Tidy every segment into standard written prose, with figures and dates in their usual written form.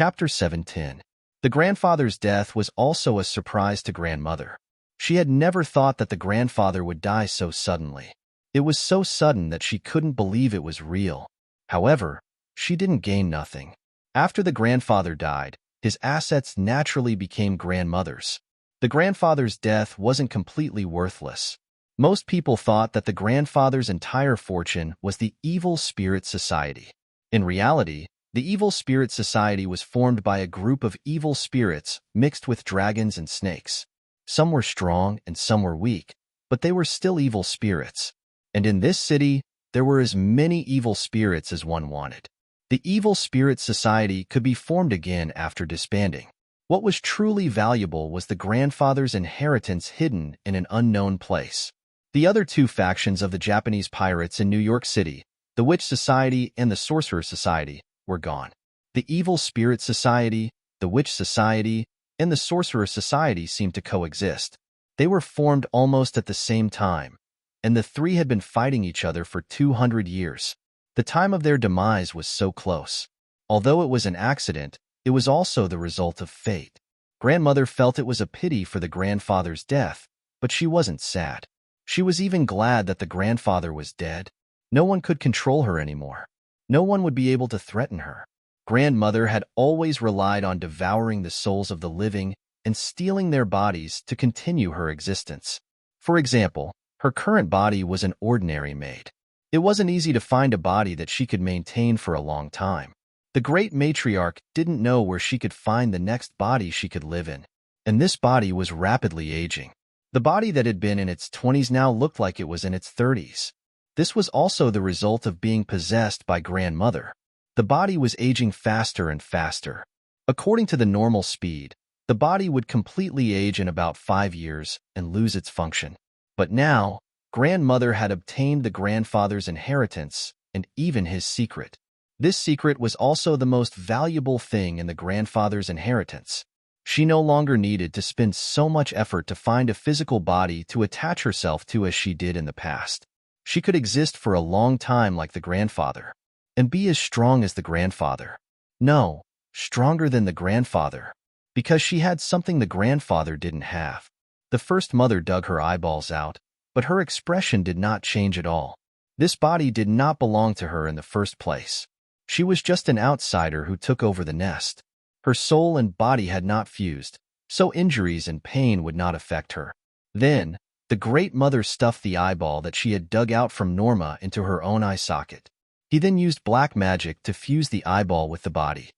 Chapter 710. The grandfather's death was also a surprise to grandmother. She had never thought that the grandfather would die so suddenly. It was so sudden that she couldn't believe it was real. However, she didn't gain nothing. After the grandfather died, his assets naturally became grandmother's. The grandfather's death wasn't completely worthless. Most people thought that the grandfather's entire fortune was the Evil Spirit Society. In reality, the Evil Spirit Society was formed by a group of evil spirits mixed with dragons and snakes. Some were strong and some were weak, but they were still evil spirits. And in this city, there were as many evil spirits as one wanted. The Evil Spirit Society could be formed again after disbanding. What was truly valuable was the grandfather's inheritance hidden in an unknown place. The other two factions of the Japanese pirates in New York City, the Witch Society and the Sorcerer Society, were gone. The Evil Spirit Society, the Witch Society, and the Sorcerer Society seemed to coexist. They were formed almost at the same time, and the three had been fighting each other for 200 years. The time of their demise was so close. Although it was an accident, it was also the result of fate. Grandmother felt it was a pity for the grandfather's death, but she wasn't sad. She was even glad that the grandfather was dead. No one could control her anymore. No one would be able to threaten her. Grandmother had always relied on devouring the souls of the living and stealing their bodies to continue her existence. For example, her current body was an ordinary maid. It wasn't easy to find a body that she could maintain for a long time. The great matriarch didn't know where she could find the next body she could live in, and this body was rapidly aging. The body that had been in its 20s now looked like it was in its 30s. This was also the result of being possessed by grandmother. The body was aging faster and faster. According to the normal speed, the body would completely age in about 5 years and lose its function. But now, grandmother had obtained the grandfather's inheritance and even his secret. This secret was also the most valuable thing in the grandfather's inheritance. She no longer needed to spend so much effort to find a physical body to attach herself to as she did in the past. She could exist for a long time like the grandfather, and be as strong as the grandfather. No, stronger than the grandfather, because she had something the grandfather didn't have. The first mother dug her eyeballs out, but her expression did not change at all. This body did not belong to her in the first place. She was just an outsider who took over the nest. Her soul and body had not fused, so injuries and pain would not affect her. Then, the great mother stuffed the eyeball that she had dug out from Norma into her own eye socket. He then used black magic to fuse the eyeball with the body.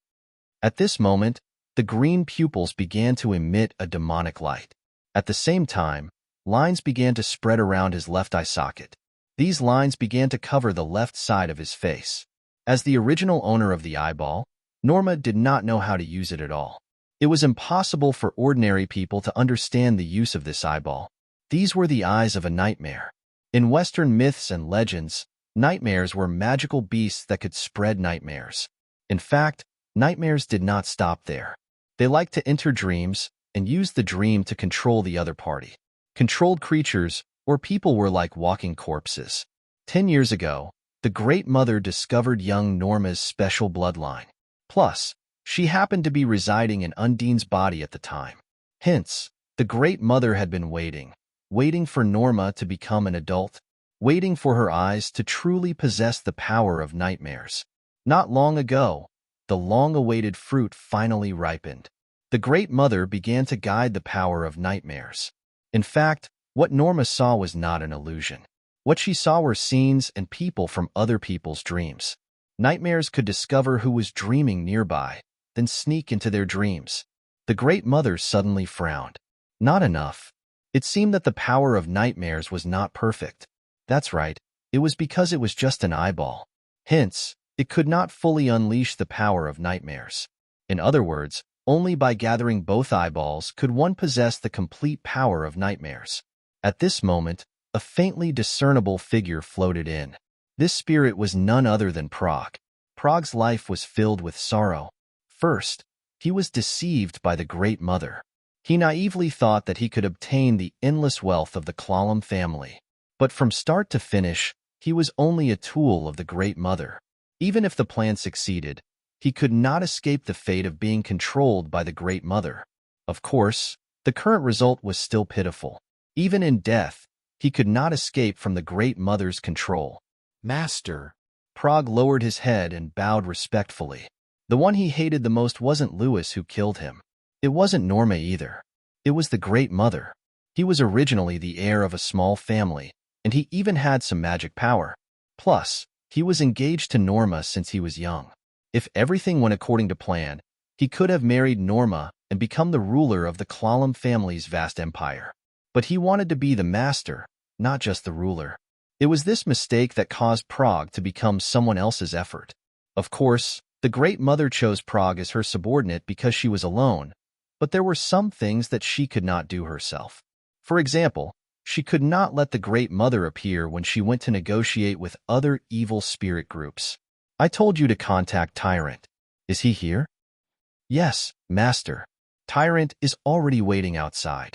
At this moment, the green pupils began to emit a demonic light. At the same time, lines began to spread around his left eye socket. These lines began to cover the left side of his face. As the original owner of the eyeball, Norma did not know how to use it at all. It was impossible for ordinary people to understand the use of this eyeball. These were the eyes of a nightmare. In Western myths and legends, nightmares were magical beasts that could spread nightmares. In fact, nightmares did not stop there. They liked to enter dreams and use the dream to control the other party. Controlled creatures or people were like walking corpses. 10 years ago, the Great Mother discovered young Norma's special bloodline. Plus, she happened to be residing in Undine's body at the time. Hence, the Great Mother had been waiting for Norma to become an adult, waiting for her eyes to truly possess the power of nightmares. Not long ago, the long-awaited fruit finally ripened. The Great Mother began to guide the power of nightmares. In fact, what Norma saw was not an illusion. What she saw were scenes and people from other people's dreams. Nightmares could discover who was dreaming nearby, then sneak into their dreams. The Great Mother suddenly frowned. Not enough. It seemed that the power of nightmares was not perfect. That's right, it was because it was just an eyeball. Hence, it could not fully unleash the power of nightmares. In other words, only by gathering both eyeballs could one possess the complete power of nightmares. At this moment, a faintly discernible figure floated in. This spirit was none other than Prague. Prague's life was filled with sorrow. First, he was deceived by the Great Mother. He naively thought that he could obtain the endless wealth of the Klallam family. But from start to finish, he was only a tool of the Great Mother. Even if the plan succeeded, He could not escape the fate of being controlled by the Great Mother. Of course, the current result was still pitiful. Even in death, he could not escape from the Great Mother's control. Master. Prague lowered his head and bowed respectfully. The one he hated the most wasn't Louis who killed him. It wasn't Norma either. It was the Great Mother. He was originally the heir of a small family, and he even had some magic power. Plus, he was engaged to Norma since he was young. If everything went according to plan, he could have married Norma and become the ruler of the Klallam family's vast empire. But he wanted to be the master, not just the ruler. It was this mistake that caused Prague to become someone else's effort. Of course, the Great Mother chose Prague as her subordinate because she was alone, but there were some things that she could not do herself. For example, she could not let the Great Mother appear when she went to negotiate with other evil spirit groups. I told you to contact Tyrant. Is he here? Yes, Master. Tyrant is already waiting outside.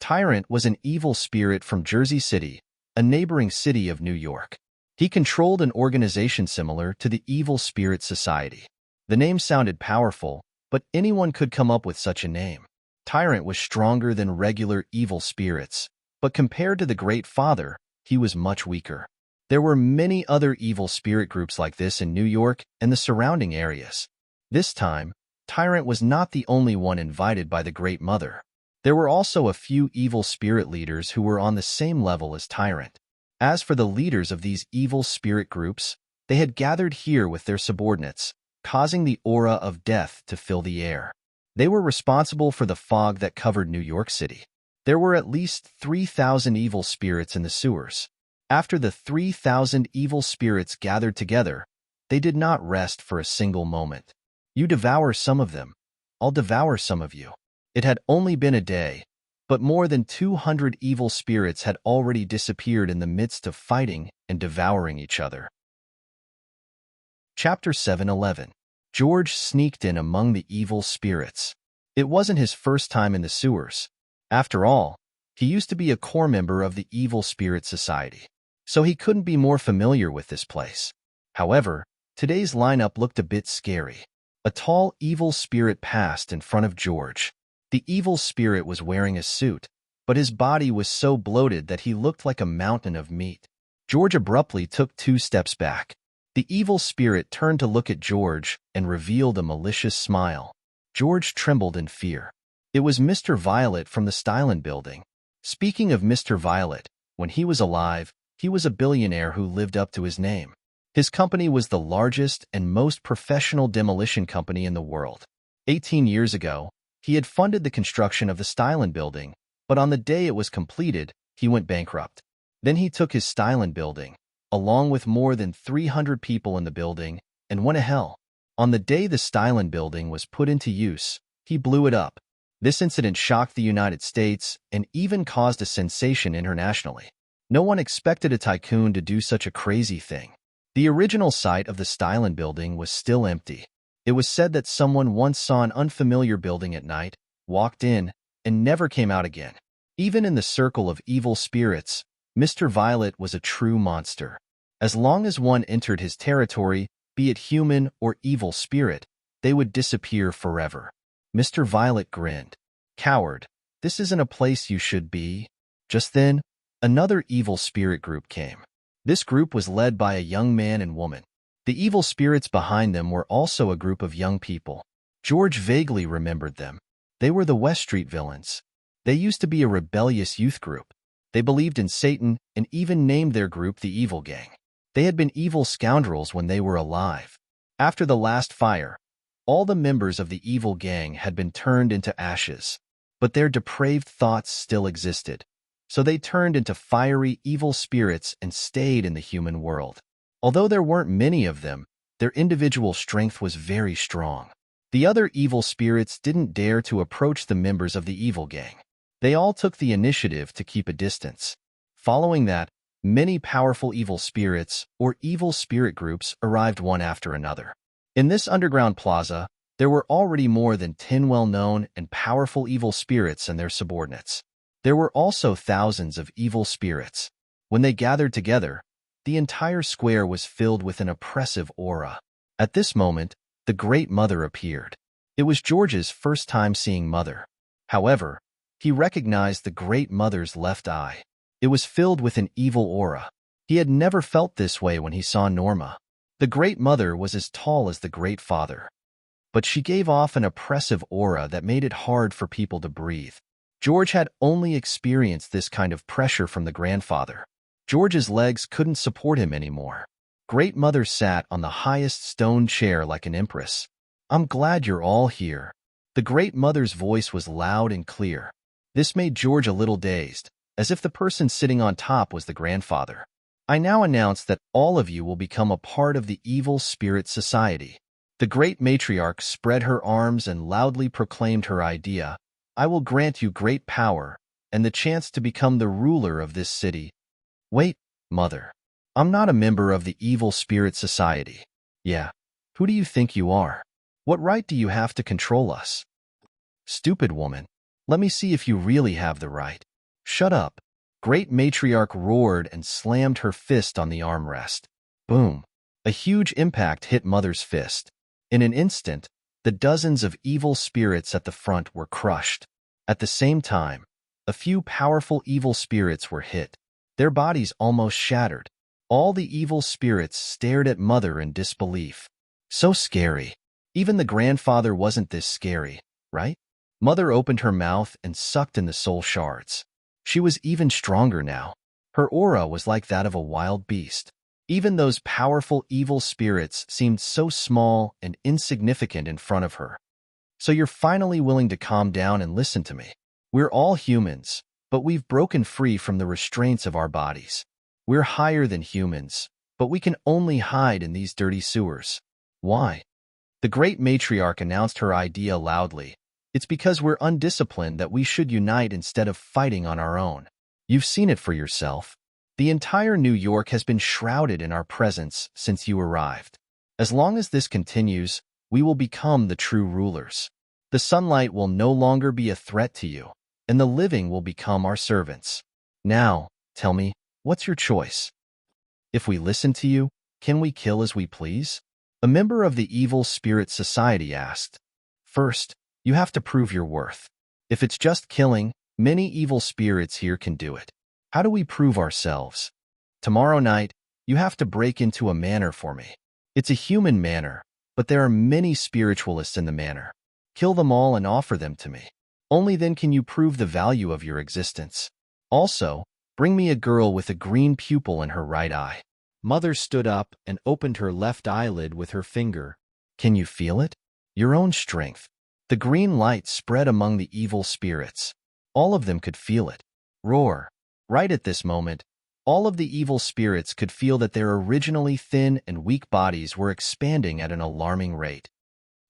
Tyrant was an evil spirit from Jersey City, a neighboring city of New York. He controlled an organization similar to the Evil Spirit Society. The name sounded powerful, but anyone could come up with such a name. Tyrant was stronger than regular evil spirits, but compared to the Great Father, he was much weaker. There were many other evil spirit groups like this in New York and the surrounding areas. This time, Tyrant was not the only one invited by the Great Mother. There were also a few evil spirit leaders who were on the same level as Tyrant. As for the leaders of these evil spirit groups, they had gathered here with their subordinates, causing the aura of death to fill the air. They were responsible for the fog that covered New York City. There were at least 3,000 evil spirits in the sewers. After the 3,000 evil spirits gathered together, they did not rest for a single moment. You devour some of them, I'll devour some of you. It had only been a day, but more than 200 evil spirits had already disappeared in the midst of fighting and devouring each other. Chapter 7:11. George sneaked in among the evil spirits. It wasn't his first time in the sewers. After all, he used to be a core member of the Evil Spirit Society, so he couldn't be more familiar with this place. However, today's lineup looked a bit scary. A tall evil spirit passed in front of George. The evil spirit was wearing a suit, but his body was so bloated that he looked like a mountain of meat. George abruptly took 2 steps back. The evil spirit turned to look at George and revealed a malicious smile. George trembled in fear. It was Mr. Violet from the Stylen building. Speaking of Mr. Violet, when he was alive, he was a billionaire who lived up to his name. His company was the largest and most professional demolition company in the world. 18 years ago, he had funded the construction of the Stylen building, but on the day it was completed, he went bankrupt. Then he took his Stylen building, along with more than 300 people in the building, and went to hell. On the day the Stylen building was put into use, he blew it up. This incident shocked the United States and even caused a sensation internationally. No one expected a tycoon to do such a crazy thing. The original site of the Stylen building was still empty. It was said that someone once saw an unfamiliar building at night, walked in, and never came out again. Even in the circle of evil spirits, Mr. Violet was a true monster. As long as one entered his territory, be it human or evil spirit, they would disappear forever. Mr. Violet grinned. Coward, this isn't a place you should be. Just then, another evil spirit group came. This group was led by a young man and woman. The evil spirits behind them were also a group of young people. George vaguely remembered them. They were the West Street Villains. They used to be a rebellious youth group. They believed in Satan and even named their group the Evil Gang. They had been evil scoundrels when they were alive. After the last fire, all the members of the Evil Gang had been turned into ashes, but their depraved thoughts still existed. So they turned into fiery evil spirits and stayed in the human world. Although there weren't many of them, their individual strength was very strong. The other evil spirits didn't dare to approach the members of the Evil Gang. They all took the initiative to keep a distance. Following that, many powerful evil spirits or evil spirit groups arrived one after another. In this underground plaza, there were already more than 10 well-known and powerful evil spirits and their subordinates. There were also thousands of evil spirits. When they gathered together, the entire square was filled with an oppressive aura. At this moment, the Great Mother appeared. It was George's first time seeing Mother. However, he recognized the Great Mother's left eye. It was filled with an evil aura. He had never felt this way when he saw Norma. The Great Mother was as tall as the Great Father, but she gave off an oppressive aura that made it hard for people to breathe. George had only experienced this kind of pressure from the grandfather. George's legs couldn't support him anymore. Great Mother sat on the highest stone chair like an empress. "I'm glad you're all here." The Great Mother's voice was loud and clear. This made George a little dazed, as if the person sitting on top was the grandfather. "I now announce that all of you will become a part of the Evil Spirit Society." The great matriarch spread her arms and loudly proclaimed her idea. "I will grant you great power and the chance to become the ruler of this city." "Wait, Mother. I'm not a member of the Evil Spirit Society." "Yeah. Who do you think you are? What right do you have to control us?" "Stupid woman. Let me see if you really have the right." "Shut up." Great Matriarch roared and slammed her fist on the armrest. Boom. A huge impact hit Mother's fist. In an instant, the dozens of evil spirits at the front were crushed. At the same time, a few powerful evil spirits were hit. Their bodies almost shattered. All the evil spirits stared at Mother in disbelief. So scary. Even the grandfather wasn't this scary, right? Mother opened her mouth and sucked in the soul shards. She was even stronger now. Her aura was like that of a wild beast. Even those powerful evil spirits seemed so small and insignificant in front of her. "So you're finally willing to calm down and listen to me. We're all humans, but we've broken free from the restraints of our bodies. We're higher than humans, but we can only hide in these dirty sewers." "Why?" The great matriarch announced her idea loudly. "It's because we're undisciplined that we should unite instead of fighting on our own. You've seen it for yourself. The entire New York has been shrouded in our presence since you arrived. As long as this continues, we will become the true rulers. The sunlight will no longer be a threat to you, and the living will become our servants. Now, tell me, what's your choice? If we listen to you, can we kill as we please?" A member of the Evil Spirit Society asked. "First, you have to prove your worth. If it's just killing, many evil spirits here can do it. How do we prove ourselves? Tomorrow night, you have to break into a manor for me. It's a human manor, but there are many spiritualists in the manor. Kill them all and offer them to me. Only then can you prove the value of your existence. Also, bring me a girl with a green pupil in her right eye." Mother stood up and opened her left eyelid with her finger. "Can you feel it? Your own strength." The green light spread among the evil spirits. All of them could feel it. Roar. Right at this moment, all of the evil spirits could feel that their originally thin and weak bodies were expanding at an alarming rate.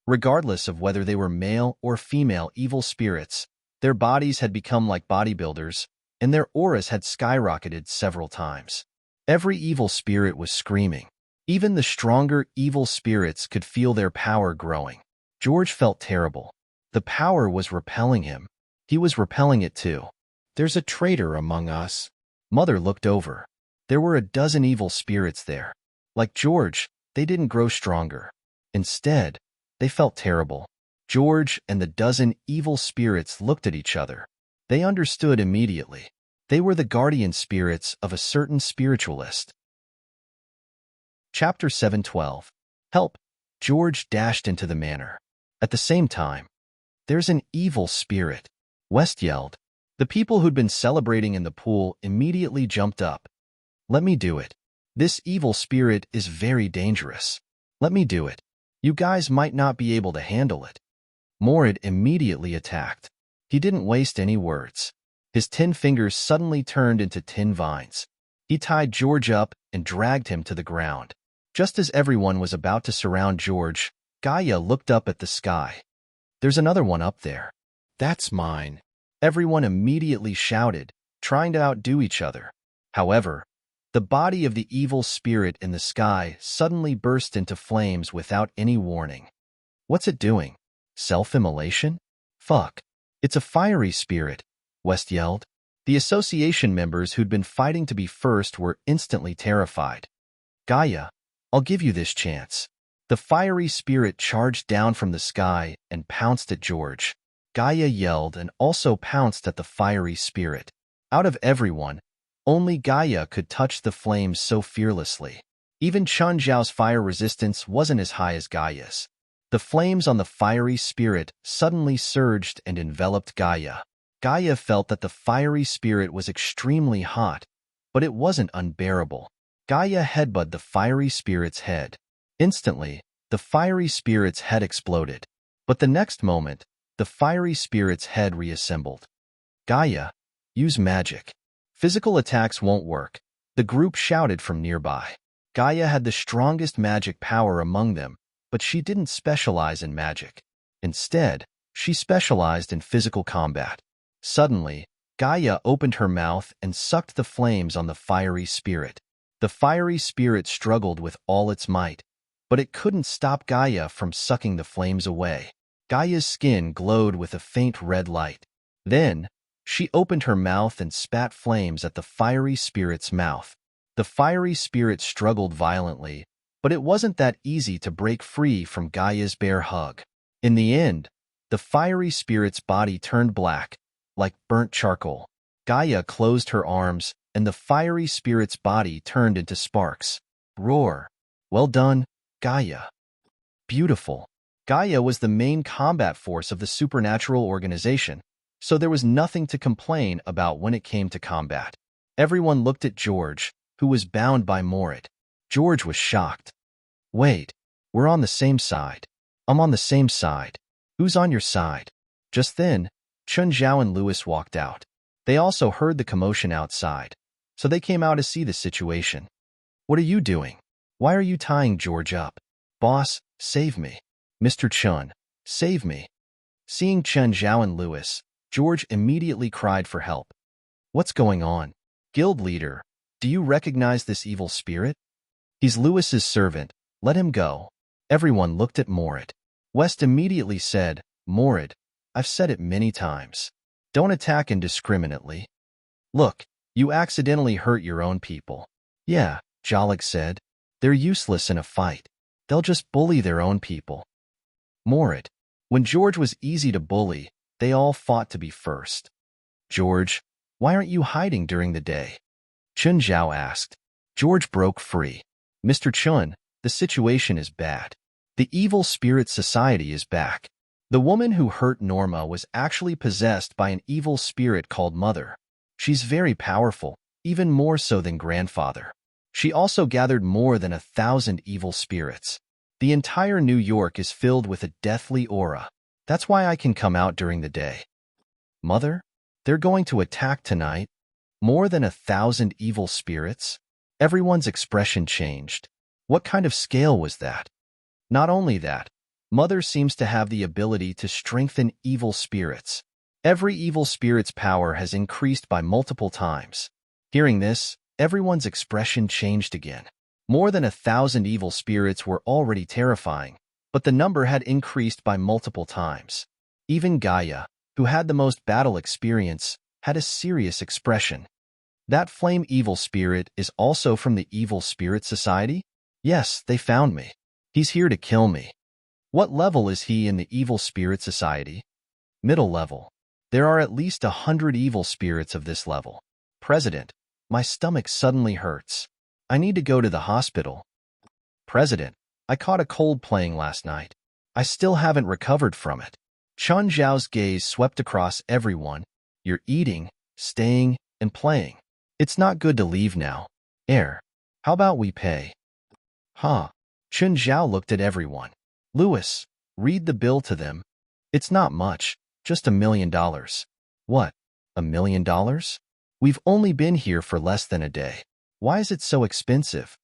Regardless of whether they were male or female evil spirits, their bodies had become like bodybuilders, and their auras had skyrocketed several times. Every evil spirit was screaming. Even the stronger evil spirits could feel their power growing. George felt terrible. The power was repelling him. He was repelling it too. "There's a traitor among us." Mother looked over. There were a dozen evil spirits there. Like George, they didn't grow stronger. Instead, they felt terrible. George and the dozen evil spirits looked at each other. They understood immediately. They were the guardian spirits of a certain spiritualist. Chapter 7:12. Help! George dashed into the manor. At the same time, "There's an evil spirit," West yelled. The people who'd been celebrating in the pool immediately jumped up. "Let me do it. This evil spirit is very dangerous. Let me do it. You guys might not be able to handle it." Morid immediately attacked. He didn't waste any words. His 10 fingers suddenly turned into 10 vines. He tied George up and dragged him to the ground. Just as everyone was about to surround George, Gaia looked up at the sky. "There's another one up there." "That's mine." Everyone immediately shouted, trying to outdo each other. However, the body of the evil spirit in the sky suddenly burst into flames without any warning. "What's it doing? Self-immolation? Fuck. It's a fiery spirit," West yelled. The association members who'd been fighting to be first were instantly terrified. "Gaia, I'll give you this chance. The fiery spirit charged down from the sky and pounced at George. Gaia yelled and also pounced at the fiery spirit. Out of everyone, only Gaia could touch the flames so fearlessly. Even Chun Zhao's fire resistance wasn't as high as Gaia's. The flames on the fiery spirit suddenly surged and enveloped Gaia. Gaia felt that the fiery spirit was extremely hot, but it wasn't unbearable. Gaia headbutted the fiery spirit's head. Instantly, the fiery spirit's head exploded. But the next moment, the fiery spirit's head reassembled. Gaia, use magic. Physical attacks won't work, the group shouted from nearby. Gaia had the strongest magic power among them, but she didn't specialize in magic. Instead, she specialized in physical combat. Suddenly, Gaia opened her mouth and sucked the flames on the fiery spirit. The fiery spirit struggled with all its might, but it couldn't stop Gaia from sucking the flames away. Gaia's skin glowed with a faint red light. Then, she opened her mouth and spat flames at the fiery spirit's mouth. The fiery spirit struggled violently, but it wasn't that easy to break free from Gaia's bare hug. In the end, the fiery spirit's body turned black, like burnt charcoal. Gaia closed her arms, and the fiery spirit's body turned into sparks. Roar! Well done, Gaia. Beautiful. Gaia was the main combat force of the supernatural organization, so there was nothing to complain about when it came to combat. Everyone looked at George, who was bound by Morit. George was shocked. Wait, we're on the same side. I'm on the same side. Who's on your side? Just then, Chun Zhao and Louis walked out. They also heard the commotion outside, so they came out to see the situation. What are you doing? Why are you tying George up? Boss, save me. Mr. Chun, save me. Seeing Chun Zhao and Louis, George immediately cried for help. What's going on? Guild leader, do you recognize this evil spirit? He's Louis's servant. Let him go. Everyone looked at Morit. West immediately said, Morit, I've said it many times. Don't attack indiscriminately. Look, you accidentally hurt your own people. Yeah, Jalik said. They're useless in a fight. They'll just bully their own people. Morit, when George was easy to bully, they all fought to be first. George, why aren't you hiding during the day? Chun Zhao asked. George broke free. Mr. Chun, the situation is bad. The evil spirit society is back. The woman who hurt Norma was actually possessed by an evil spirit called Mother. She's very powerful, even more so than Grandfather. She also gathered more than 1,000 evil spirits. The entire New York is filled with a deathly aura. That's why I can come out during the day. Mother? They're going to attack tonight? More than 1,000 evil spirits? Everyone's expression changed. What kind of scale was that? Not only that, Mother seems to have the ability to strengthen evil spirits. Every evil spirit's power has increased by multiple times. Hearing this, everyone's expression changed again. More than 1,000 evil spirits were already terrifying, but the number had increased by multiple times. Even Gaia, who had the most battle experience, had a serious expression. That flame evil spirit is also from the Evil Spirit Society? Yes, they found me. He's here to kill me. What level is he in the Evil Spirit Society? Middle level. There are at least 100 evil spirits of this level. President, my stomach suddenly hurts. I need to go to the hospital. President, I caught a cold playing last night. I still haven't recovered from it. Chun Zhao's gaze swept across everyone. You're eating, staying, and playing. It's not good to leave now. How about we pay? Huh. Chun Zhao looked at everyone. Louis, read the bill to them. It's not much, just $1 million. What, $1 million? We've only been here for less than a day. Why is it so expensive?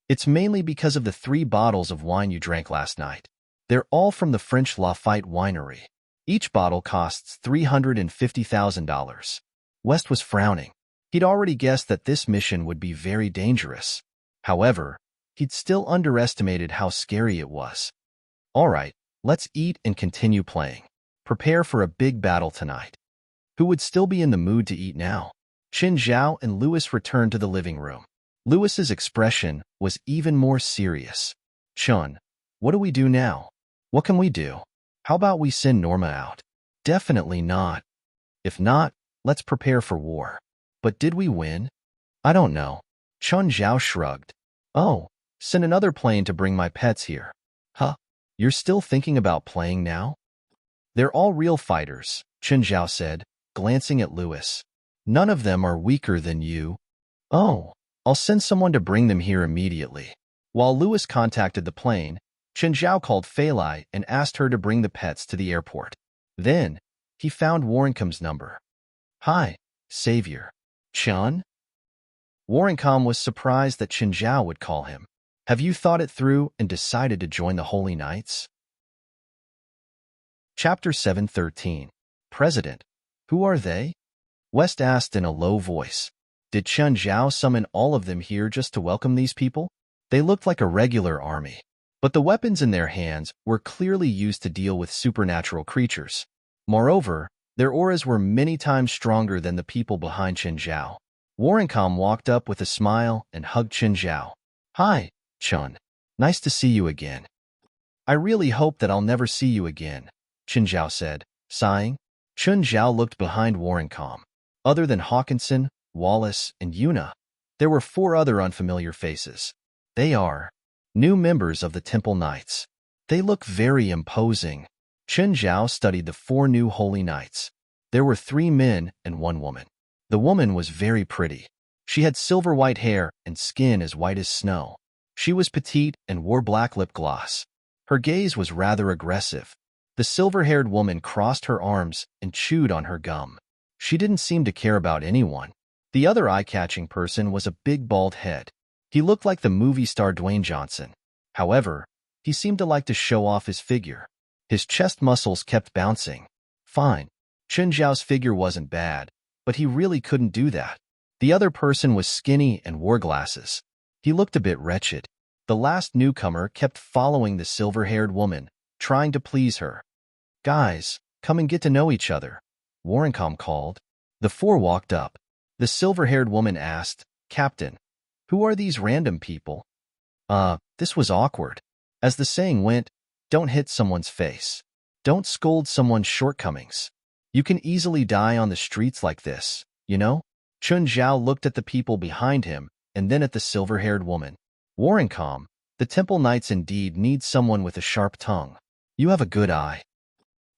It's mainly because of the 3 bottles of wine you drank last night. They're all from the French Lafite winery. Each bottle costs $350,000. West was frowning. He'd already guessed that this mission would be very dangerous. However, he'd still underestimated how scary it was. All right, let's eat and continue playing. Prepare for a big battle tonight. Who would still be in the mood to eat now? Chun Zhao and Louis returned to the living room. Louis's expression was even more serious. Chun, What do we do now? What can we do? How about we send Norma out? Definitely not. If not, let's prepare for war. But did we win? I don't know. Chun Zhao shrugged. Oh, send another plane to bring my pets here. Huh? You're still thinking about playing now? They're all real fighters, Chun Zhao said, glancing at Lewis. None of them are weaker than you. Oh, I'll send someone to bring them here immediately. While Lewis contacted the plane, Chun Zhao called Fei Lai and asked her to bring the pets to the airport. Then, he found Warrencombe's number. Hi, Savior. Chun? Warrencombe was surprised that Chun Zhao would call him. Have you thought it through and decided to join the Holy Knights? Chapter 7:13. President. Who are they? West asked in a low voice. Did Chun Zhao summon all of them here just to welcome these people? They looked like a regular army, but the weapons in their hands were clearly used to deal with supernatural creatures. Moreover, their auras were many times stronger than the people behind Chun Zhao. Warrencombe walked up with a smile and hugged Chun Zhao. Hi, Chun. Nice to see you again. I really hope that I'll never see you again, Chun Zhao said, sighing. Chun Zhao looked behind Warrencombe. Other than Hawkinson, Wallace, and Yuna, there were 4 other unfamiliar faces. They are new members of the Temple Knights. They look very imposing. Chun Zhao studied the 4 new Holy Knights. There were 3 men and 1 woman. The woman was very pretty. She had silver white hair and skin as white as snow. She was petite and wore black lip gloss. Her gaze was rather aggressive. The silver-haired woman crossed her arms and chewed on her gum. She didn't seem to care about anyone. The other eye-catching person was a big bald head. He looked like the movie star Dwayne Johnson. However, he seemed to like to show off his figure. His chest muscles kept bouncing. Fine. Chun Zhao's figure wasn't bad, but he really couldn't do that. The other person was skinny and wore glasses. He looked a bit wretched. The last newcomer kept following the silver-haired woman, trying to please her. Guys, come and get to know each other, Warrencombe called. The 4 walked up. The silver-haired woman asked, Captain, who are these random people? This was awkward. As the saying went, don't hit someone's face. Don't scold someone's shortcomings. You can easily die on the streets like this, you know? Chun Zhao looked at the people behind him and then at the silver-haired woman. Warrencombe, the Temple Knights indeed need someone with a sharp tongue. You have a good eye.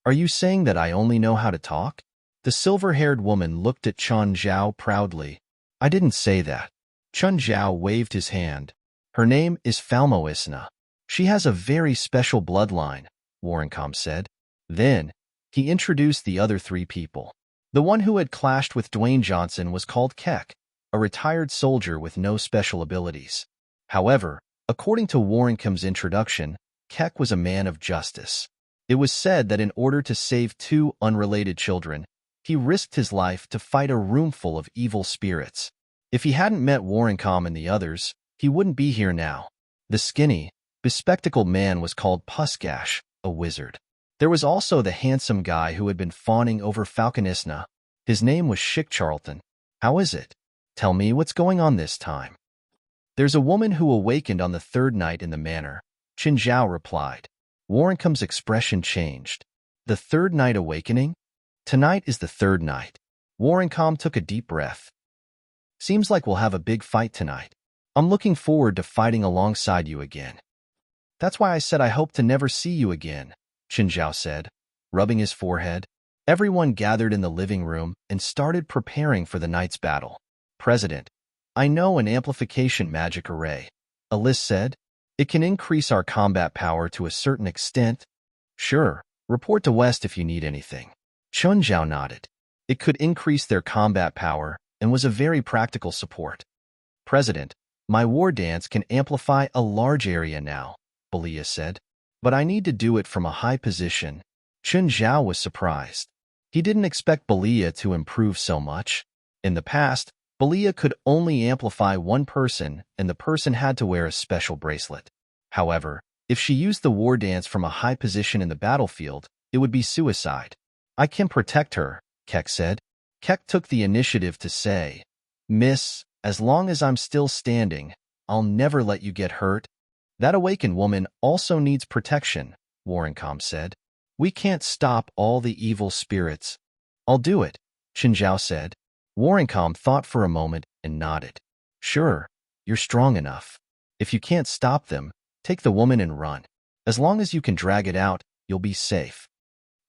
Are you saying that I only know how to talk? The silver-haired woman looked at Chun Zhao proudly. I didn't say that. Chun Zhao waved his hand. Her name is Falmo Isna. She has a very special bloodline, Warrencombe said. Then, he introduced the other 3 people. The one who had clashed with Dwayne Johnson was called Keck, a retired soldier with no special abilities. However, according to Warrencombe's introduction, Keck was a man of justice. It was said that in order to save 2 unrelated children, he risked his life to fight a roomful of evil spirits. If he hadn't met Warrencombe and the others, he wouldn't be here now. The skinny, bespectacled man was called Puskash, a wizard. There was also the handsome guy who had been fawning over Falconisna. His name was Schick Charlton. How is it? Tell me what's going on this time. There's a woman who awakened on the 3rd night in the manor, Chun Zhao replied. Warrencombe's expression changed. The 3rd night awakening? Tonight is the 3rd night. Warrencombe took a deep breath. Seems like we'll have a big fight tonight. I'm looking forward to fighting alongside you again. That's why I said I hope to never see you again, Chun Zhao said, rubbing his forehead. Everyone gathered in the living room and started preparing for the night's battle. President, I know an amplification magic array, Alice said. It can increase our combat power to a certain extent. Sure, report to West if you need anything. Chun Zhao nodded. It could increase their combat power and was a very practical support. President, my war dance can amplify a large area now, Belia said. But I need to do it from a high position. Chun Zhao was surprised. He didn't expect Belia to improve so much. In the past, Belia could only amplify one person and the person had to wear a special bracelet. However, if she used the war dance from a high position in the battlefield, it would be suicide. I can protect her, Keck said. Keck took the initiative to say, Miss, as long as I'm still standing, I'll never let you get hurt. That awakened woman also needs protection, Warrencom said. We can't stop all the evil spirits. I'll do it, Chen Zhao said. Warrencom thought for a moment and nodded. Sure, you're strong enough. If you can't stop them, take the woman and run. As long as you can drag it out, you'll be safe.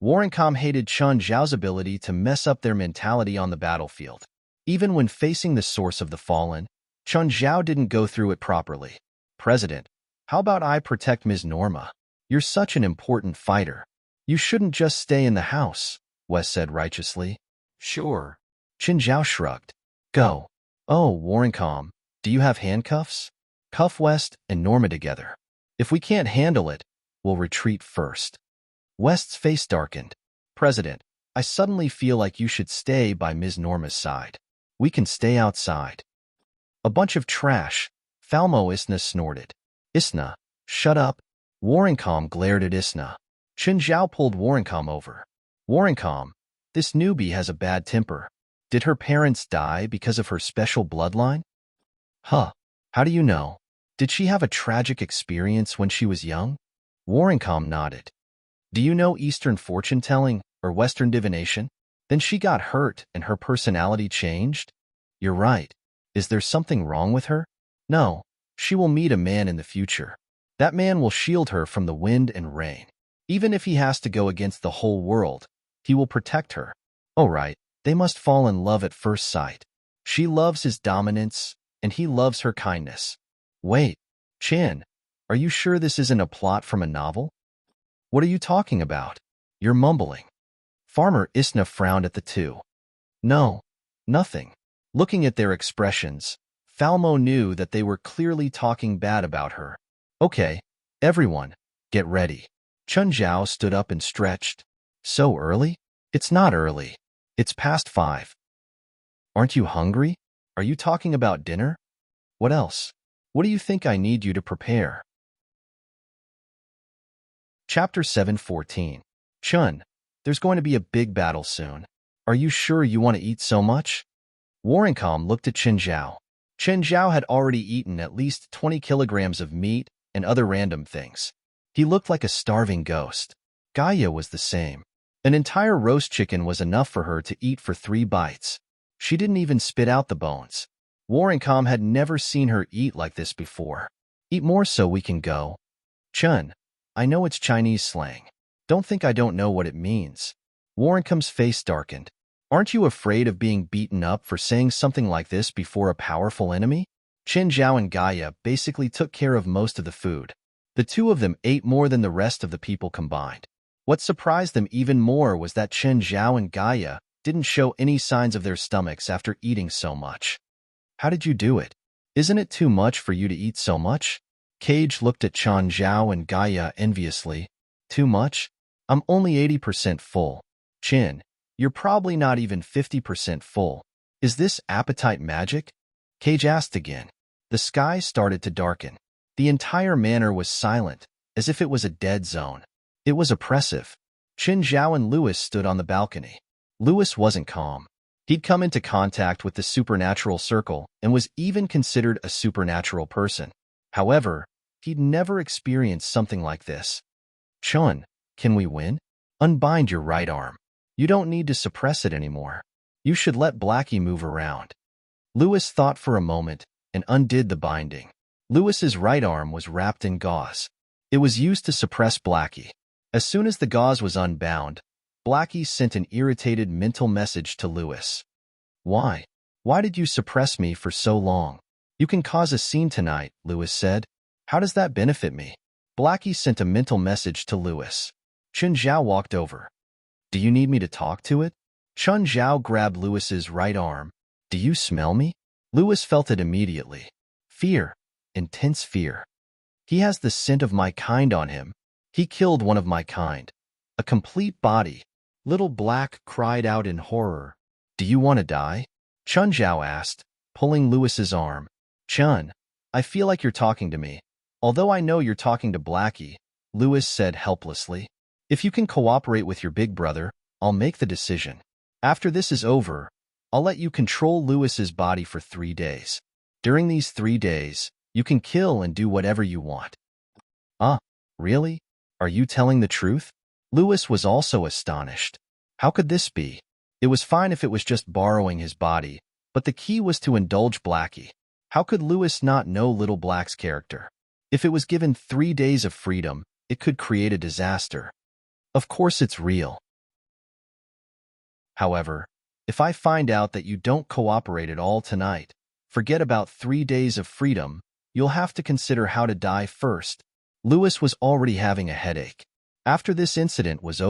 Warrencom hated Chen Zhao's ability to mess up their mentality on the battlefield. Even when facing the source of the fallen, Chen Zhao didn't go through it properly. President, how about I protect Ms. Norma? You're such an important fighter. You shouldn't just stay in the house, Wes said righteously. Sure. Chen Zhao shrugged. Go. Oh, Warrencom, do you have handcuffs? Cuff West and Norma together. If we can't handle it, we'll retreat first. West's face darkened. President, I suddenly feel like you should stay by Ms. Norma's side. We can stay outside. A bunch of trash, Falmo Isna snorted. Isna, shut up. Warrencom glared at Isna. Chen Zhao pulled Warrencom over. Warrencom, this newbie has a bad temper. Did her parents die because of her special bloodline? Huh, how do you know? Did she have a tragic experience when she was young? Warrencom nodded. Do you know Eastern fortune-telling or Western divination? Then she got hurt and her personality changed? You're right. Is there something wrong with her? No, she will meet a man in the future. That man will shield her from the wind and rain. Even if he has to go against the whole world, he will protect her. Oh right, they must fall in love at first sight. She loves his dominance, and he loves her kindness. Wait, Chin, are you sure this isn't a plot from a novel? What are you talking about? You're mumbling. Farmer Isna frowned at the two. No, nothing. Looking at their expressions, Falmo knew that they were clearly talking bad about her. Okay, everyone, get ready. Chen Zhao stood up and stretched. So early? It's not early. It's past 5. Aren't you hungry? Are you talking about dinner? What else? What do you think I need you to prepare? Chapter 7:14. Chun, there's going to be a big battle soon. Are you sure you want to eat so much? Warrencom looked at Chen Zhao. Chen Zhao had already eaten at least 20 kilograms of meat and other random things. He looked like a starving ghost. Gaia was the same. An entire roast chicken was enough for her to eat for 3 bites. She didn't even spit out the bones. Warrencom had never seen her eat like this before. Eat more so we can go. Chun, I know it's Chinese slang. Don't think I don't know what it means. Warrencom's face darkened. Aren't you afraid of being beaten up for saying something like this before a powerful enemy? Chen Zhao and Gaia basically took care of most of the food. The two of them ate more than the rest of the people combined. What surprised them even more was that Chen Zhao and Gaia didn't show any signs of their stomachs after eating so much. How did you do it? Isn't it too much for you to eat so much? Cage looked at Chen Zhao and Gaia enviously. Too much? I'm only 80% full. Chin, you're probably not even 50% full. Is this appetite magic? Cage asked again. The sky started to darken. The entire manor was silent, as if it was a dead zone. It was oppressive. Chen Zhao and Louis stood on the balcony. Louis wasn't calm. He'd come into contact with the supernatural circle and was even considered a supernatural person. However, he'd never experienced something like this. Chun, can we win? Unbind your right arm. You don't need to suppress it anymore. You should let Blackie move around. Louis thought for a moment and undid the binding. Louis's right arm was wrapped in gauze. It was used to suppress Blackie. As soon as the gauze was unbound, Blackie sent an irritated mental message to Louis. Why? Why did you suppress me for so long? You can cause a scene tonight, Louis said. How does that benefit me? Blackie sent a mental message to Louis. Chen Zhao walked over. Do you need me to talk to it? Chen Zhao grabbed Louis's right arm. Do you smell me? Louis felt it immediately. Fear. Intense fear. He has the scent of my kind on him. He killed one of my kind. A complete body. Little Black cried out in horror. Do you want to die? Chen Zhao asked, pulling Louis's arm. Chen, I feel like you're talking to me. Although I know you're talking to Blackie, Louis said helplessly. If you can cooperate with your big brother, I'll make the decision. After this is over, I'll let you control Louis's body for 3 days. During these 3 days, you can kill and do whatever you want. Ah, really? Are you telling the truth? Lewis was also astonished. How could this be? It was fine if it was just borrowing his body, but the key was to indulge Blackie. How could Lewis not know Little Black's character? If it was given 3 days of freedom, it could create a disaster. Of course it's real. However, if I find out that you don't cooperate at all tonight, forget about 3 days of freedom, you'll have to consider how to die first. Lewis was already having a headache. After this was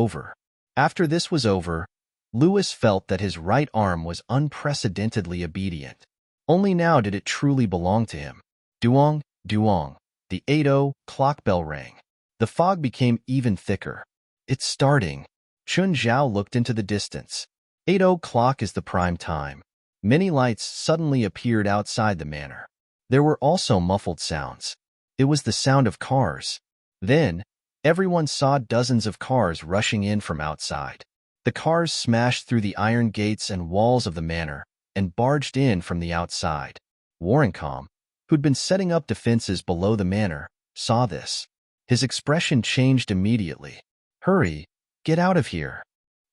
over, Lewis felt that his right arm was unprecedentedly obedient. Only now did it truly belong to him. Duong, duong. The 8:00 bell rang. The fog became even thicker. It's starting. Chun Zhao looked into the distance. 8:00 is the prime time. Many lights suddenly appeared outside the manor. There were also muffled sounds. It was the sound of cars. Then, everyone saw dozens of cars rushing in from outside. The cars smashed through the iron gates and walls of the manor and barged in from the outside. Warrencom, who'd been setting up defenses below the manor, saw this. His expression changed immediately. "Hurry, get out of here,"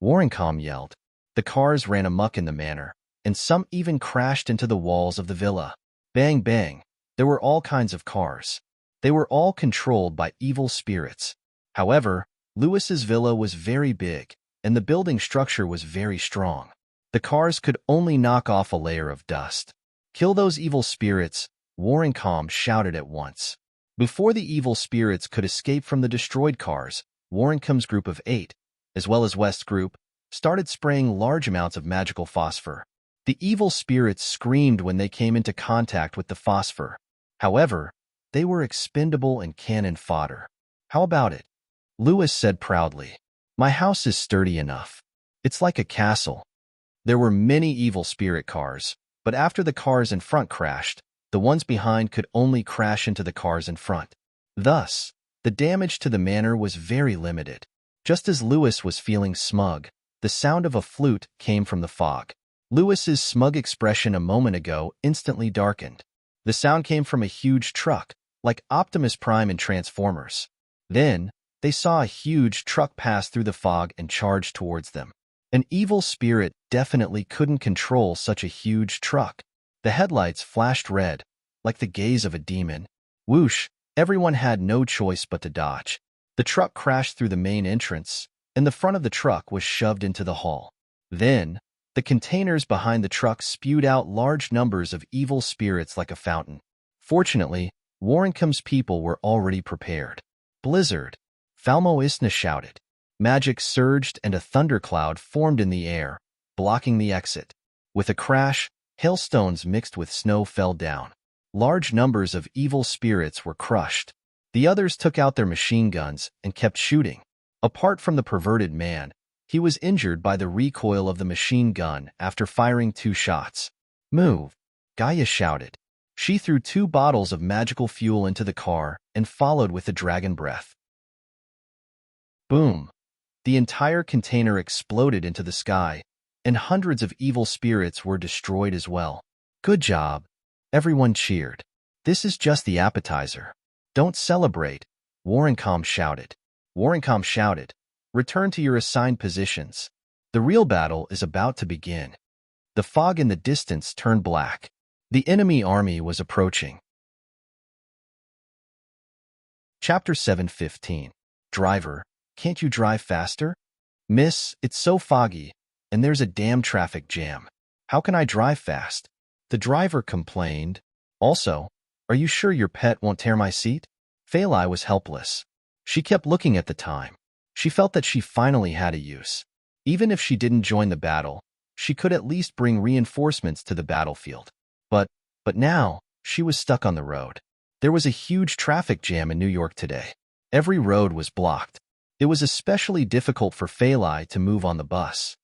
Warrencom yelled. The cars ran amok in the manor, and some even crashed into the walls of the villa. Bang, bang. There were all kinds of cars. They were all controlled by evil spirits. However, Lewis's villa was very big, and the building structure was very strong. The cars could only knock off a layer of dust. "Kill those evil spirits," Warrencom shouted at once. Before the evil spirits could escape from the destroyed cars, Warrencom's group of 8, as well as West's group, started spraying large amounts of magical phosphor. The evil spirits screamed when they came into contact with the phosphor. However, they were expendable and cannon fodder. "How about it?" Lewis said proudly. "My house is sturdy enough. It's like a castle." There were many evil spirit cars, but after the cars in front crashed, the ones behind could only crash into the cars in front. Thus, the damage to the manor was very limited. Just as Lewis was feeling smug, the sound of a flute came from the fog. Lewis's smug expression a moment ago instantly darkened. The sound came from a huge truck, like Optimus Prime in Transformers. Then, they saw a huge truck pass through the fog and charge towards them. An evil spirit definitely couldn't control such a huge truck. The headlights flashed red, like the gaze of a demon. Whoosh, everyone had no choice but to dodge. The truck crashed through the main entrance, and the front of the truck was shoved into the hall. Then, the containers behind the truck spewed out large numbers of evil spirits like a fountain. Fortunately, Warrencom's people were already prepared. "Blizzard!" Falmo Isna shouted. Magic surged and a thundercloud formed in the air, blocking the exit. With a crash, hailstones mixed with snow fell down. Large numbers of evil spirits were crushed. The others took out their machine guns and kept shooting. Apart from the perverted man, he was injured by the recoil of the machine gun after firing 2 shots. "Move!" Gaia shouted. She threw 2 bottles of magical fuel into the car and followed with the dragon breath. Boom! The entire container exploded into the sky, and hundreds of evil spirits were destroyed as well. "Good job!" Everyone cheered. "This is just the appetizer. Don't celebrate," Warrencom shouted. Warrencom shouted, "Return to your assigned positions. The real battle is about to begin." The fog in the distance turned black. The enemy army was approaching. Chapter 7:15. Driver, can't you drive faster? "Miss, it's so foggy, and there's a damn traffic jam. How can I drive fast?" The driver complained. "Also, are you sure your pet won't tear my seat?" Failai was helpless. She kept looking at the time. She felt that she finally had a use. Even if she didn't join the battle, she could at least bring reinforcements to the battlefield. But now, she was stuck on the road. There was a huge traffic jam in New York today. Every road was blocked. It was especially difficult for Failai to move on the bus.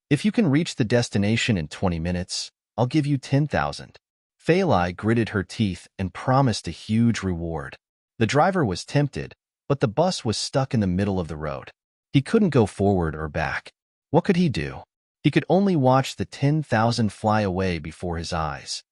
"If you can reach the destination in 20 minutes, I'll give you 10,000. Failai gritted her teeth and promised a huge reward. The driver was tempted, but the bus was stuck in the middle of the road. He couldn't go forward or back. What could he do? He could only watch the 10,000 fly away before his eyes.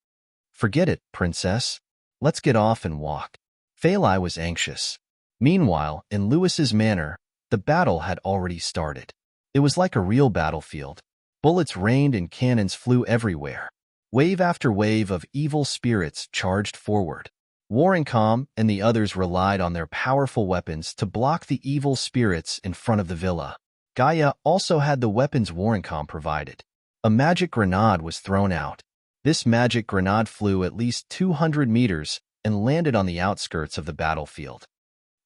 "Forget it, princess. Let's get off and walk." Failai was anxious. Meanwhile, in Lewis's manor, the battle had already started. It was like a real battlefield. Bullets rained and cannons flew everywhere. Wave after wave of evil spirits charged forward. Warrencom and the others relied on their powerful weapons to block the evil spirits in front of the villa. Gaia also had the weapons Warrencom provided. A magic grenade was thrown out. This magic grenade flew at least 200 meters and landed on the outskirts of the battlefield.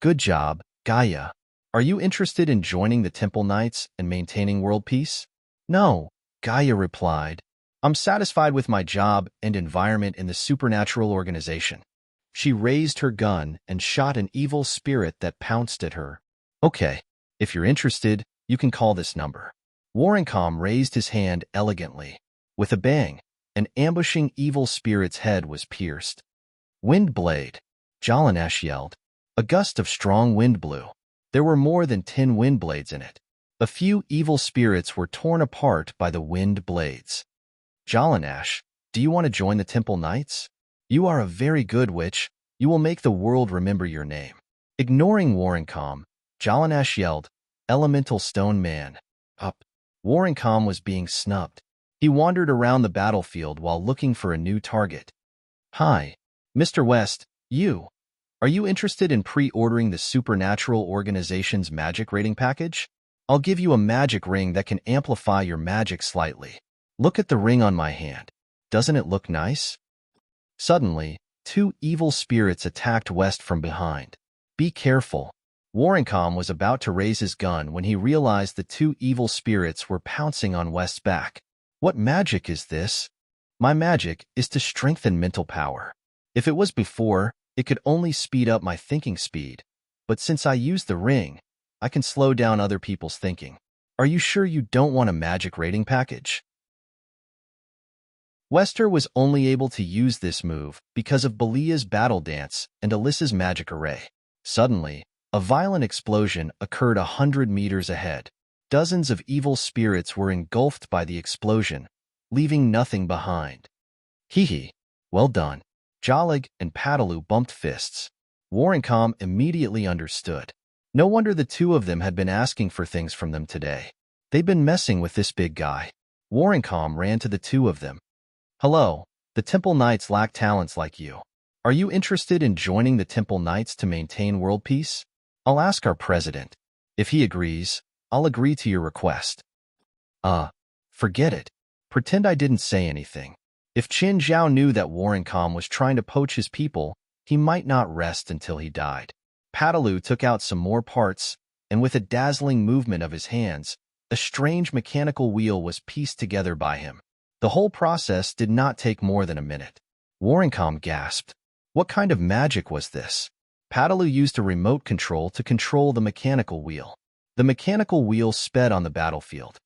Good job, Gaia. Are you interested in joining the Temple Knights and maintaining world peace? No, Gaia replied. I'm satisfied with my job and environment in the supernatural organization. She raised her gun and shot an evil spirit that pounced at her. Okay, if you're interested, you can call this number. Warrencom raised his hand elegantly. With a bang, an ambushing evil spirit's head was pierced. Wind blade, Jalanash yelled. A gust of strong wind blew. There were more than 10 wind blades in it. A few evil spirits were torn apart by the wind blades. Jalanash, do you want to join the Temple Knights? You are a very good witch. You will make the world remember your name. Ignoring Warrencom, Jalanash yelled, Elemental Stone Man. Up. Warrencom was being snubbed. He wandered around the battlefield while looking for a new target. Hi, Mr. West, you. Are you interested in pre-ordering the Supernatural Organization's magic rating package? I'll give you a magic ring that can amplify your magic slightly. Look at the ring on my hand. Doesn't it look nice? Suddenly, 2 evil spirits attacked West from behind. Be careful. Warrencom was about to raise his gun when he realized the 2 evil spirits were pouncing on West's back. What magic is this? My magic is to strengthen mental power. If it was before, it could only speed up my thinking speed. But since I used the ring, I can slow down other people's thinking. Are you sure you don't want a magic rating package? Wester was only able to use this move because of Belia's battle dance and Alyssa's magic array. Suddenly, a violent explosion occurred 100 meters ahead. Dozens of evil spirits were engulfed by the explosion, leaving nothing behind. Hee. Well done. Jalig and Padalu bumped fists. Warrencom immediately understood. No wonder the 2 of them had been asking for things from them today. They'd been messing with this big guy. Warrencom ran to the 2 of them. Hello, the Temple Knights lack talents like you. Are you interested in joining the Temple Knights to maintain world peace? I'll ask our president. If he agrees, I'll agree to your request. Forget it. Pretend I didn't say anything. If Qin Zhao knew that Warrencom was trying to poach his people, he might not rest until he died. Padalu took out some more parts, and with a dazzling movement of his hands, a strange mechanical wheel was pieced together by him. The whole process did not take more than a minute. Warrencom gasped. What kind of magic was this? Padalu used a remote control to control the mechanical wheel. The mechanical wheel sped on the battlefield.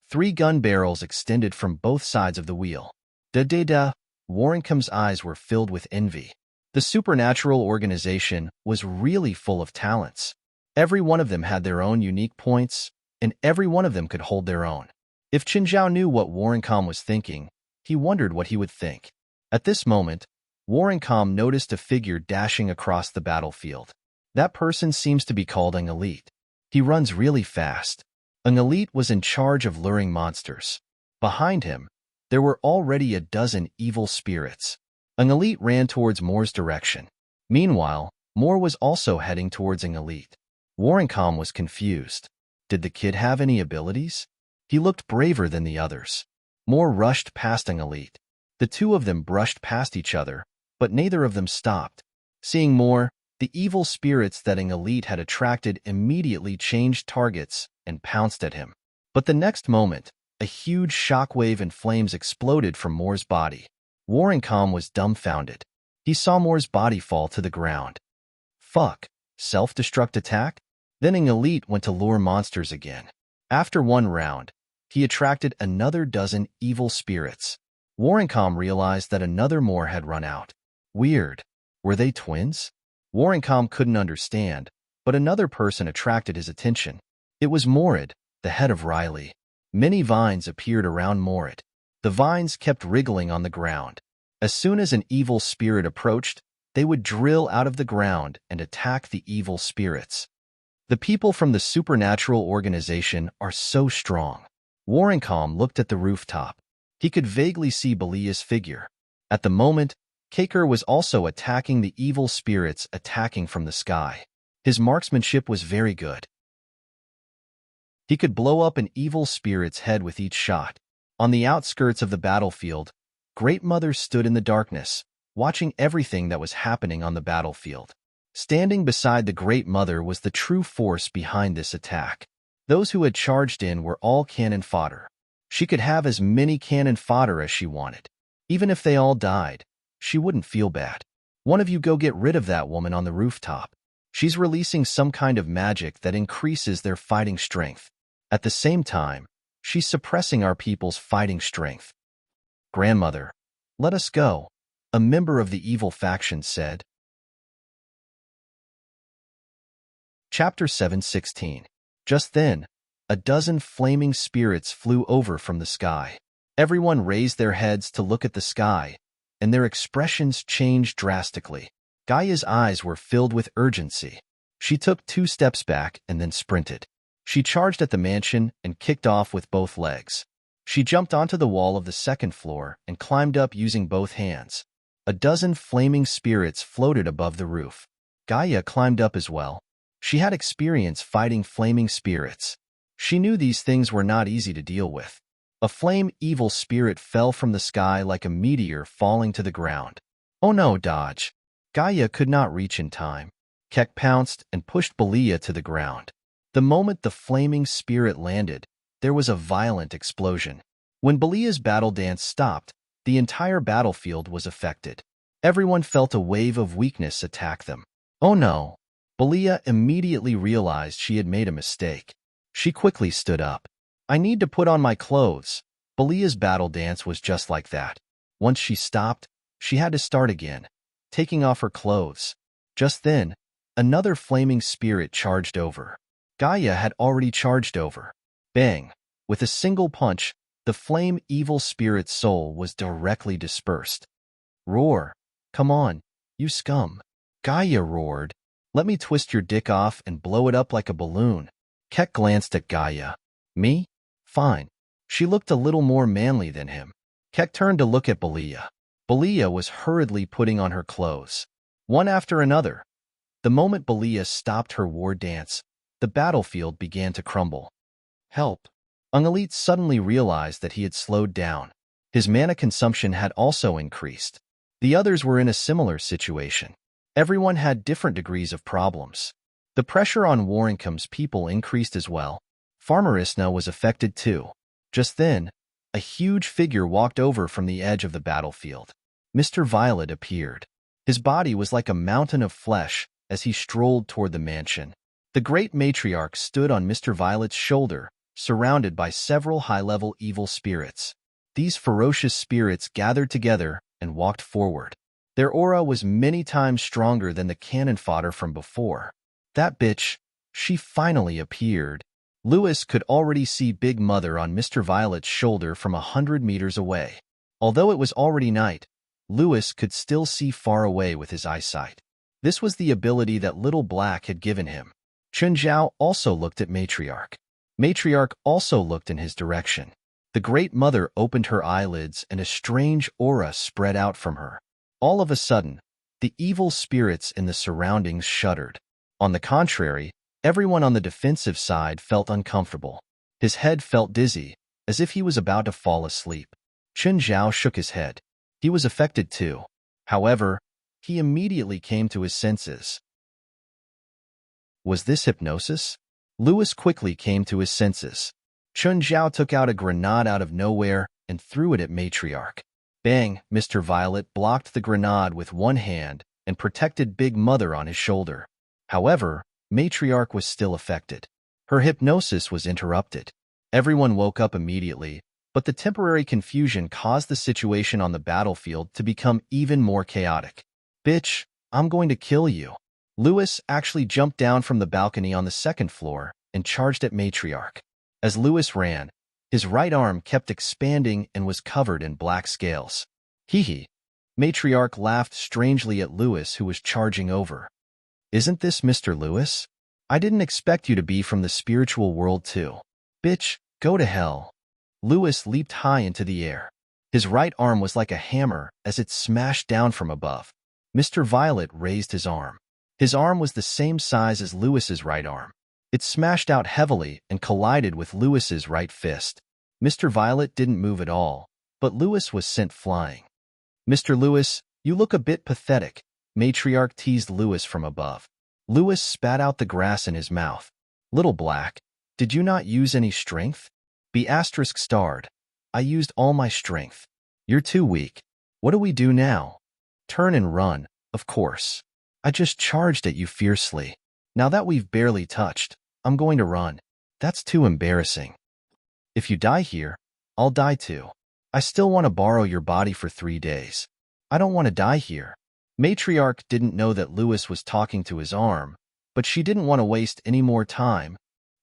3 gun barrels extended from both sides of the wheel. Da. Warrencom's eyes were filled with envy. The supernatural organization was really full of talents. Every one of them had their own unique points, and every one of them could hold their own. If Qin Zhao knew what Warrencom was thinking, he wondered what he would think. At this moment, Warrencom noticed a figure dashing across the battlefield. That person seems to be called an elite. He runs really fast. An elite was in charge of luring monsters. Behind him, there were already a dozen evil spirits. An elite ran towards Moore's direction. Meanwhile, Moore was also heading towards an elite. Warrencom was confused. Did the kid have any abilities? He looked braver than the others. Moore rushed past an elite. The 2 of them brushed past each other, but neither of them stopped. Seeing Moore, the evil spirits that an elite had attracted immediately changed targets and pounced at him. But the next moment, a huge shockwave and flames exploded from Moore's body. Warrencom was dumbfounded. He saw Moore's body fall to the ground. Fuck. Self-destruct attack? Then an elite went to lure monsters again. After 1 round, he attracted another dozen evil spirits. Warrencom realized that another Moore had run out. Weird. Were they twins? Warrencom couldn't understand, but another person attracted his attention. It was Morid, the head of Riley. Many vines appeared around Morid. The vines kept wriggling on the ground. As soon as an evil spirit approached, They would drill out of the ground and attack the evil spirits. The people from the supernatural organization are so strong. Warrencom looked at the rooftop. He could vaguely see Belia's figure. At the moment, Kaker was also attacking the evil spirits attacking from the sky. His marksmanship was very good. He could blow up an evil spirit's head with each shot. On the outskirts of the battlefield, Great Mother stood in the darkness, watching everything that was happening on the battlefield. Standing beside the Great Mother was the true force behind this attack. Those who had charged in were all cannon fodder. She could have as many cannon fodder as she wanted. Even if they all died, she wouldn't feel bad. One of you go get rid of that woman on the rooftop. She's releasing some kind of magic that increases their fighting strength. At the same time, she's suppressing our people's fighting strength. Grandmother, let us go, a member of the evil faction said. Chapter 7:16. Just then, a dozen flaming spirits flew over from the sky. Everyone raised their heads to look at the sky, and their expressions changed drastically. Gaia's eyes were filled with urgency. She took 2 steps back and then sprinted. She charged at the mansion and kicked off with both legs. She jumped onto the wall of the 2nd floor and climbed up using both hands. A dozen flaming spirits floated above the roof. Gaia climbed up as well. She had experience fighting flaming spirits. She knew these things were not easy to deal with. A flame evil spirit fell from the sky like a meteor falling to the ground. Oh no, dodge. Gaia could not reach in time. Kek pounced and pushed Belia to the ground. The moment the flaming spirit landed, there was a violent explosion. When Belia's battle dance stopped, the entire battlefield was affected. Everyone felt a wave of weakness attack them. Oh no. Belia immediately realized she had made a mistake. She quickly stood up. I need to put on my clothes. Belia's battle dance was just like that. Once she stopped, she had to start again, taking off her clothes. Just then, another flaming spirit charged over. Gaia had already charged over. Bang! With a single punch, the flame evil spirit's soul was directly dispersed. Roar! Come on, you scum! Gaia roared. Let me twist your dick off and blow it up like a balloon. Kek glanced at Gaia. Me? Fine. She looked a little more manly than him. Kek turned to look at Belia. Belia was hurriedly putting on her clothes. One after another. The moment Belia stopped her war dance, the battlefield began to crumble. Help! Ungalit suddenly realized that he had slowed down. His mana consumption had also increased. The others were in a similar situation. Everyone had different degrees of problems. The pressure on Warrencom's people increased as well. Farmer Isna was affected too. Just then, a huge figure walked over from the edge of the battlefield. Mr. Violet appeared. His body was like a mountain of flesh as he strolled toward the mansion. The great matriarch stood on Mr. Violet's shoulder, surrounded by several high-level evil spirits. These ferocious spirits gathered together and walked forward. Their aura was many times stronger than the cannon fodder from before. That bitch, she finally appeared. Lewis could already see Big Mother on Mr. Violet's shoulder from 100 meters away. Although it was already night, Lewis could still see far away with his eyesight. This was the ability that Little Black had given him. Chun Zhao also looked at Matriarch. Matriarch also looked in his direction. The Great Mother opened her eyelids and a strange aura spread out from her. All of a sudden, the evil spirits in the surroundings shuddered. On the contrary, everyone on the defensive side felt uncomfortable. His head felt dizzy, as if he was about to fall asleep. Chun Zhao shook his head. He was affected too. However, he immediately came to his senses. Was this hypnosis? Lewis quickly came to his senses. Chun Zhao took out a grenade out of nowhere and threw it at Matriarch. Bang! Mr. Violet blocked the grenade with one hand and protected Big Mother on his shoulder. However, Matriarch was still affected. Her hypnosis was interrupted. Everyone woke up immediately, but the temporary confusion caused the situation on the battlefield to become even more chaotic. Bitch, I'm going to kill you. Lewis actually jumped down from the balcony on the 2nd floor and charged at Matriarch. As Lewis ran, his right arm kept expanding and was covered in black scales. Hee hee. Matriarch laughed strangely at Lewis, who was charging over. Isn't this Mr. Lewis? I didn't expect you to be from the spiritual world too. Bitch, go to hell. Lewis leaped high into the air. His right arm was like a hammer as it smashed down from above. Mr. Violet raised his arm. His arm was the same size as Lewis's right arm. It smashed out heavily and collided with Lewis's right fist. Mr. Violet didn't move at all, but Lewis was sent flying. Mr. Lewis, you look a bit pathetic, Matriarch teased Lewis from above. Lewis spat out the grass in his mouth. Little Black, did you not use any strength? B** starred. I used all my strength. You're too weak. What do we do now? Turn and run, of course. I just charged at you fiercely. Now that we've barely touched, I'm going to run. That's too embarrassing. If you die here, I'll die too. I still want to borrow your body for 3 days. I don't want to die here. Matriarch didn't know that Lewis was talking to his arm, but she didn't want to waste any more time.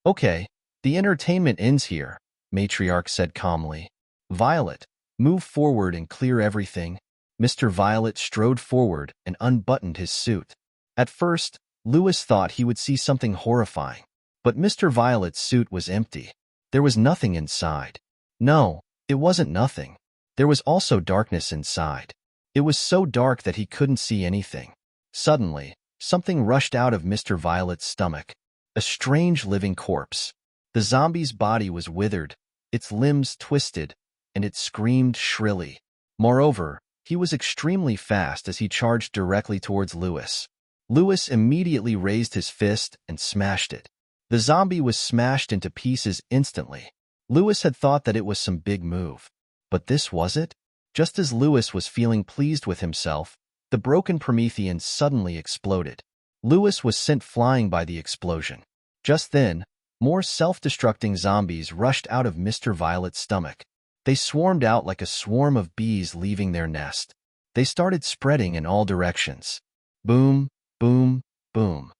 Okay, the entertainment ends here, Matriarch said calmly. Violet, move forward and clear everything. Mr. Violet strode forward and unbuttoned his suit. At first, Lewis thought he would see something horrifying, but Mr. Violet's suit was empty. There was nothing inside. No, it wasn't nothing. There was also darkness inside. It was so dark that he couldn't see anything. Suddenly, something rushed out of Mr. Violet's stomach. A strange living corpse. The zombie's body was withered, its limbs twisted, and it screamed shrilly. Moreover, he was extremely fast as he charged directly towards Lewis. Lewis immediately raised his fist and smashed it. The zombie was smashed into pieces instantly. Lewis had thought that it was some big move. But this was it? Just as Lewis was feeling pleased with himself, the broken Promethean suddenly exploded. Lewis was sent flying by the explosion. Just then, more self-destructing zombies rushed out of Mr. Violet's stomach. They swarmed out like a swarm of bees leaving their nest. They started spreading in all directions. Boom, boom, boom.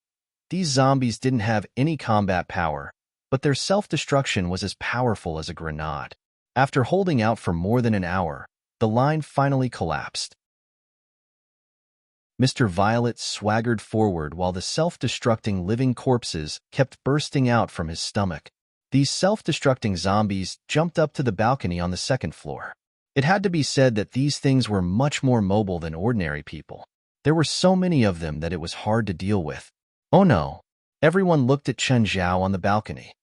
These zombies didn't have any combat power, but their self-destruction was as powerful as a grenade. After holding out for more than an hour, the line finally collapsed. Mr. Violet swaggered forward while the self-destructing living corpses kept bursting out from his stomach. These self-destructing zombies jumped up to the balcony on the second floor. It had to be said that these things were much more mobile than ordinary people. There were so many of them that it was hard to deal with. Oh no! Everyone looked at Chen Zhao on the balcony.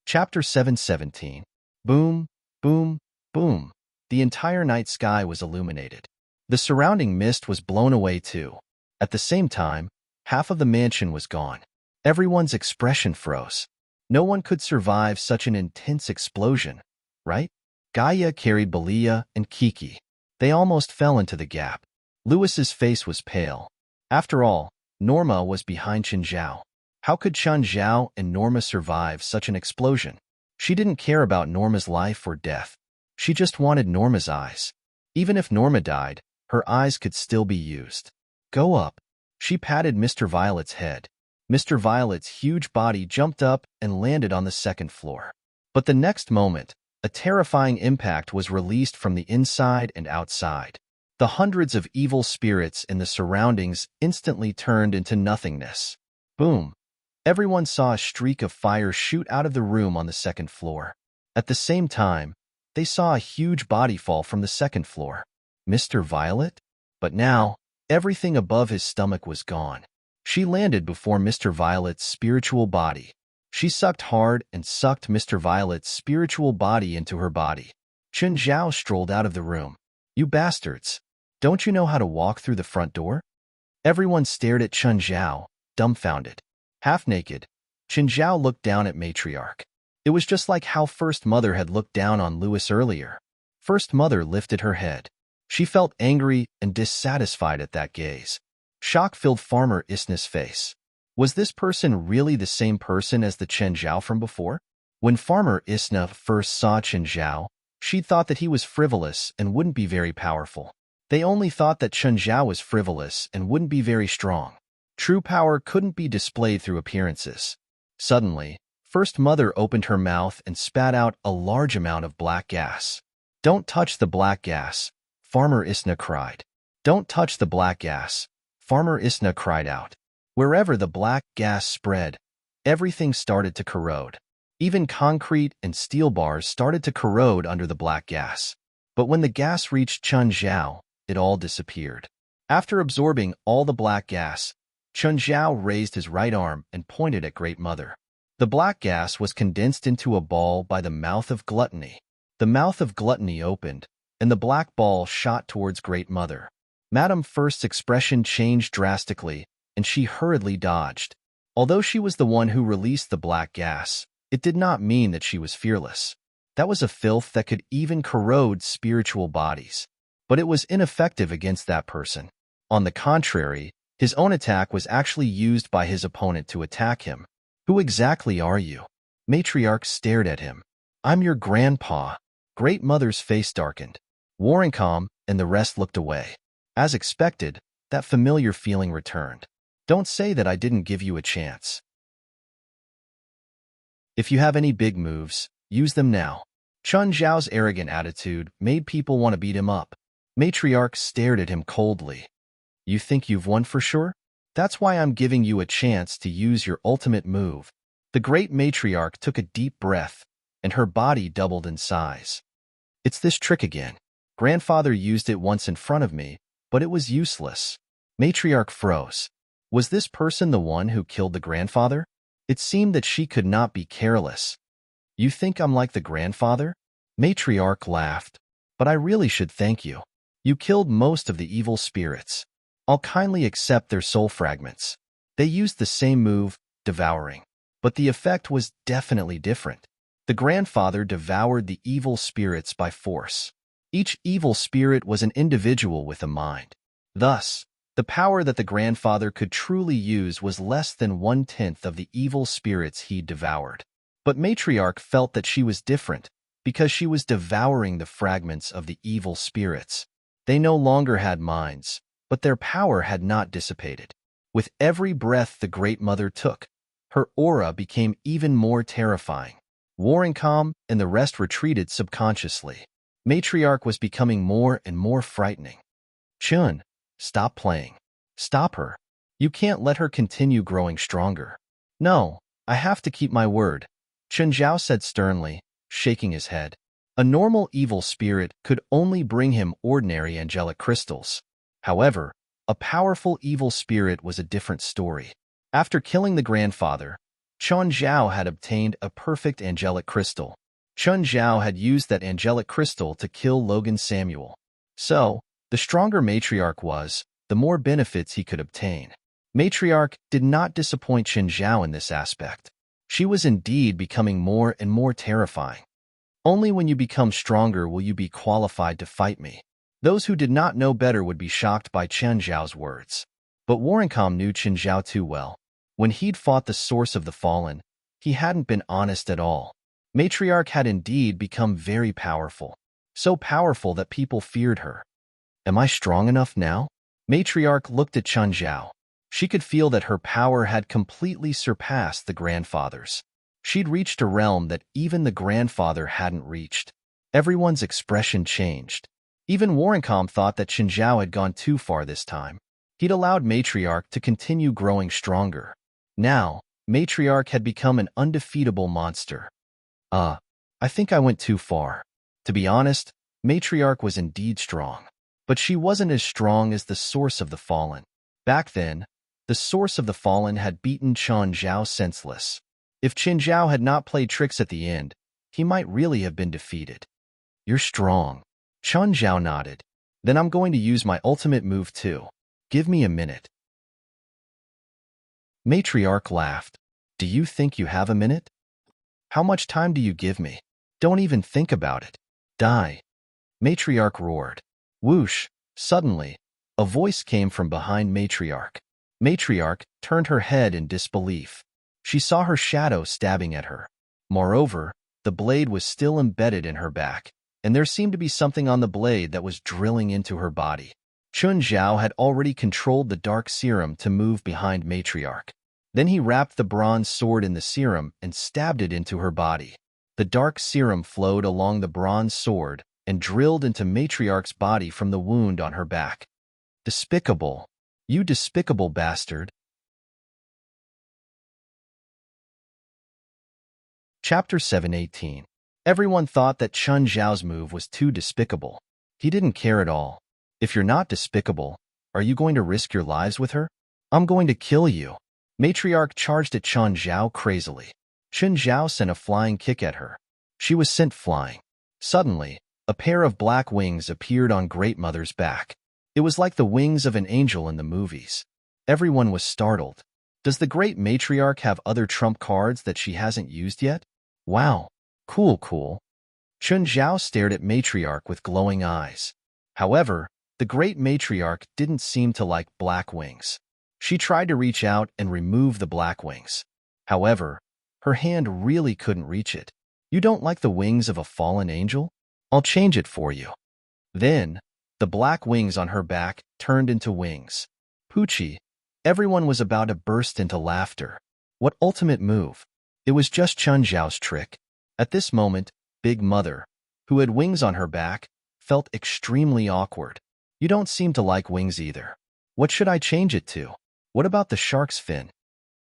Chapter 717. Boom, boom, boom. The entire night sky was illuminated. The surrounding mist was blown away too. At the same time, half of the mansion was gone. Everyone's expression froze. No one could survive such an intense explosion, right? Gaia carried Belia and Kiki. They almost fell into the gap. Lewis's face was pale. After all, Norma was behind Chen Zhao. How could Chen Zhao and Norma survive such an explosion? She didn't care about Norma's life or death. She just wanted Norma's eyes. Even if Norma died, her eyes could still be used. Go up. She patted Mr. Violet's head. Mr. Violet's huge body jumped up and landed on the second floor. But the next moment, a terrifying impact was released from the inside and outside. The hundreds of evil spirits in the surroundings instantly turned into nothingness. Boom! Everyone saw a streak of fire shoot out of the room on the second floor. At the same time, they saw a huge body fall from the second floor. Mr. Violet? But now, everything above his stomach was gone. She landed before Mr. Violet's spiritual body. She sucked hard and sucked Mr. Violet's spiritual body into her body. Chen Zhao strolled out of the room. You bastards! Don't you know how to walk through the front door? Everyone stared at Chen Zhao, dumbfounded. Half-naked, Chen Zhao looked down at Matriarch. It was just like how First Mother had looked down on Lewis earlier. First Mother lifted her head. She felt angry and dissatisfied at that gaze. Shock filled Farmer Isna's face. Was this person really the same person as the Chen Zhao from before? When Farmer Isna first saw Chen Zhao, she thought that he was frivolous and wouldn't be very powerful. They only thought that Chen Zhao was frivolous and wouldn't be very strong. True power couldn't be displayed through appearances. Suddenly, First Mother opened her mouth and spat out a large amount of black gas. Don't touch the black gas, Farmer Isna cried. Don't touch the black gas, Farmer Isna cried out. Wherever the black gas spread, everything started to corrode. Even concrete and steel bars started to corrode under the black gas. But when the gas reached Chun Zhao, it all disappeared. After absorbing all the black gas, Chun Zhao raised his right arm and pointed at Great Mother. The black gas was condensed into a ball by the mouth of Gluttony. The mouth of Gluttony opened, and the black ball shot towards Great Mother. Madame First's expression changed drastically, and she hurriedly dodged. Although she was the one who released the black gas, it did not mean that she was fearless. That was a filth that could even corrode spiritual bodies. But it was ineffective against that person. On the contrary, his own attack was actually used by his opponent to attack him. Who exactly are you? Matriarch stared at him. I'm your grandpa. Great Mother's face darkened. Warrencom and the rest looked away. As expected, that familiar feeling returned. Don't say that I didn't give you a chance. If you have any big moves, use them now. Chun Zhao's arrogant attitude made people want to beat him up. Matriarch stared at him coldly. You think you've won for sure? That's why I'm giving you a chance to use your ultimate move. The great matriarch took a deep breath, and her body doubled in size. It's this trick again. Grandfather used it once in front of me, but it was useless. Matriarch froze. Was this person the one who killed the grandfather? It seemed that she could not be careless. You think I'm like the grandfather? Matriarch laughed. But I really should thank you. You killed most of the evil spirits. I'll kindly accept their soul fragments. They used the same move, devouring. But the effect was definitely different. The grandfather devoured the evil spirits by force. Each evil spirit was an individual with a mind. Thus, the power that the grandfather could truly use was less than 1/10 of the evil spirits he devoured. But Matriarch felt that she was different because she was devouring the fragments of the evil spirits. They no longer had minds, but their power had not dissipated. With every breath the Great Mother took, her aura became even more terrifying. Warrencom and the rest retreated subconsciously. Matriarch was becoming more and more frightening. Chun, stop playing. Stop her. You can't let her continue growing stronger. No, I have to keep my word, Chun Zhao said sternly, shaking his head. A normal evil spirit could only bring him ordinary angelic crystals. However, a powerful evil spirit was a different story. After killing the grandfather, Chun Zhao had obtained a perfect angelic crystal. Chun Zhao had used that angelic crystal to kill Logan Samuel. So, the stronger Matriarch was, the more benefits he could obtain. Matriarch did not disappoint Chun Zhao in this aspect. She was indeed becoming more and more terrifying. Only when you become stronger will you be qualified to fight me. Those who did not know better would be shocked by Chun Zhao's words. But Warrencom knew Chun Zhao too well. When he'd fought the source of the fallen, he hadn't been honest at all. Matriarch had indeed become very powerful. So powerful that people feared her. Am I strong enough now? Matriarch looked at Chun Zhao. She could feel that her power had completely surpassed the grandfather's. She'd reached a realm that even the grandfather hadn't reached. Everyone's expression changed. Even Warrencom thought that Chun Zhao had gone too far this time. He'd allowed Matriarch to continue growing stronger. Now, Matriarch had become an undefeatable monster. I think I went too far. To be honest, Matriarch was indeed strong. But she wasn't as strong as the source of the fallen. Back then, the source of the fallen had beaten Chun Zhao senseless. If Chun Zhao had not played tricks at the end, he might really have been defeated. You're strong. Chun Zhao nodded. Then I'm going to use my ultimate move too. Give me a minute. Matriarch laughed. Do you think you have a minute? How much time do you give me? Don't even think about it. Die. Matriarch roared. Whoosh! Suddenly, a voice came from behind Matriarch. Matriarch turned her head in disbelief. She saw her shadow stabbing at her. Moreover, the blade was still embedded in her back, and there seemed to be something on the blade that was drilling into her body. Chun Zhao had already controlled the dark serum to move behind Matriarch. Then he wrapped the bronze sword in the serum and stabbed it into her body. The dark serum flowed along the bronze sword, and drilled into Matriarch's body from the wound on her back. Despicable. You despicable bastard. Chapter 718. Everyone thought that Chun Zhao's move was too despicable. He didn't care at all. If you're not despicable, are you going to risk your lives with her? I'm going to kill you. Matriarch charged at Chun Zhao crazily. Chun Zhao sent a flying kick at her. She was sent flying. Suddenly, a pair of black wings appeared on Great Mother's back. It was like the wings of an angel in the movies. Everyone was startled. Does the Great Matriarch have other trump cards that she hasn't used yet? Wow. Cool. Chun Zhao stared at Matriarch with glowing eyes. However, the Great Matriarch didn't seem to like black wings. She tried to reach out and remove the black wings. However, her hand really couldn't reach it. You don't like the wings of a fallen angel? I'll change it for you. Then, the black wings on her back turned into wings. Poochie. Everyone was about to burst into laughter. What ultimate move? It was just Chun Zhao's trick. At this moment, Big Mother, who had wings on her back, felt extremely awkward. You don't seem to like wings either. What should I change it to? What about the shark's fin?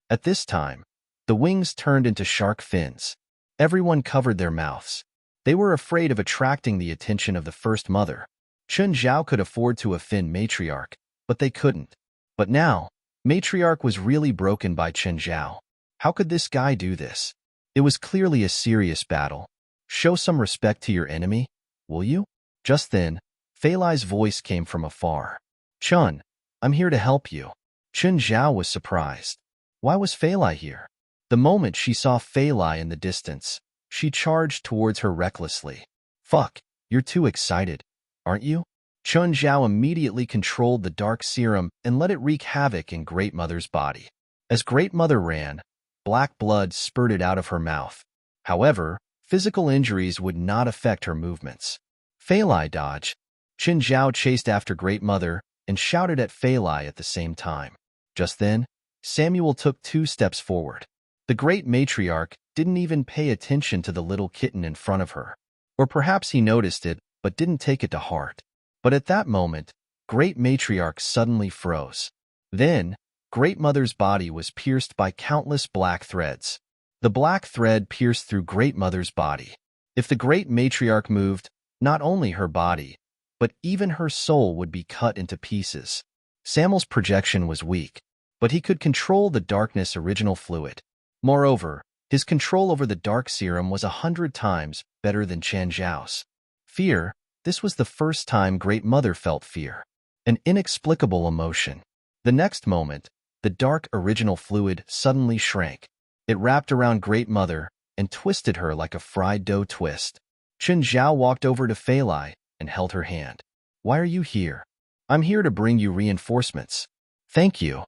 At this time, the wings turned into shark fins. Everyone covered their mouths. They were afraid of attracting the attention of the First Mother. Chun Zhao could afford to offend Matriarch, but they couldn't. But now, Matriarch was really broken by Chun Zhao. How could this guy do this? It was clearly a serious battle. Show some respect to your enemy, will you? Just then, Fei Lai's voice came from afar. Chun, I'm here to help you. Chun Zhao was surprised. Why was Fei Lai here? The moment she saw Fei Lai in the distance, she charged towards her recklessly. Fuck, you're too excited, aren't you? Chun Zhao immediately controlled the dark serum and let it wreak havoc in Great Mother's body. As Great Mother ran, black blood spurted out of her mouth. However, physical injuries would not affect her movements. Fei Lai dodged. Chun Zhao chased after Great Mother and shouted at Fei Lai at the same time. Just then, Samuel took 2 steps forward. The Great Matriarch didn't even pay attention to the little kitten in front of her. Or perhaps he noticed it, but didn't take it to heart. But at that moment, Great Matriarch suddenly froze. Then, Great Mother's body was pierced by countless black threads. The black thread pierced through Great Mother's body. If the Great Matriarch moved, not only her body, but even her soul would be cut into pieces. Samuel's projection was weak, but he could control the darkness original fluid. Moreover, his control over the dark serum was 100 times better than Chun Zhao's. Fear. This was the first time Great Mother felt fear. An inexplicable emotion. The next moment, the dark original fluid suddenly shrank. It wrapped around Great Mother and twisted her like a fried dough twist. Chun Zhao walked over to Fei Lai and held her hand. Why are you here? I'm here to bring you reinforcements. Thank you.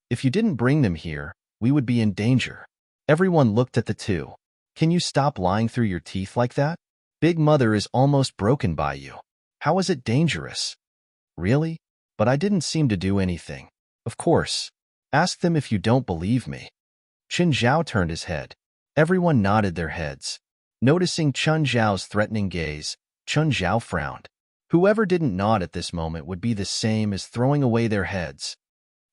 If you didn't bring them here, we would be in danger. Everyone looked at the two. Can you stop lying through your teeth like that? Big Mother is almost broken by you. How is it dangerous? Really? But I didn't seem to do anything. Of course. Ask them if you don't believe me. Chun Zhao turned his head. Everyone nodded their heads. Noticing Chun Zhao's threatening gaze, Chun Zhao frowned. Whoever didn't nod at this moment would be the same as throwing away their heads.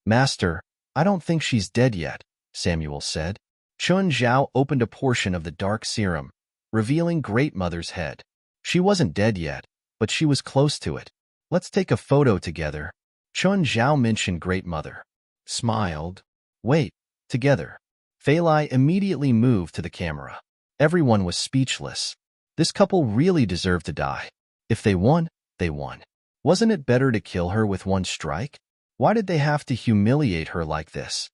Master, I don't think she's dead yet, Samuel said. Chun Zhao opened a portion of the dark serum, revealing Great Mother's head. She wasn't dead yet, but she was close to it. Let's take a photo together. Chun Zhao mentioned Great Mother. Smiled. Wait, together. Fei Lai immediately moved to the camera. Everyone was speechless. This couple really deserved to die. If they won, they won. Wasn't it better to kill her with one strike? Why did they have to humiliate her like this?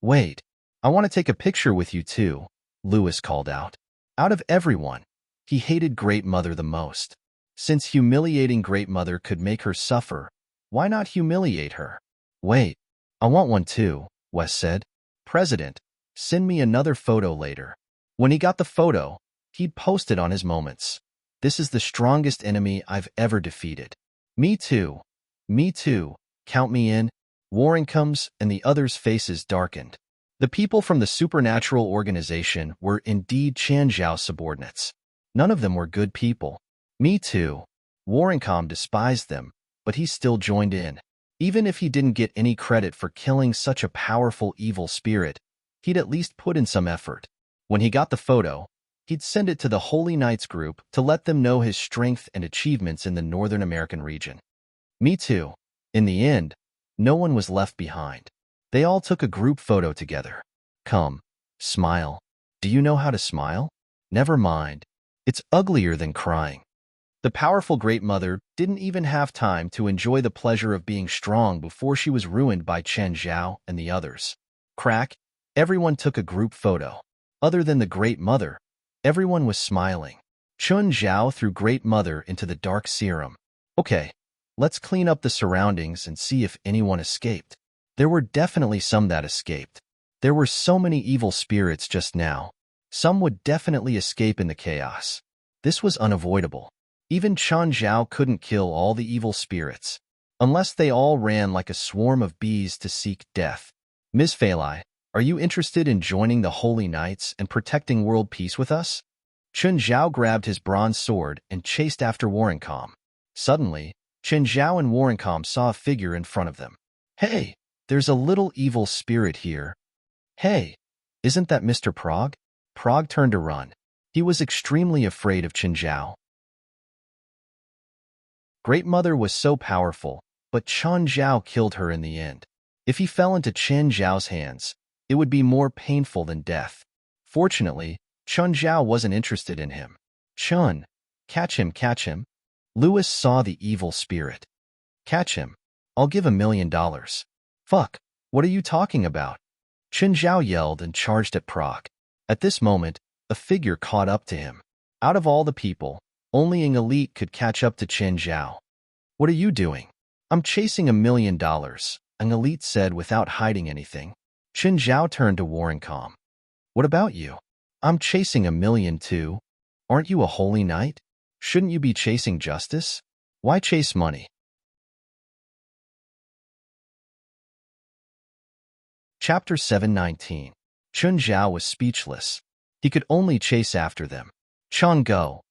Wait, I want to take a picture with you too, Louis called out. Out of everyone, he hated Great Mother the most. Since humiliating Great Mother could make her suffer, why not humiliate her? Wait, I want one too, Wes said. President, send me another photo later. When he got the photo, he'd post it on his moments. This is the strongest enemy I've ever defeated. Me too. Me too. Count me in. Warren comes, and the others' faces darkened. The people from the supernatural organization were indeed Chun Zhao's subordinates. None of them were good people. Me too. Warrencom despised them, but he still joined in. Even if he didn't get any credit for killing such a powerful evil spirit, he'd at least put in some effort. When he got the photo, he'd send it to the Holy Knights group to let them know his strength and achievements in the Northern American region. Me too. In the end, no one was left behind. They all took a group photo together. Come, smile. Do you know how to smile? Never mind. It's uglier than crying. The powerful Great Mother didn't even have time to enjoy the pleasure of being strong before she was ruined by Chen Zhao and the others. Crack, everyone took a group photo. Other than the Great Mother, everyone was smiling. Chun Zhao threw Great Mother into the dark serum. Okay, let's clean up the surroundings and see if anyone escaped. There were definitely some that escaped. There were so many evil spirits just now. Some would definitely escape in the chaos. This was unavoidable. Even Chun Zhao couldn't kill all the evil spirits, unless they all ran like a swarm of bees to seek death. Ms. Feilai, are you interested in joining the Holy Knights and protecting world peace with us? Chun Zhao grabbed his bronze sword and chased after Warrencom. Suddenly, Chen Zhao and Warrencom saw a figure in front of them. Hey, there's a little evil spirit here. Hey, isn't that Mr. Prague? Prague turned to run. He was extremely afraid of Chen Zhao. Great Mother was so powerful, but Chen Zhao killed her in the end. If he fell into Chen Zhao's hands, it would be more painful than death. Fortunately, Chen Zhao wasn't interested in him. Chun, catch him, catch him. Louis saw the evil spirit. Catch him. I'll give $1 million. Fuck, what are you talking about? Chen Zhao yelled and charged at Prague. At this moment, a figure caught up to him. Out of all the people, only an elite could catch up to Chen Zhao. What are you doing? I'm chasing $1 million, an elite said without hiding anything. Chen Zhao turned to Warrencom. What about you? I'm chasing $1 million too. Aren't you a holy knight? Shouldn't you be chasing justice? Why chase money? Chapter 719. Chun Zhao was speechless. He could only chase after them. Chun go.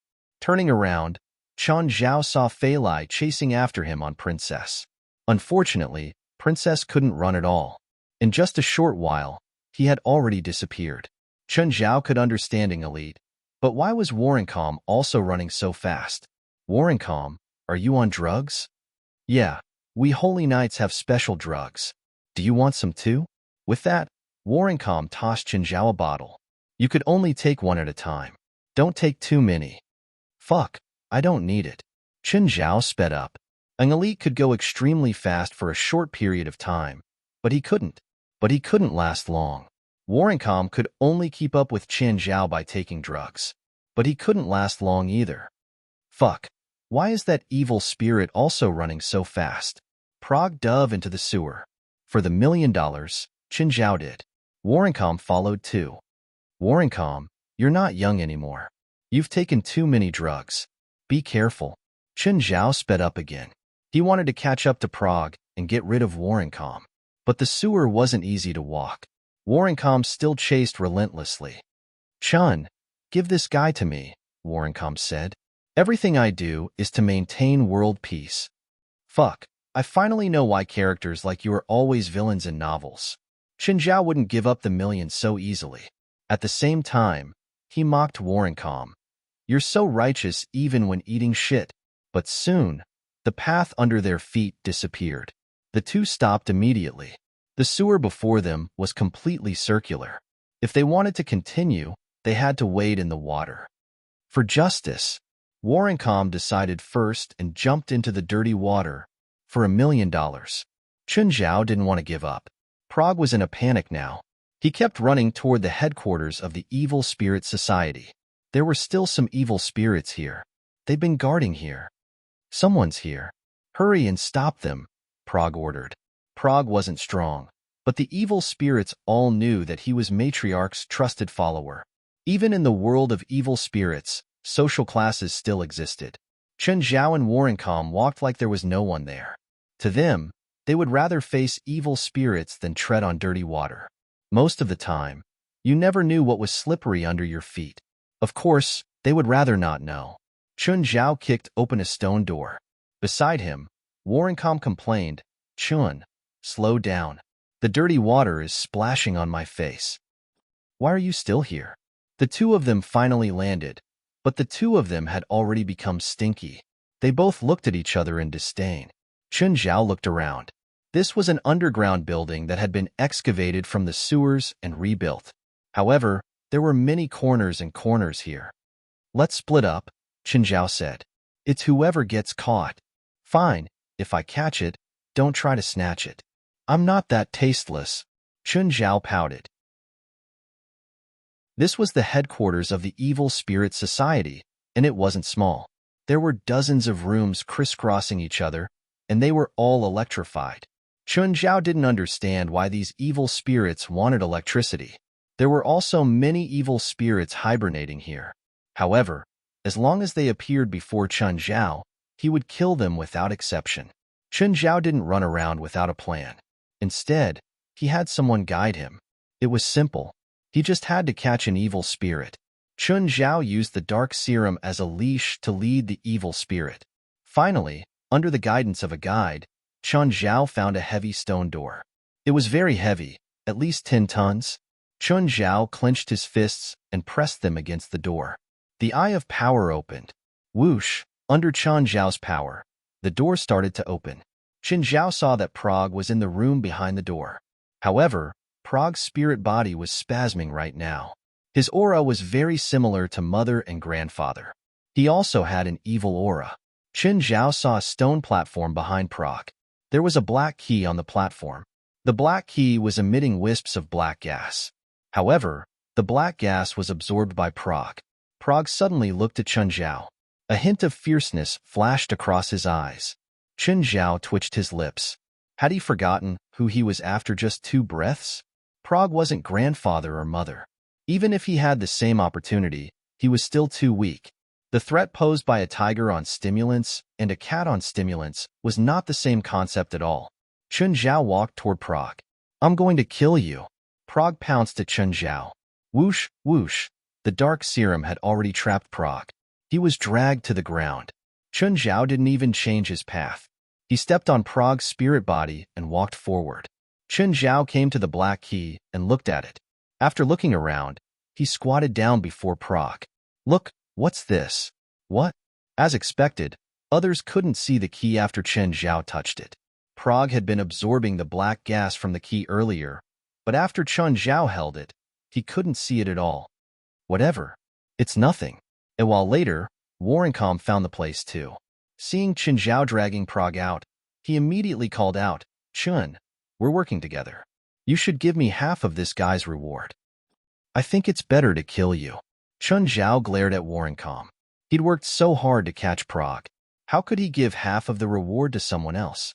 Turning around, Chun Zhao saw Feilai chasing after him on Princess. Unfortunately, Princess couldn't run at all. In just a short while, he had already disappeared. Chun Zhao could understand elite, but why was Warrencom also running so fast? Warrencom, are you on drugs? Yeah, we Holy Knights have special drugs. Do you want some too? With that, Warrencom tossed Chen Zhao a bottle. You could only take one at a time. Don't take too many. Fuck, I don't need it. Chen Zhao sped up. An elite could go extremely fast for a short period of time, but he couldn't. But he couldn't last long. Warrencom could only keep up with Chen Zhao by taking drugs, but he couldn't last long either. Fuck, why is that evil spirit also running so fast? Prague dove into the sewer. For the $1 million, Chen Zhao did. Warrencom followed too. Warrencom, you're not young anymore. You've taken too many drugs. Be careful. Chen Zhao sped up again. He wanted to catch up to Prague and get rid of Warrencom. But the sewer wasn't easy to walk. Warrencom still chased relentlessly. Chun, give this guy to me, Warrencom said. Everything I do is to maintain world peace. Fuck, I finally know why characters like you are always villains in novels. Chen Zhao wouldn't give up the $1 million so easily. At the same time, he mocked Warrencom. You're so righteous even when eating shit. But soon, the path under their feet disappeared. The two stopped immediately. The sewer before them was completely circular. If they wanted to continue, they had to wade in the water. For justice, Warrencom decided first and jumped into the dirty water for $1 million. Chun Zhao didn't want to give up. Prague was in a panic now. He kept running toward the headquarters of the Evil Spirit Society. There were still some evil spirits here. They've been guarding here. Someone's here. Hurry and stop them, Prague ordered. Prague wasn't strong, but the evil spirits all knew that he was Matriarch's trusted follower. Even in the world of evil spirits, social classes still existed. Chen Zhao and Warrencom walked like there was no one there. To them, they would rather face evil spirits than tread on dirty water. Most of the time, you never knew what was slippery under your feet. Of course, They would rather not know. Chun Zhao kicked open a stone door. Beside him, Warrencom complained, Chun, slow down. The dirty water is splashing on my face. Why are you still here? The two of them finally landed, but the two of them had already become stinky. They both looked at each other in disdain. Chun Zhao looked around. This was an underground building that had been excavated from the sewers and rebuilt. However, there were many corners and corners here. Let's split up, Chun Zhao said. It's whoever gets caught. Fine, if I catch it, don't try to snatch it. I'm not that tasteless, Chun Zhao pouted. This was the headquarters of the Evil Spirit Society, and it wasn't small. There were dozens of rooms crisscrossing each other, and they were all electrified. Chun Zhao didn't understand why these evil spirits wanted electricity. There were also many evil spirits hibernating here. However, as long as they appeared before Chun Zhao, he would kill them without exception. Chun Zhao didn't run around without a plan. Instead, he had someone guide him. It was simple. He just had to catch an evil spirit. Chun Zhao used the dark serum as a leash to lead the evil spirit. Finally, under the guidance of a guide, Chun Zhao found a heavy stone door. It was very heavy, at least 10 tons. Chun Zhao clenched his fists and pressed them against the door. The Eye of Power opened. Whoosh! Under Chun Zhao's power, the door started to open. Chun Zhao saw that Prague was in the room behind the door. However, Prague's spirit body was spasming right now. His aura was very similar to mother and grandfather. He also had an evil aura. Chun Zhao saw a stone platform behind Prague. There was a black key on the platform. The black key was emitting wisps of black gas. However, the black gas was absorbed by Prague. Prague suddenly looked at Chun Zhao. A hint of fierceness flashed across his eyes. Chun Zhao twitched his lips. Had he forgotten who he was after just 2 breaths? Prague wasn't grandfather or mother. Even if he had the same opportunity, he was still too weak. The threat posed by a tiger on stimulants and a cat on stimulants was not the same concept at all. Chun Zhao walked toward Prague. I'm going to kill you. Prague pounced at Chun Zhao. Whoosh, whoosh. The dark serum had already trapped Prague. He was dragged to the ground. Chun Zhao didn't even change his path. He stepped on Prague's spirit body and walked forward. Chun Zhao came to the black key and looked at it. After looking around, he squatted down before Prague. Look, what's this? What? As expected, others couldn't see the key after Chun Zhao touched it. Prague had been absorbing the black gas from the key earlier, but after Chun Zhao held it, he couldn't see it at all. Whatever. It's nothing. A while later, Warrencom found the place too. Seeing Chun Zhao dragging Prague out, he immediately called out, Chun, we're working together. You should give me half of this guy's reward. I think it's better to kill you. Chun Zhao glared at Warrencom. He'd worked so hard to catch Prague. How could he give half of the reward to someone else?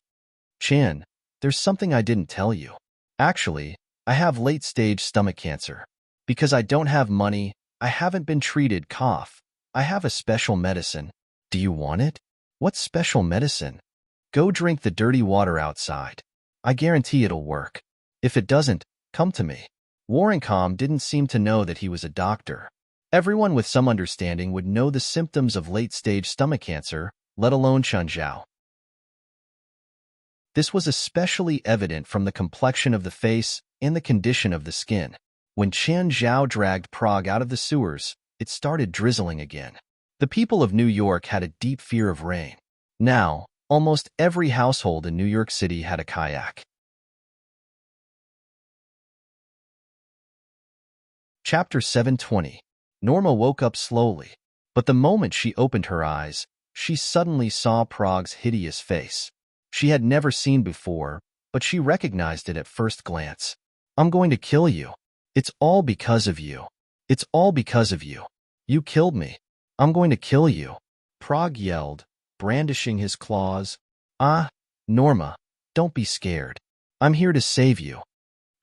Chan, there's something I didn't tell you. Actually, I have late-stage stomach cancer. Because I don't have money, I haven't been treated cough. I have a special medicine. Do you want it? What special medicine? Go drink the dirty water outside. I guarantee it'll work. If it doesn't, come to me. Warrencom didn't seem to know that he was a doctor. Everyone with some understanding would know the symptoms of late-stage stomach cancer, let alone Chun Zhao. This was especially evident from the complexion of the face and the condition of the skin. When Chun Zhao dragged Prague out of the sewers, it started drizzling again. The people of New York had a deep fear of rain. Now, almost every household in New York City had a kayak. Chapter 720. Norma woke up slowly, but the moment she opened her eyes, she suddenly saw Prague's hideous face. She had never seen before, but she recognized it at first glance. I'm going to kill you. It's all because of you. It's all because of you. You killed me. I'm going to kill you. Prague yelled, brandishing his claws. Ah, Norma, don't be scared. I'm here to save you.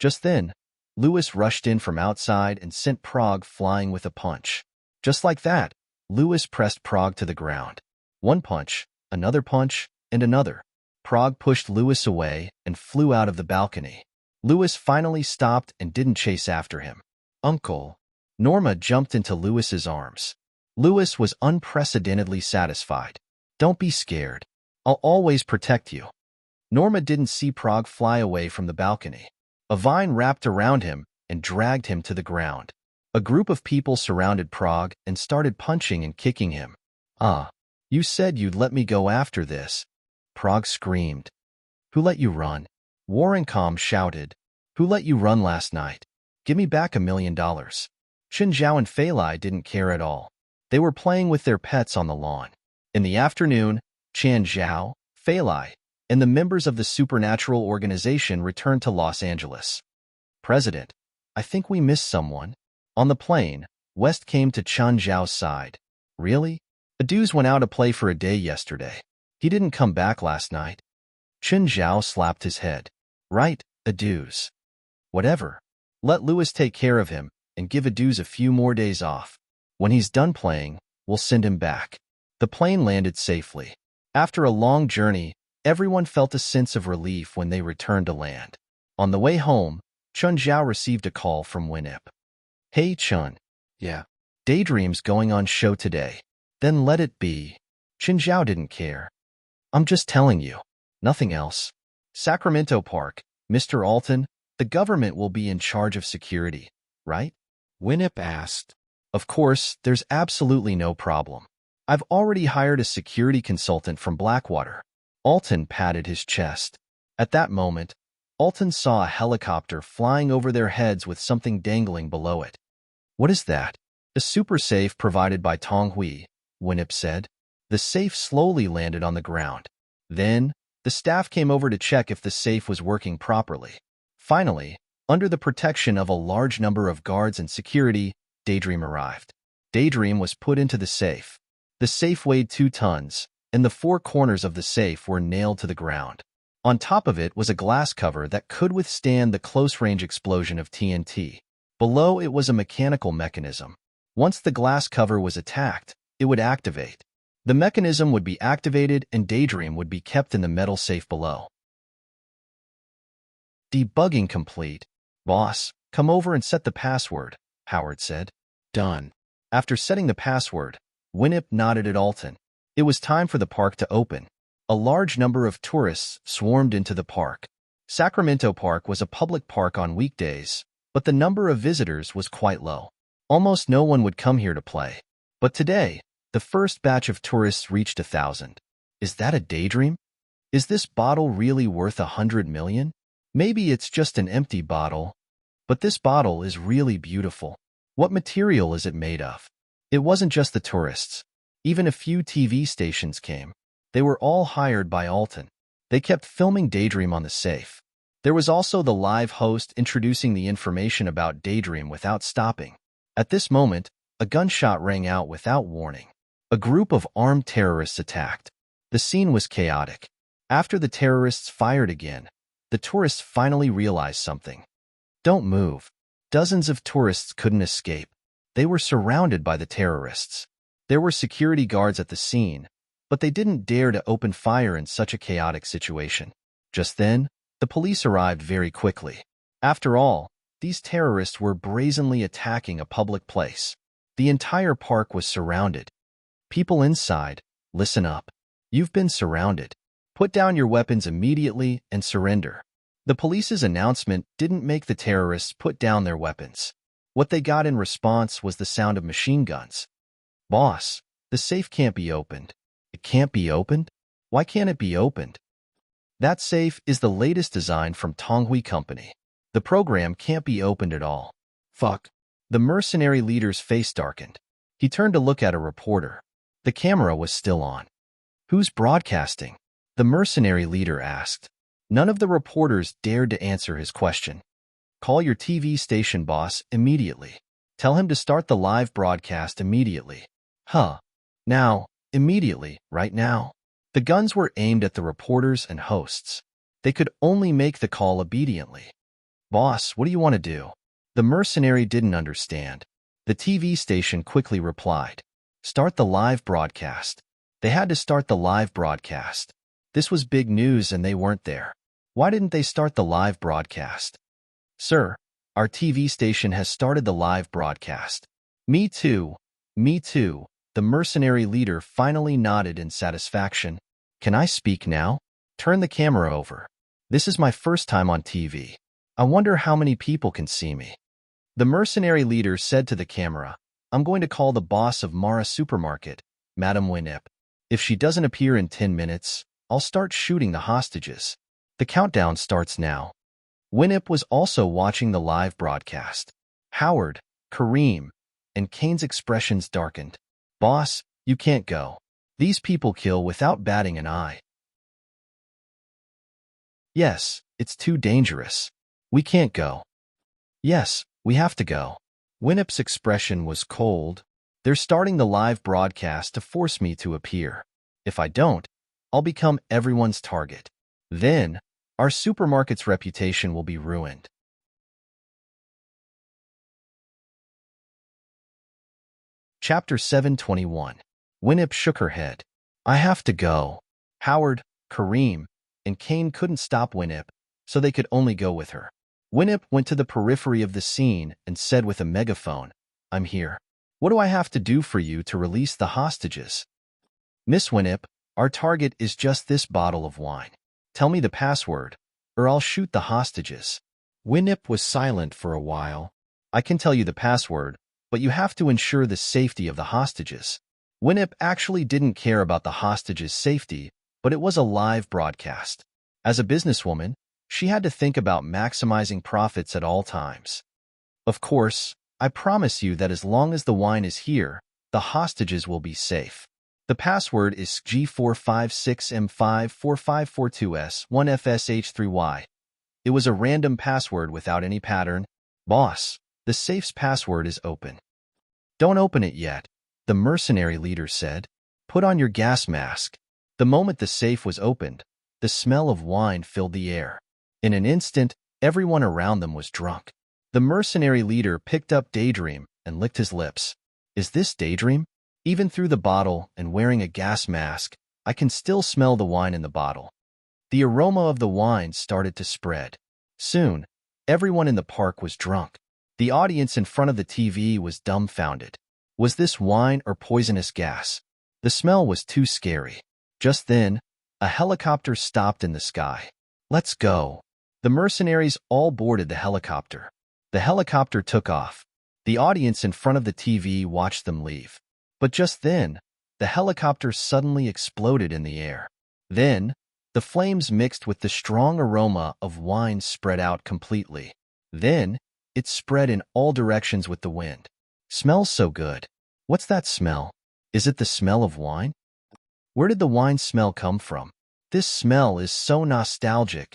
Just then, Louis rushed in from outside and sent Prague flying with a punch. Just like that, Louis pressed Prague to the ground. One punch, another punch, and another. Prague pushed Louis away and flew out of the balcony. Louis finally stopped and didn't chase after him. Uncle. Norma jumped into Louis's arms. Lewis was unprecedentedly satisfied. Don't be scared. I'll always protect you. Norma didn't see Prague fly away from the balcony. A vine wrapped around him and dragged him to the ground. A group of people surrounded Prague and started punching and kicking him. You said you'd let me go after this. Prague screamed. Who let you run? Warrencom shouted. Who let you run last night? Give me back $1 million. Chen Zhao and Fei Lai didn't care at all. They were playing with their pets on the lawn. In the afternoon, Chen Zhao, Fei Lai, and the members of the supernatural organization returned to Los Angeles. President, I think we missed someone. On the plane, West came to Chen Zhao's side. Really? Aduz went out to play for a day yesterday. He didn't come back last night. Chen Zhao slapped his head. Right, Aduz. Whatever. Let Lewis take care of him and give Aduz a few more days off. When he's done playing, we'll send him back. The plane landed safely. After a long journey, everyone felt a sense of relief when they returned to land. On the way home, Chen Zhao received a call from Winip. Hey, Chen. Yeah. Daydream's going on show today. Then let it be. Chen Zhao didn't care. I'm just telling you. Nothing else. Sacramento Park, Mr. Alton, the government will be in charge of security, right? Winip asked. Of course, there's absolutely no problem. I've already hired a security consultant from Blackwater. Alton patted his chest. At that moment, Alton saw a helicopter flying over their heads with something dangling below it. What is that? A super safe provided by Tonghui, Winip said. The safe slowly landed on the ground. Then, the staff came over to check if the safe was working properly. Finally, under the protection of a large number of guards and security, Daydream arrived. Daydream was put into the safe. The safe weighed 2 tons, and the 4 corners of the safe were nailed to the ground. On top of it was a glass cover that could withstand the close-range explosion of TNT. Below it was a mechanical mechanism. Once the glass cover was attacked, it would activate. The mechanism would be activated and Daydream would be kept in the metal safe below. Debugging complete. Boss, come over and set the password, Howard said. Done. After setting the password, Winip nodded at Alton. It was time for the park to open. A large number of tourists swarmed into the park. Sacramento Park was a public park on weekdays, but the number of visitors was quite low. Almost no one would come here to play. But today, the first batch of tourists reached 1,000. Is that a daydream? Is this bottle really worth 100 million? Maybe it's just an empty bottle. But this bottle is really beautiful. What material is it made of? It wasn't just the tourists. Even a few TV stations came. They were all hired by Alton. They kept filming Daydream on the safe. There was also the live host introducing the information about Daydream without stopping. At this moment, a gunshot rang out without warning. A group of armed terrorists attacked. The scene was chaotic. After the terrorists fired again, the tourists finally realized something. Don't move. Dozens of tourists couldn't escape. They were surrounded by the terrorists. There were security guards at the scene, but they didn't dare to open fire in such a chaotic situation. Just then, the police arrived very quickly. After all, these terrorists were brazenly attacking a public place. The entire park was surrounded. People inside, listen up. You've been surrounded. Put down your weapons immediately and surrender. The police's announcement didn't make the terrorists put down their weapons. What they got in response was the sound of machine guns. Boss, the safe can't be opened. It can't be opened? Why can't it be opened? That safe is the latest design from Tonghui Company. The program can't be opened at all. Fuck. The mercenary leader's face darkened. He turned to look at a reporter. The camera was still on. Who's broadcasting? The mercenary leader asked. None of the reporters dared to answer his question. Call your TV station boss immediately. Tell him to start the live broadcast immediately. Huh. Now, immediately, right now. The guns were aimed at the reporters and hosts. They could only make the call obediently. Boss, what do you want to do? The mercenary didn't understand. The TV station quickly replied. Start the live broadcast. They had to start the live broadcast. This was big news and they weren't there. Why didn't they start the live broadcast? Sir, our TV station has started the live broadcast. Me too. Me too. The mercenary leader finally nodded in satisfaction. Can I speak now? Turn the camera over. This is my first time on TV. I wonder how many people can see me. The mercenary leader said to the camera, I'm going to call the boss of Mara Supermarket, Madame Winip. If she doesn't appear in 10 minutes, I'll start shooting the hostages. The countdown starts now. Winip was also watching the live broadcast. Howard, Kareem, and Kane's expressions darkened. Boss, you can't go. These people kill without batting an eye. Yes, it's too dangerous. We can't go. Yes, we have to go. Winip's expression was cold. They're starting the live broadcast to force me to appear. If I don't, I'll become everyone's target. Then, our supermarket's reputation will be ruined. Chapter 721. Winip shook her head. I have to go. Howard, Kareem, and Kane couldn't stop Winip, so they could only go with her. Winip went to the periphery of the scene and said with a megaphone, I'm here. What do I have to do for you to release the hostages? Miss Winip, our target is just this bottle of wine. Tell me the password, or I'll shoot the hostages. Winip was silent for a while. I can tell you the password, but you have to ensure the safety of the hostages. Winip actually didn't care about the hostages' safety, but it was a live broadcast. As a businesswoman, she had to think about maximizing profits at all times. Of course, I promise you that as long as the wine is here, the hostages will be safe. The password is G45654542S1FSH3Y. It was a random password without any pattern. Boss, the safe's password is open. Don't open it yet, the mercenary leader said. Put on your gas mask. The moment the safe was opened, the smell of wine filled the air. In an instant, everyone around them was drunk. The mercenary leader picked up Daydream and licked his lips. Is this Daydream? Even through the bottle and wearing a gas mask, I can still smell the wine in the bottle. The aroma of the wine started to spread. Soon, everyone in the park was drunk. The audience in front of the TV was dumbfounded. Was this wine or poisonous gas? The smell was too scary. Just then, a helicopter stopped in the sky. Let's go. The mercenaries all boarded the helicopter. The helicopter took off. The audience in front of the TV watched them leave. But just then, the helicopter suddenly exploded in the air. Then, the flames mixed with the strong aroma of wine spread out completely. Then, it spread in all directions with the wind. Smells so good. What's that smell? Is it the smell of wine? Where did the wine smell come from? This smell is so nostalgic.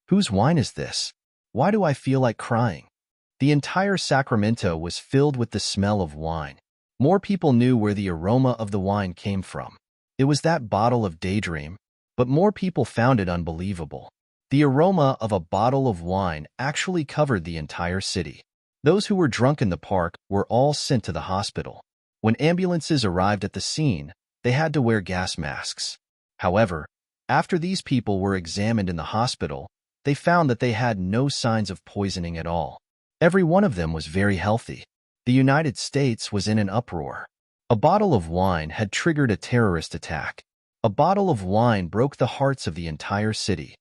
Whose wine is this? Why do I feel like crying? The entire Sacramento was filled with the smell of wine. More people knew where the aroma of the wine came from. It was that bottle of Daydream, but more people found it unbelievable. The aroma of a bottle of wine actually covered the entire city. Those who were drunk in the park were all sent to the hospital. When ambulances arrived at the scene, they had to wear gas masks. However, after these people were examined in the hospital, they found that they had no signs of poisoning at all. Every one of them was very healthy. The United States was in an uproar. A bottle of wine had triggered a terrorist attack. A bottle of wine broke the hearts of the entire city.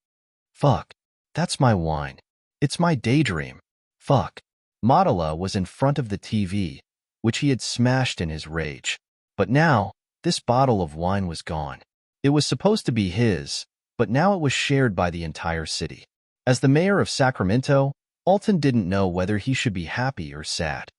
Fuck, that's my wine. It's my Daydream. Fuck. Matala was in front of the TV, which he had smashed in his rage. But now, this bottle of wine was gone. It was supposed to be his, but now it was shared by the entire city. As the mayor of Sacramento, Alton didn't know whether he should be happy or sad.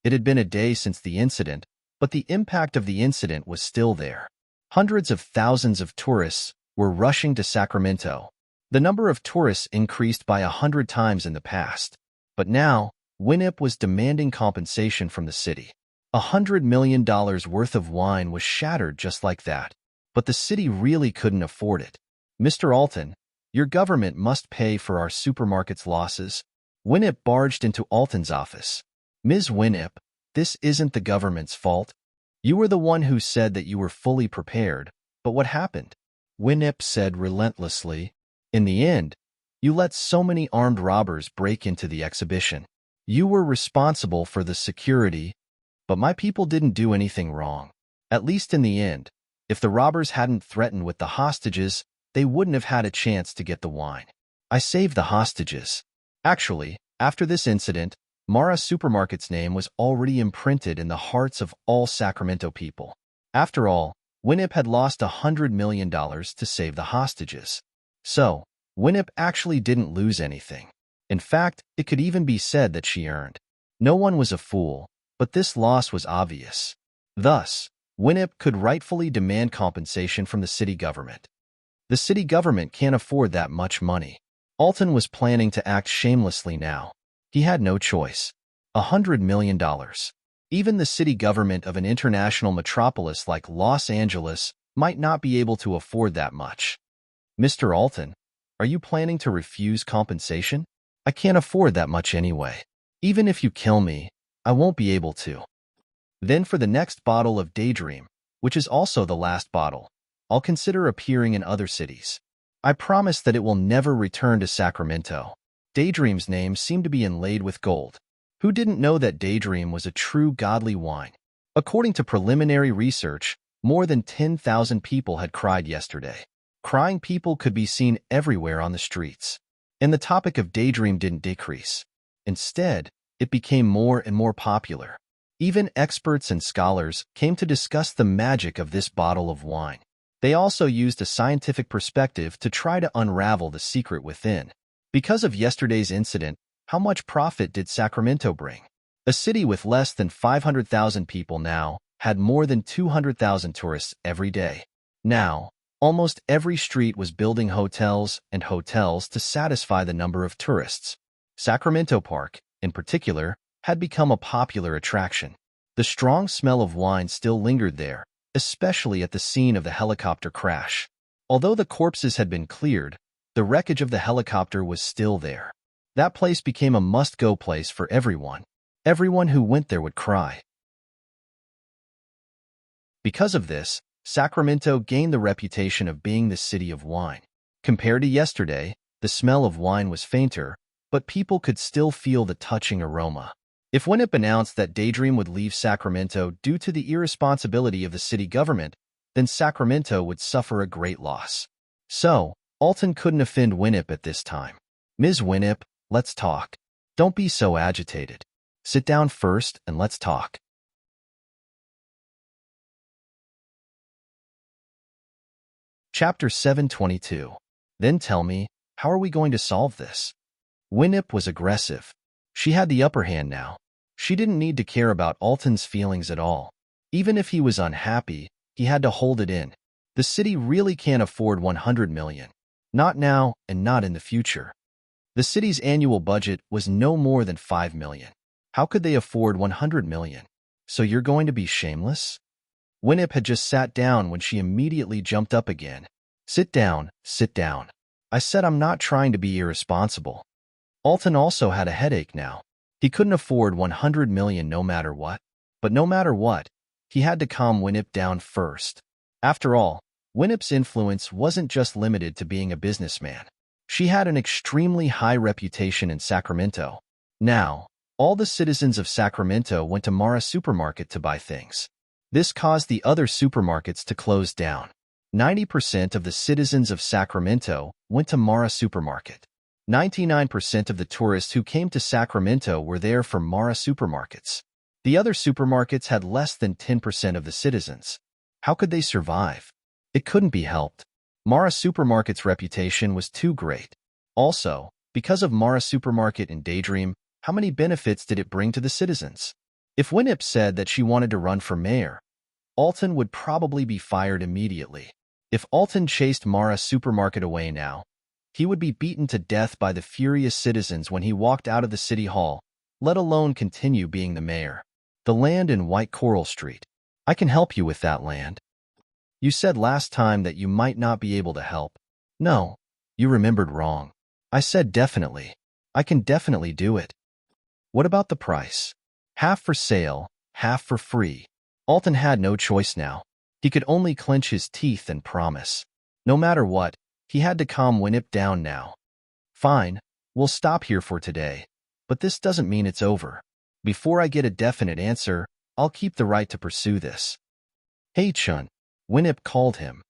It had been a day since the incident, but the impact of the incident was still there. Hundreds of thousands of tourists were rushing to Sacramento. The number of tourists increased by 100 times in the past. But now, Winip was demanding compensation from the city. $100 million worth of wine was shattered just like that. But the city really couldn't afford it. Mr. Alton, your government must pay for our supermarket's losses. Winip barged into Alton's office. Ms. Winip, this isn't the government's fault. You were the one who said that you were fully prepared, but what happened? Winip said relentlessly. In the end, you let so many armed robbers break into the exhibition. You were responsible for the security. But my people didn't do anything wrong. At least in the end. If the robbers hadn't threatened with the hostages, they wouldn't have had a chance to get the wine. I saved the hostages. Actually, after this incident, Mara Supermarket's name was already imprinted in the hearts of all Sacramento people. After all, Winnip had lost $100 million to save the hostages. So, Winnip actually didn't lose anything. In fact, it could even be said that she earned. No one was a fool, but this loss was obvious. Thus, Winnip could rightfully demand compensation from the city government. The city government can't afford that much money. Alton was planning to act shamelessly now. He had no choice. $100 million. Even the city government of an international metropolis like Los Angeles might not be able to afford that much. Mr. Alton, are you planning to refuse compensation? I can't afford that much anyway. Even if you kill me, I won't be able to. Then for the next bottle of Daydream, which is also the last bottle, I'll consider appearing in other cities. I promise that it will never return to Sacramento. Daydream's name seemed to be inlaid with gold. Who didn't know that Daydream was a true godly wine? According to preliminary research, more than 10,000 people had cried yesterday. Crying people could be seen everywhere on the streets. And the topic of Daydream didn't decrease. Instead, it became more and more popular. Even experts and scholars came to discuss the magic of this bottle of wine. They also used a scientific perspective to try to unravel the secret within. Because of yesterday's incident, how much profit did Sacramento bring? A city with less than 500,000 people now had more than 200,000 tourists every day. Now, almost every street was building hotels and hotels to satisfy the number of tourists. Sacramento Park, in particular, had become a popular attraction. The strong smell of wine still lingered there, especially at the scene of the helicopter crash. Although the corpses had been cleared, the wreckage of the helicopter was still there. That place became a must-go place for everyone. Everyone who went there would cry. Because of this, Sacramento gained the reputation of being the city of wine. Compared to yesterday, the smell of wine was fainter, but people could still feel the touching aroma. If Winnip announced that Daydream would leave Sacramento due to the irresponsibility of the city government, then Sacramento would suffer a great loss. So, Alton couldn't offend Winnip at this time. Ms. Winnip, let's talk. Don't be so agitated. Sit down first and let's talk. Chapter 722. Then tell me, how are we going to solve this? Winnip was aggressive. She had the upper hand now. She didn't need to care about Alton's feelings at all. Even if he was unhappy, he had to hold it in. The city really can't afford $100 million. Not now and not in the future. The city's annual budget was no more than $5 million. How could they afford $100 million? So you're going to be shameless? Winnip had just sat down when she immediately jumped up again. Sit down, sit down. I said I'm not trying to be irresponsible. Alton also had a headache now. He couldn't afford $100 million no matter what. But no matter what, he had to calm Winnip down first. After all, Winnip's influence wasn't just limited to being a businessman. She had an extremely high reputation in Sacramento. Now, all the citizens of Sacramento went to Mara Supermarket to buy things. This caused the other supermarkets to close down. 90% of the citizens of Sacramento went to Mara Supermarket. 99% of the tourists who came to Sacramento were there for Mara Supermarkets. The other supermarkets had less than 10% of the citizens. How could they survive? It couldn't be helped. Mara Supermarket's reputation was too great. Also, because of Mara Supermarket and Daydream, how many benefits did it bring to the citizens? If Winnip said that she wanted to run for mayor, Alton would probably be fired immediately. If Alton chased Mara Supermarket away now, he would be beaten to death by the furious citizens when he walked out of the city hall, let alone continue being the mayor. The land in White Coral Street. I can help you with that land. You said last time that you might not be able to help. No, you remembered wrong. I said definitely. I can definitely do it. What about the price? Half for sale, half for free. Alton had no choice now. He could only clench his teeth and promise. No matter what, he had to calm Winnip down now. Fine, we'll stop here for today. But this doesn't mean it's over. Before I get a definite answer, I'll keep the right to pursue this. Hey Chun, Winip called him.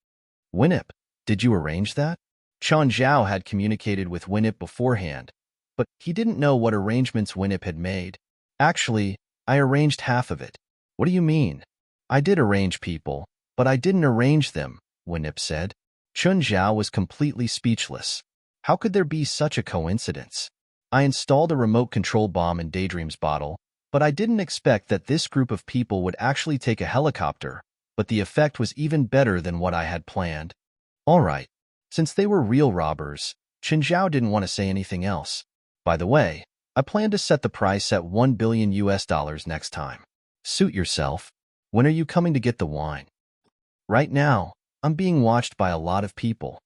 Winip, did you arrange that? Chun Zhao had communicated with Winip beforehand, but he didn't know what arrangements Winip had made. Actually, I arranged half of it. What do you mean? I did arrange people, but I didn't arrange them, Winip said. Chun Zhao was completely speechless. How could there be such a coincidence? I installed a remote control bomb in Daydream's bottle, but I didn't expect that this group of people would actually take a helicopter, but the effect was even better than what I had planned. All right. Since they were real robbers, Chen Zhao didn't want to say anything else. By the way, I plan to set the price at $1 billion next time. Suit yourself. When are you coming to get the wine? Right now, I'm being watched by a lot of people.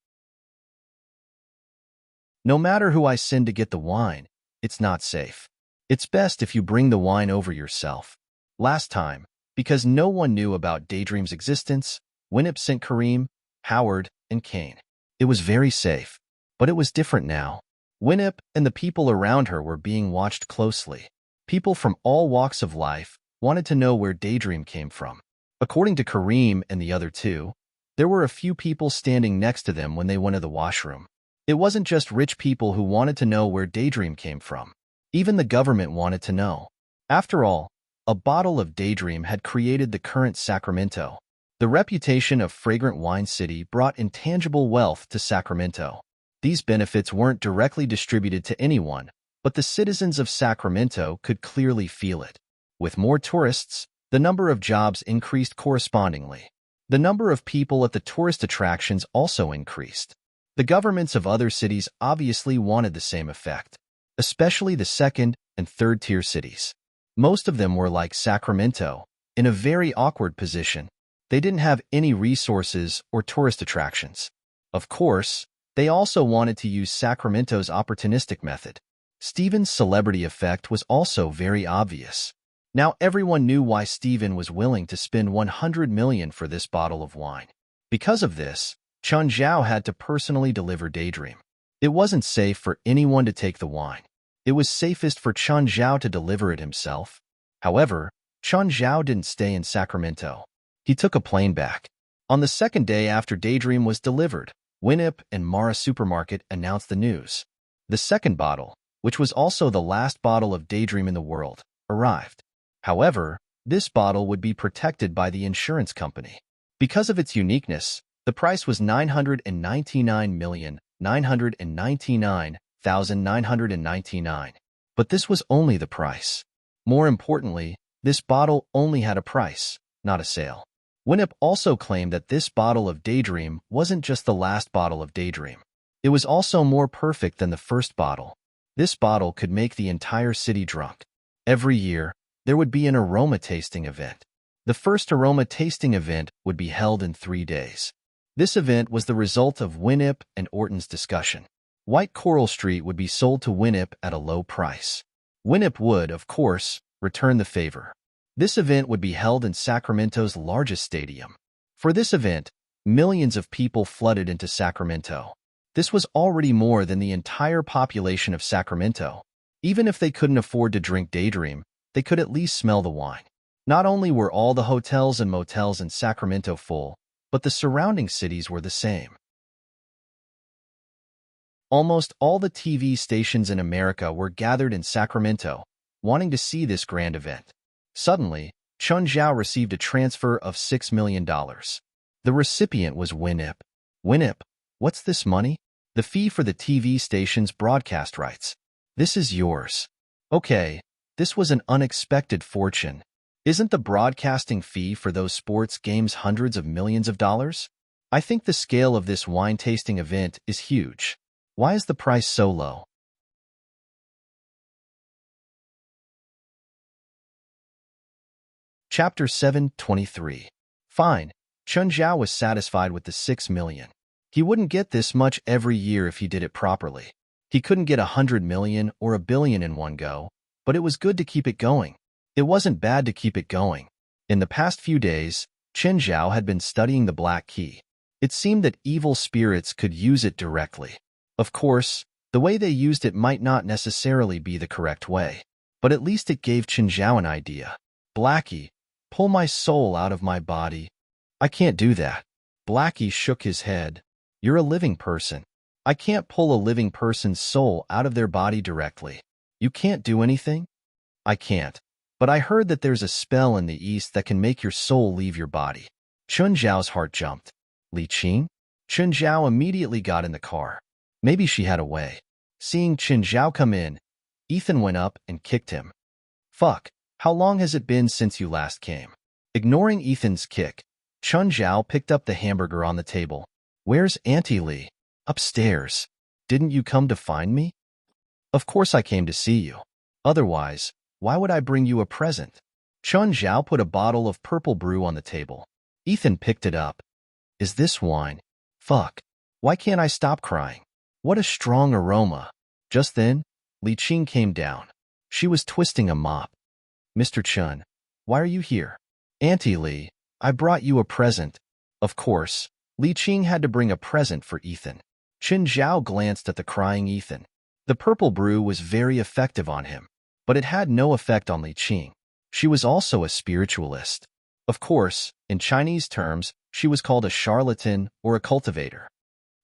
No matter who I send to get the wine, it's not safe. It's best if you bring the wine over yourself. Last time, because no one knew about Daydream's existence, Winip sent Kareem, Howard, and Kane. It was very safe, but it was different now. Winip and the people around her were being watched closely. People from all walks of life wanted to know where Daydream came from. According to Kareem and the other two, there were a few people standing next to them when they went to the washroom. It wasn't just rich people who wanted to know where Daydream came from. Even the government wanted to know. After all, a bottle of Daydream had created the current Sacramento. The reputation of Fragrant Wine City brought intangible wealth to Sacramento. These benefits weren't directly distributed to anyone, but the citizens of Sacramento could clearly feel it. With more tourists, the number of jobs increased correspondingly. The number of people at the tourist attractions also increased. The governments of other cities obviously wanted the same effect, especially the second and third-tier cities. Most of them were like Sacramento, in a very awkward position. They didn't have any resources or tourist attractions. Of course, they also wanted to use Sacramento's opportunistic method. Steven's celebrity effect was also very obvious. Now everyone knew why Steven was willing to spend $100 million for this bottle of wine. Because of this, Chun Zhao had to personally deliver Daydream. It wasn't safe for anyone to take the wine. It was safest for Chun Zhao to deliver it himself. However, Chun Zhao didn't stay in Sacramento. He took a plane back. On the second day after Daydream was delivered, Winip and Mara Supermarket announced the news. The second bottle, which was also the last bottle of Daydream in the world, arrived. However, this bottle would be protected by the insurance company. Because of its uniqueness, the price was $999,999,999. But this was only the price. More importantly, this bottle only had a price, not a sale. Winip also claimed that this bottle of Daydream wasn't just the last bottle of Daydream. It was also more perfect than the first bottle. This bottle could make the entire city drunk. Every year, there would be an aroma tasting event. The first aroma tasting event would be held in 3 days. This event was the result of Winip and Orton's discussion. White Coral Street would be sold to Winip at a low price. Winip would, of course, return the favor. This event would be held in Sacramento's largest stadium. For this event, millions of people flooded into Sacramento. This was already more than the entire population of Sacramento. Even if they couldn't afford to drink Daydream, they could at least smell the wine. Not only were all the hotels and motels in Sacramento full, but the surrounding cities were the same. Almost all the TV stations in America were gathered in Sacramento, wanting to see this grand event. Suddenly, Chun Zhao received a transfer of $6 million. The recipient was Winip. Winip, what's this money? The fee for the TV station's broadcast rights. This is yours. Okay, this was an unexpected fortune. Isn't the broadcasting fee for those sports games hundreds of millions of dollars? I think the scale of this wine tasting event is huge. Why is the price so low? Chapter 723. Fine. Chun Zhao was satisfied with the $6 million. He wouldn't get this much every year if he did it properly. He couldn't get $100 million or $1 billion in one go, but it was good to keep it going. It wasn't bad to keep it going. In the past few days, Chen Zhao had been studying the Black Key. It seemed that evil spirits could use it directly. Of course, the way they used it might not necessarily be the correct way, but at least it gave Chen Zhao an idea. Blackie, Pull my soul out of my body. I can't do that. Blackie shook his head. You're a living person. I can't pull a living person's soul out of their body directly. You can't do anything? I can't. But I heard that there's a spell in the East that can make your soul leave your body. Chun Zhao's heart jumped. Li Qing? Chun Zhao immediately got in the car. Maybe she had a way. Seeing Chun Zhao come in, Ethan went up and kicked him. Fuck, how long has it been since you last came? Ignoring Ethan's kick, Chun Zhao picked up the hamburger on the table. Where's Auntie Li? Upstairs. Didn't you come to find me? Of course I came to see you. Otherwise, why would I bring you a present? Chun Zhao put a bottle of purple brew on the table. Ethan picked it up. Is this wine? Fuck. Why can't I stop crying? What a strong aroma. Just then, Li Qing came down. She was twisting a mop. Mr. Chun, why are you here? Auntie Li, I brought you a present. Of course, Li Qing had to bring a present for Ethan. Chun Zhao glanced at the crying Ethan. The purple brew was very effective on him, but it had no effect on Li Qing. She was also a spiritualist. Of course, in Chinese terms, she was called a charlatan or a cultivator.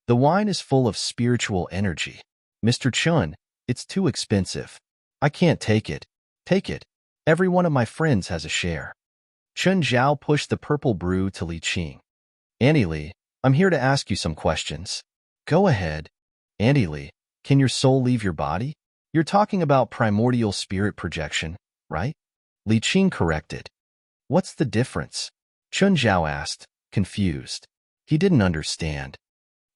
The wine is full of spiritual energy. Mr. Chun, it's too expensive. I can't take it. Take it. Every one of my friends has a share. Chun Zhao pushed the purple brew to Li Qing. Auntie Li, I'm here to ask you some questions. Go ahead. Auntie Li, can your soul leave your body? You're talking about primordial spirit projection, right? Li Qing corrected. What's the difference? Chun Zhao asked, confused. He didn't understand.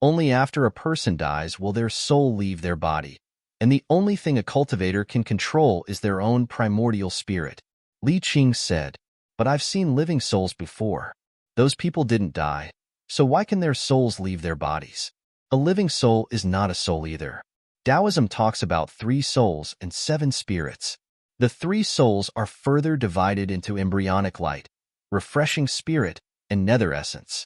Only after a person dies will their soul leave their body, and the only thing a cultivator can control is their own primordial spirit. Li Qing said, but I've seen living souls before. Those people didn't die, so why can their souls leave their bodies? A living soul is not a soul either. Taoism talks about 3 souls and 7 spirits. The 3 souls are further divided into embryonic light, refreshing spirit, and nether essence.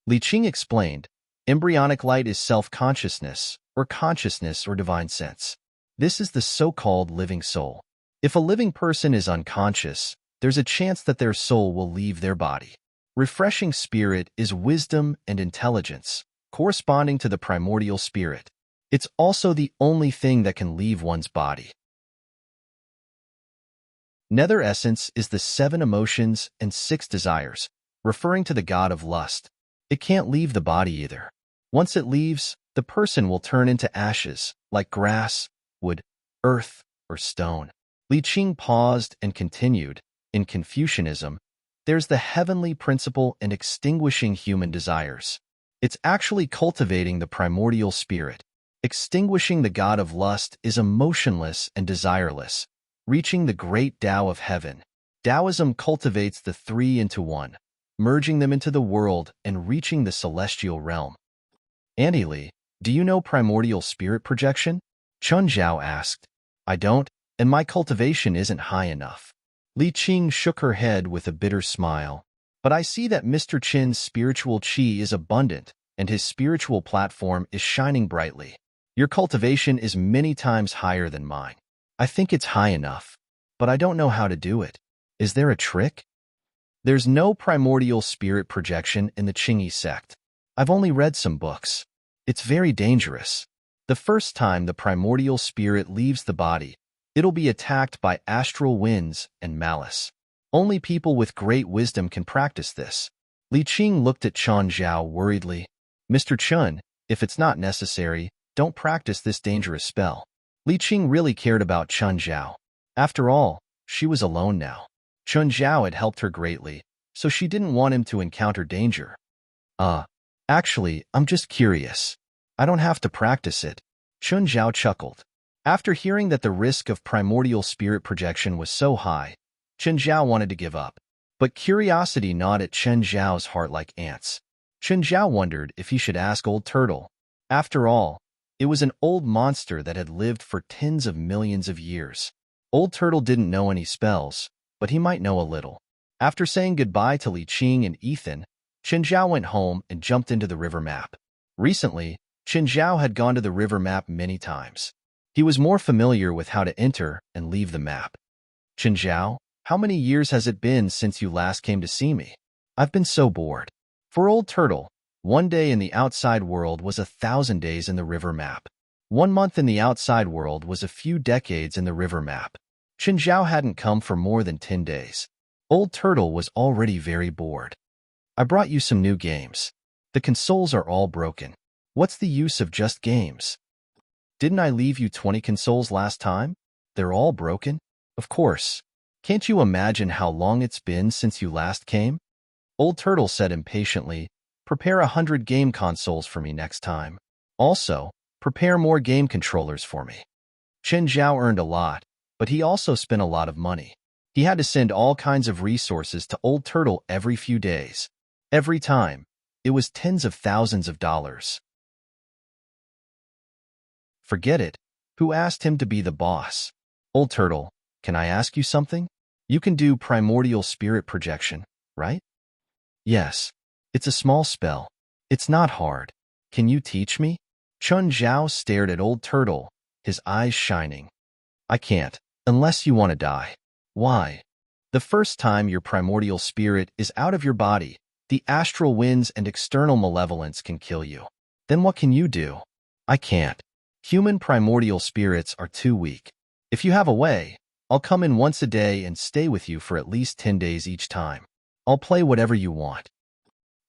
Li Qing explained, embryonic light is self-consciousness, or consciousness or divine sense. This is the so-called living soul. If a living person is unconscious, there's a chance that their soul will leave their body. Refreshing spirit is wisdom and intelligence, corresponding to the primordial spirit. It's also the only thing that can leave one's body. Nether essence is the 7 emotions and 6 desires, referring to the god of lust. It can't leave the body either. Once it leaves, the person will turn into ashes, like grass, wood, earth, or stone. Li Qing paused and continued, in Confucianism, there's the heavenly principle in extinguishing human desires. It's actually cultivating the primordial spirit. Extinguishing the god of lust is emotionless and desireless, reaching the great Tao of heaven. Taoism cultivates the 3 into 1, merging them into the world and reaching the celestial realm. Auntie Li, do you know primordial spirit projection? Chun Zhao asked. I don't, and my cultivation isn't high enough. Li Qing shook her head with a bitter smile. But I see that Mr. Chin's spiritual qi is abundant, and his spiritual platform is shining brightly. Your cultivation is many times higher than mine. I think it's high enough, but I don't know how to do it. Is there a trick? There's no primordial spirit projection in the Qingyi sect. I've only read some books. It's very dangerous. The first time the primordial spirit leaves the body, it'll be attacked by astral winds and malice. Only people with great wisdom can practice this. Li Qing looked at Chun Zhao worriedly. Mr. Chun, if it's not necessary, don't practice this dangerous spell. Li Qing really cared about Chun Zhao. After all, she was alone now. Chun Zhao had helped her greatly, so she didn't want him to encounter danger. Actually, I'm just curious. I don't have to practice it. Chun Zhao chuckled. After hearing that the risk of primordial spirit projection was so high, Chun Zhao wanted to give up. But curiosity gnawed at Chun Zhao's heart like ants. Chun Zhao wondered if he should ask Old Turtle. After all, it was an old monster that had lived for tens of millions of years. Old Turtle didn't know any spells, but he might know a little. After saying goodbye to Li Qing and Ethan, Chun Zhao went home and jumped into the river map. Recently, Chun Zhao had gone to the river map many times. He was more familiar with how to enter and leave the map. Chun Zhao, How many years has it been since you last came to see me? I've been so bored. For Old Turtle, one day in the outside world was 1,000 days in the river map. 1 month in the outside world was a few decades in the river map. Qinzhao hadn't come for more than 10 days. Old Turtle was already very bored. I brought you some new games. The consoles are all broken. What's the use of just games? Didn't I leave you 20 consoles last time? They're all broken? Of course. Can't you imagine how long it's been since you last came? Old Turtle said impatiently, prepare 100 game consoles for me next time. Also, prepare more game controllers for me. Chen Zhao earned a lot, but he also spent a lot of money. He had to send all kinds of resources to Old Turtle every few days. Every time, it was tens of thousands of dollars. Forget it. Who asked him to be the boss? Old Turtle, can I ask you something? You can do primordial spirit projection, right? Yes. It's a small spell. It's not hard. Can you teach me? Chun Zhao stared at Old Turtle, his eyes shining. I can't, unless you want to die. Why? The first time your primordial spirit is out of your body, the astral winds and external malevolence can kill you. Then what can you do? I can't. Human primordial spirits are too weak. If you have a way, I'll come in once a day and stay with you for at least 10 days each time. I'll play whatever you want.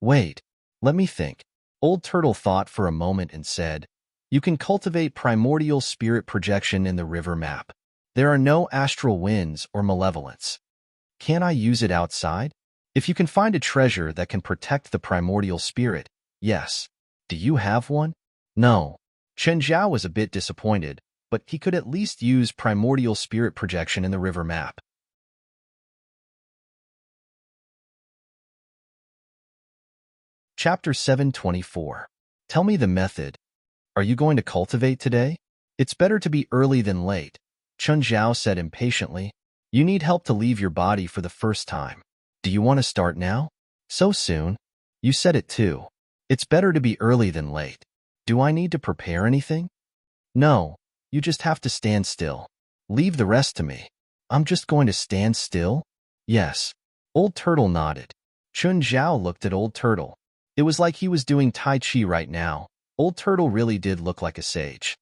Wait, let me think. Old Turtle thought for a moment and said, you can cultivate primordial spirit projection in the river map. There are no astral winds or malevolence. Can I use it outside? If you can find a treasure that can protect the primordial spirit, yes. Do you have one? No. Chen Zhao was a bit disappointed, but he could at least use primordial spirit projection in the river map. Chapter 724. Tell me the method. Are you going to cultivate today? It's better to be early than late, Chun Zhao said impatiently. You need help to leave your body for the first time. Do you want to start now? So soon? You said it too. It's better to be early than late. Do I need to prepare anything? No, you just have to stand still. Leave the rest to me. I'm just going to stand still? Yes. Old Turtle nodded. Chun Zhao looked at Old Turtle. It was like he was doing Tai Chi right now. Old Turtle really did look like a sage.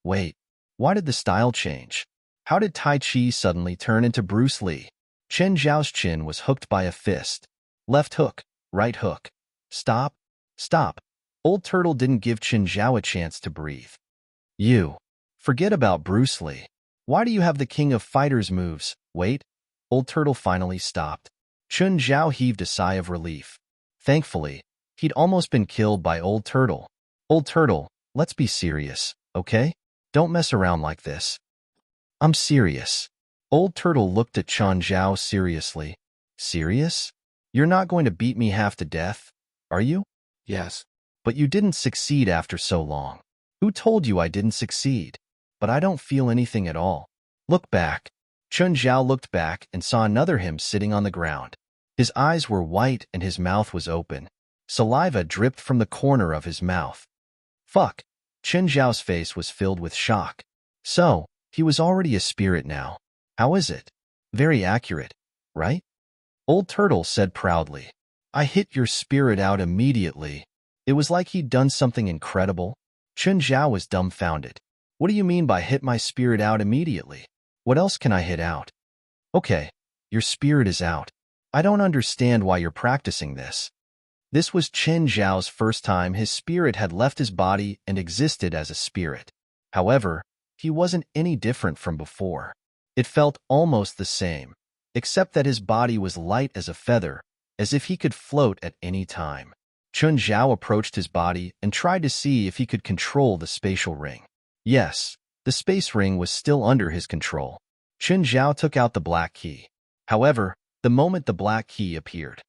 Wait. Why did the style change? How did Tai Chi suddenly turn into Bruce Lee? Chen Zhao's chin was hooked by a fist. Left hook, right hook. Stop. Stop. Old Turtle didn't give Chen Zhao a chance to breathe. You. Forget about Bruce Lee. Why do you have the King of Fighters moves? Wait. Old Turtle finally stopped. Chen Zhao heaved a sigh of relief. Thankfully, he'd almost been killed by Old Turtle. Old Turtle, let's be serious, okay? Don't mess around like this. I'm serious. Old Turtle looked at Chen Zhao seriously. Serious? You're not going to beat me half to death, are you? Yes. But you didn't succeed after so long. Who told you I didn't succeed? But I don't feel anything at all. Look back. Chen Zhao looked back and saw another him sitting on the ground. His eyes were white and his mouth was open. Saliva dripped from the corner of his mouth. Fuck. Chen Zhao's face was filled with shock. So, he was already a spirit now. How is it? Very accurate, right? Old Turtle said proudly. I hit your spirit out immediately. It was like he'd done something incredible. Chen Zhao was dumbfounded. What do you mean by hit my spirit out immediately? What else can I hit out? Okay, your spirit is out. I don't understand why you're practicing this. This was Chen Zhao's first time his spirit had left his body and existed as a spirit. However, he wasn't any different from before. It felt almost the same, except that his body was light as a feather, as if he could float at any time. Chen Zhao approached his body and tried to see if he could control the spatial ring. Yes, the space ring was still under his control. Chen Zhao took out the black key. However, the moment the black key appeared,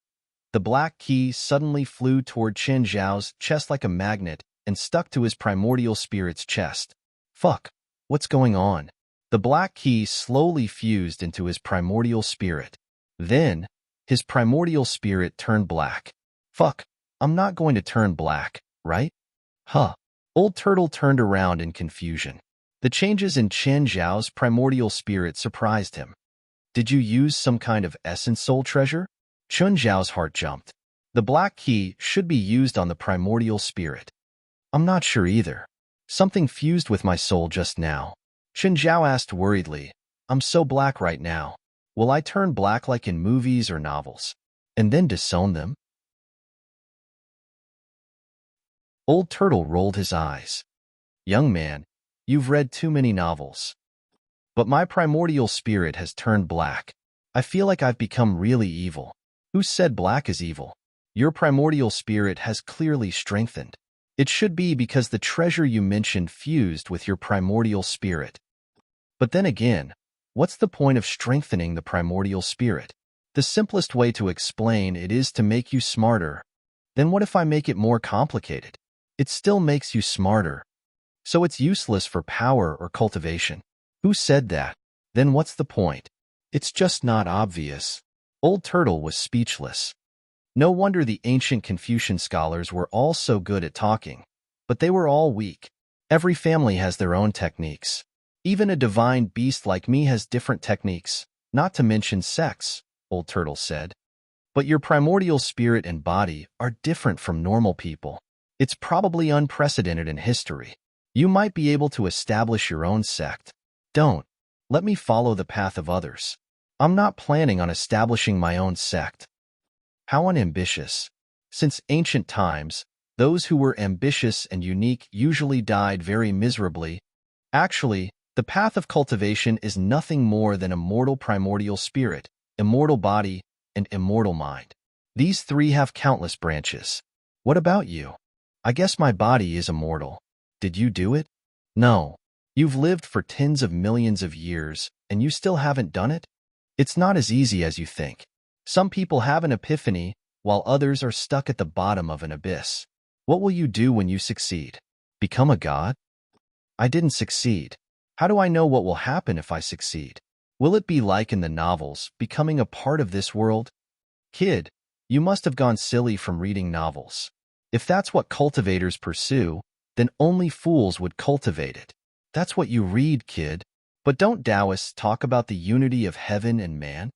the black key suddenly flew toward Chen Zhao's chest like a magnet and stuck to his primordial spirit's chest. Fuck, what's going on? The black key slowly fused into his primordial spirit. Then, his primordial spirit turned black. Fuck, I'm not going to turn black, right? Huh. Old Turtle turned around in confusion. The changes in Chen Zhao's primordial spirit surprised him. Did you use some kind of essence soul treasure? Chun Zhao's heart jumped. The black key should be used on the primordial spirit. I'm not sure either. Something fused with my soul just now. Chun Zhao asked worriedly. I'm so black right now. Will I turn black like in movies or novels? And then disown them? Old Turtle rolled his eyes. Young man, you've read too many novels. But my primordial spirit has turned black. I feel like I've become really evil. Who said black is evil? Your primordial spirit has clearly strengthened. It should be because the treasure you mentioned fused with your primordial spirit. But then again, what's the point of strengthening the primordial spirit? The simplest way to explain it is to make you smarter. Then what if I make it more complicated? It still makes you smarter. So it's useless for power or cultivation. Who said that? Then what's the point? It's just not obvious. Old Turtle was speechless. No wonder the ancient Confucian scholars were all so good at talking. But they were all weak. Every family has their own techniques. Even a divine beast like me has different techniques, not to mention sex, Old Turtle said. But your primordial spirit and body are different from normal people. It's probably unprecedented in history. You might be able to establish your own sect. Don't. Let me follow the path of others. I'm not planning on establishing my own sect. How unambitious. Since ancient times, those who were ambitious and unique usually died very miserably. Actually, the path of cultivation is nothing more than immortal primordial spirit, immortal body, and immortal mind. These three have countless branches. What about you? I guess my body is immortal. Did you do it? No. You've lived for tens of millions of years, and you still haven't done it? It's not as easy as you think. Some people have an epiphany, while others are stuck at the bottom of an abyss. What will you do when you succeed? Become a god? I didn't succeed. How do I know what will happen if I succeed? Will it be like in the novels, becoming a part of this world? Kid, you must have gone silly from reading novels. If that's what cultivators pursue, then only fools would cultivate it. That's what you read, kid. But don't Taoists talk about the unity of heaven and man?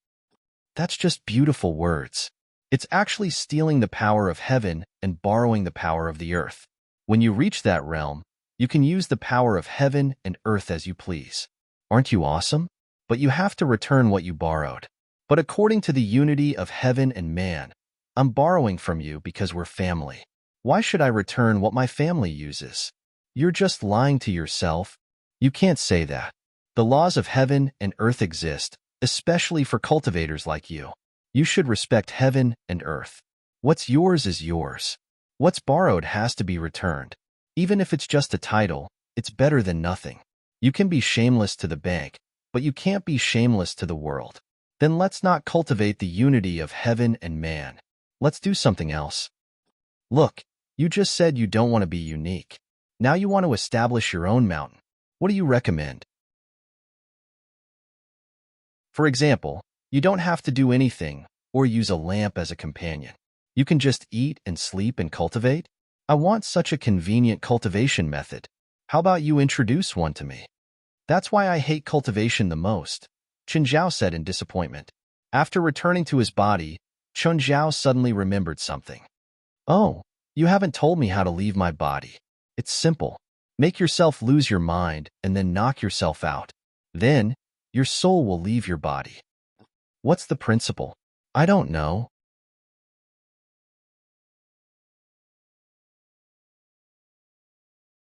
That's just beautiful words. It's actually stealing the power of heaven and borrowing the power of the earth. When you reach that realm, you can use the power of heaven and earth as you please. Aren't you awesome? But you have to return what you borrowed. But according to the unity of heaven and man, I'm borrowing from you because we're family. Why should I return what my family uses? You're just lying to yourself. You can't say that. The laws of heaven and earth exist, especially for cultivators like you. You should respect heaven and earth. What's yours is yours. What's borrowed has to be returned. Even if it's just a title, it's better than nothing. You can be shameless to the bank, but you can't be shameless to the world. Then let's not cultivate the unity of heaven and man. Let's do something else. Look, you just said you don't want to be unique. Now you want to establish your own mountain. What do you recommend? For example, you don't have to do anything or use a lamp as a companion. You can just eat and sleep and cultivate. I want such a convenient cultivation method. How about you introduce one to me? That's why I hate cultivation the most, Chun Zhao said in disappointment. After returning to his body, Chun Zhao suddenly remembered something. Oh, you haven't told me how to leave my body. It's simple. Make yourself lose your mind and then knock yourself out. Then, your soul will leave your body. What's the principle? I don't know.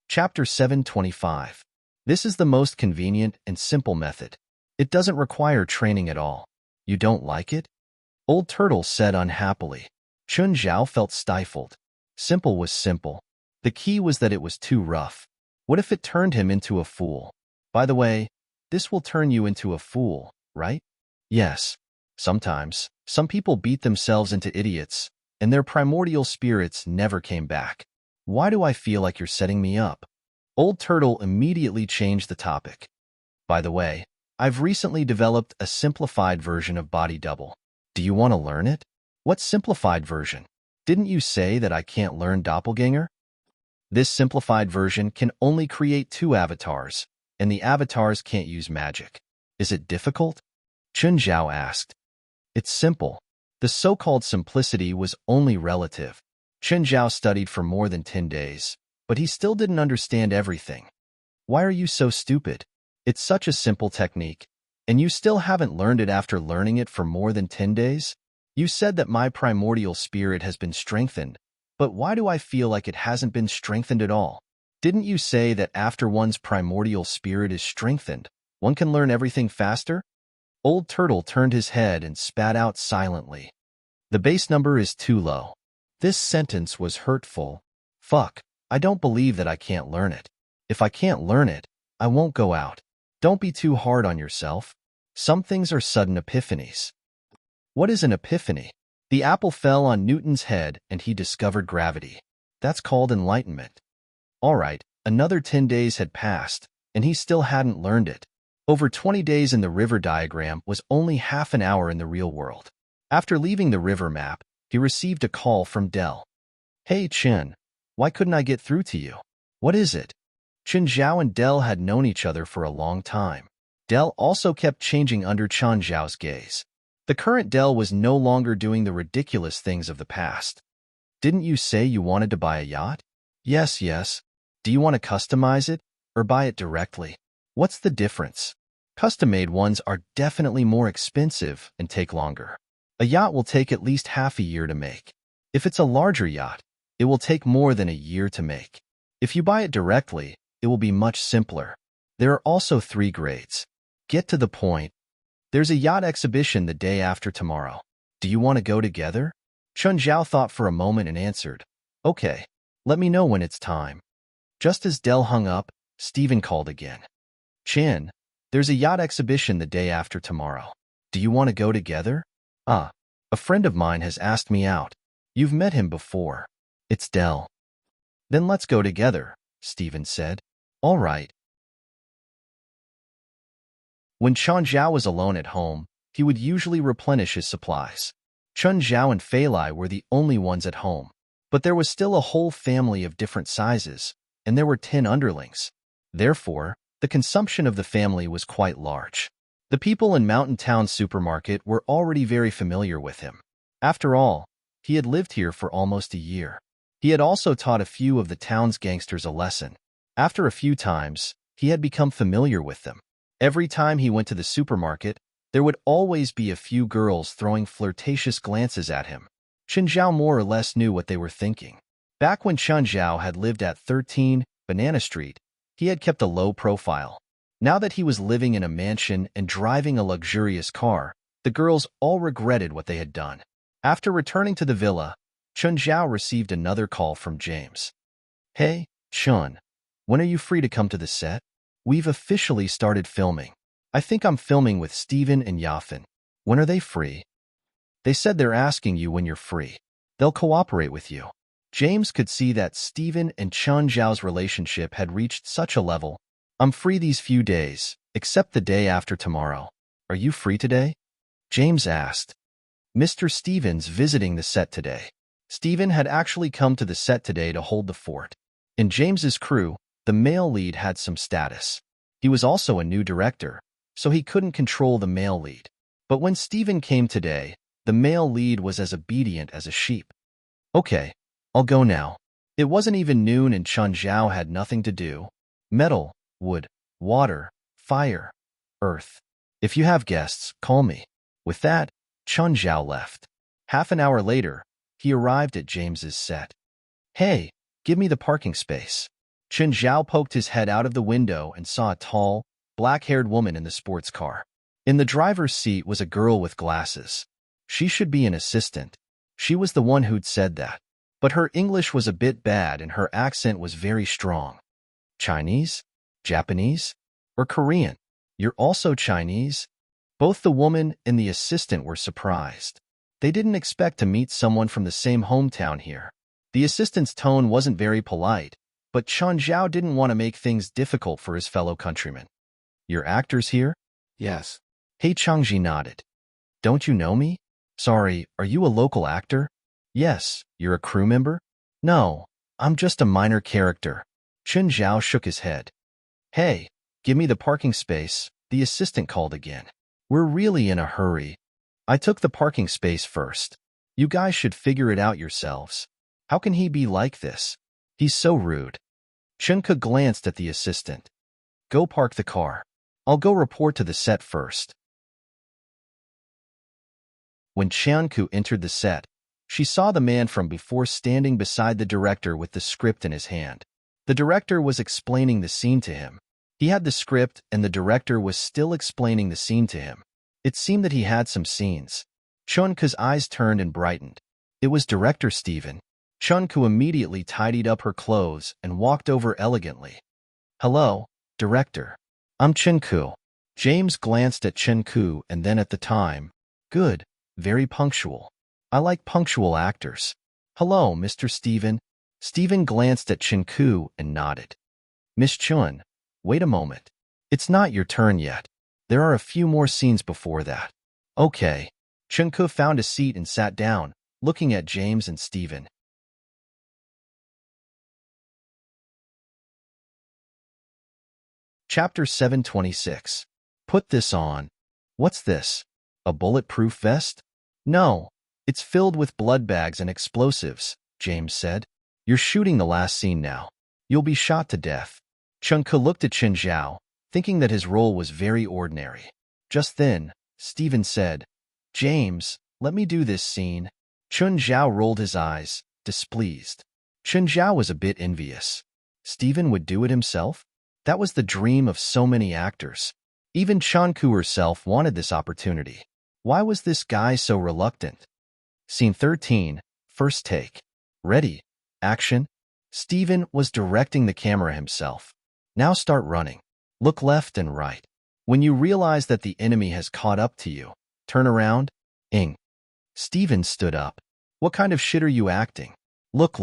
Chapter 725. This is the most convenient and simple method. It doesn't require training at all. You don't like it? Old Turtle said unhappily. Chun Zhao felt stifled. Simple was simple. The key was that it was too rough. What if it turned him into a fool? By the way, this will turn you into a fool, right? Yes. Sometimes, some people beat themselves into idiots, and their primordial spirits never came back. Why do I feel like you're setting me up? Old Turtle immediately changed the topic. By the way, I've recently developed a simplified version of Body Double. Do you want to learn it? What simplified version? Didn't you say that I can't learn Doppelganger? This simplified version can only create 2 avatars, and the avatars can't use magic. Is it difficult? Chun Zhao asked. It's simple. The so-called simplicity was only relative. Chun Zhao studied for more than 10 days, but he still didn't understand everything. Why are you so stupid? It's such a simple technique, and you still haven't learned it after learning it for more than 10 days? You said that my primordial spirit has been strengthened, but why do I feel like it hasn't been strengthened at all? Didn't you say that after one's primordial spirit is strengthened, one can learn everything faster? Old Turtle turned his head and spat out silently. The base number is too low. This sentence was hurtful. Fuck, I don't believe that I can't learn it. If I can't learn it, I won't go out. Don't be too hard on yourself. Some things are sudden epiphanies. What is an epiphany? The apple fell on Newton's head and he discovered gravity. That's called enlightenment. All right, another 10 days had passed, and he still hadn't learned it. Over 20 days in the river diagram was only half an hour in the real world. After leaving the river map, he received a call from Dell. Hey, Chen, why couldn't I get through to you? What is it? Chen Zhao and Dell had known each other for a long time. Dell also kept changing under Chen Zhao's gaze. The current Dell was no longer doing the ridiculous things of the past. Didn't you say you wanted to buy a yacht? Yes. Do you want to customize it, or buy it directly? What's the difference? Custom-made ones are definitely more expensive and take longer. A yacht will take at least half a year to make. If it's a larger yacht, it will take more than a year to make. If you buy it directly, it will be much simpler. There are also 3 grades. Get to the point. There's a yacht exhibition the day after tomorrow. Do you want to go together? Chun Zhao thought for a moment and answered, Okay, let me know when it's time. Just as Dell hung up, Steven called again. Chin, there's a yacht exhibition the day after tomorrow. Do you want to go together? A friend of mine has asked me out. You've met him before. It's Dell. Then let's go together, Steven said. All right. When Chun Zhao was alone at home, he would usually replenish his supplies. Chun Zhao and Fei Lai were the only ones at home, but there was still a whole family of different sizes, and there were 10 underlings. Therefore, the consumption of the family was quite large. The people in Mountain Town supermarket were already very familiar with him. After all, he had lived here for almost a year. He had also taught a few of the town's gangsters a lesson. After a few times, he had become familiar with them. Every time he went to the supermarket, there would always be a few girls throwing flirtatious glances at him. Chun Zhao more or less knew what they were thinking. Back when Chun Zhao had lived at 13 Banana Street, he had kept a low profile. Now that he was living in a mansion and driving a luxurious car, the girls all regretted what they had done. After returning to the villa, Chun Zhao received another call from James. Hey, Chun, when are you free to come to the set? We've officially started filming. I think I'm filming with Steven and Yafin. When are they free? They said they're asking you when you're free. They'll cooperate with you. James could see that Steven and Chun Zhao's relationship had reached such a level. I'm free these few days, except the day after tomorrow. Are you free today? James asked. Mr. Steven's visiting the set today. Steven had actually come to the set today to hold the fort. In James's crew, the male lead had some status. He was also a new director, so he couldn't control the male lead. But when Steven came today, the male lead was as obedient as a sheep. Okay, I'll go now. It wasn't even noon and Chun Zhao had nothing to do. Metal, wood, water, fire, earth. If you have guests, call me. With that, Chun Zhao left. Half an hour later, he arrived at James's set. Hey, give me the parking space. Chun Zhao poked his head out of the window and saw a tall, black-haired woman in the sports car. In the driver's seat was a girl with glasses. She should be an assistant. She was the one who'd said that. But her English was a bit bad and her accent was very strong. Chinese? Japanese? Or Korean? You're also Chinese? Both the woman and the assistant were surprised. They didn't expect to meet someone from the same hometown here. The assistant's tone wasn't very polite, but Chun Zhao didn't want to make things difficult for his fellow countrymen. Your actors here? Yes. Hey Changji nodded. Don't you know me? Sorry, are you a local actor? Yes. You're a crew member? No, I'm just a minor character. Chun Zhao shook his head. Hey, give me the parking space, the assistant called again. We're really in a hurry. I took the parking space first. You guys should figure it out yourselves. How can he be like this? He's so rude. Chunka glanced at the assistant. Go park the car. I'll go report to the set first. When Chunku entered the set, she saw the man from before standing beside the director with the script in his hand. The director was explaining the scene to him. He had the script, and the director was still explaining the scene to him. It seemed that he had some scenes. Chunku's eyes turned and brightened. It was Director Steven. Chunku immediately tidied up her clothes and walked over elegantly. Hello, Director. I'm Chunku. James glanced at Chunku and then at the time. Good, very punctual. I like punctual actors. Hello, Mr. Steven. Steven glanced at Chunku and nodded. Miss Chun, wait a moment. It's not your turn yet. There are a few more scenes before that. Okay. Chunku found a seat and sat down, looking at James and Steven. Chapter 726. Put this on. What's this? A bulletproof vest? No, it's filled with blood bags and explosives, James said. You're shooting the last scene now. You'll be shot to death. Chunku looked at Chen Zhao, thinking that his role was very ordinary. Just then, Steven said, James, let me do this scene. Chen Zhao rolled his eyes, displeased. Chen Zhao was a bit envious. Steven would do it himself? That was the dream of so many actors. Even Chunku herself wanted this opportunity. Why was this guy so reluctant? Scene 13, first take. Ready, action. Steven was directing the camera himself. Now start running. Look left and right. When you realize that the enemy has caught up to you, turn around. Ing. Steven stood up. What kind of shit are you acting? Look.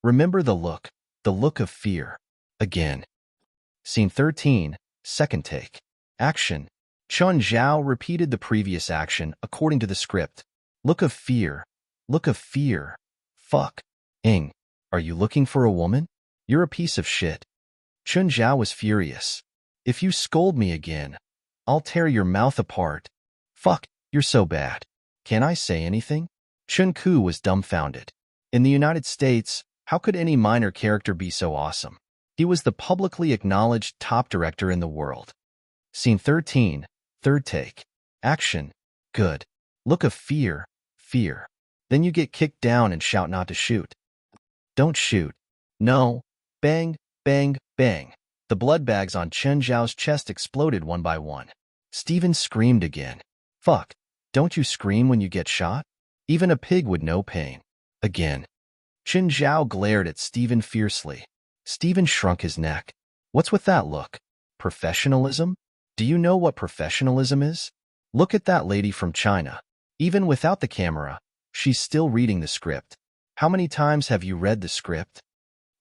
Remember the look of fear. Again. Scene 13, second take. Action. Chen Zhao repeated the previous action according to the script. Look of fear. Fuck. Ing. Are you looking for a woman? You're a piece of shit. Chen Zhao was furious. If you scold me again, I'll tear your mouth apart. Fuck, you're so bad. Can I say anything? Chunku was dumbfounded. In the United States, how could any minor character be so awesome? He was the publicly acknowledged top director in the world. Scene 13, third take. Action. Good. Look of fear. Then you get kicked down and shout not to shoot. Don't shoot. No. Bang, bang, bang. The blood bags on Chen Zhao's chest exploded one by one. Steven screamed again. Fuck. Don't you scream when you get shot? Even a pig would know pain. Again. Chen Zhao glared at Steven fiercely. Steven shrunk his neck. What's with that look? Professionalism? Do you know what professionalism is? Look at that lady from China. Even without the camera, she's still reading the script. How many times have you read the script?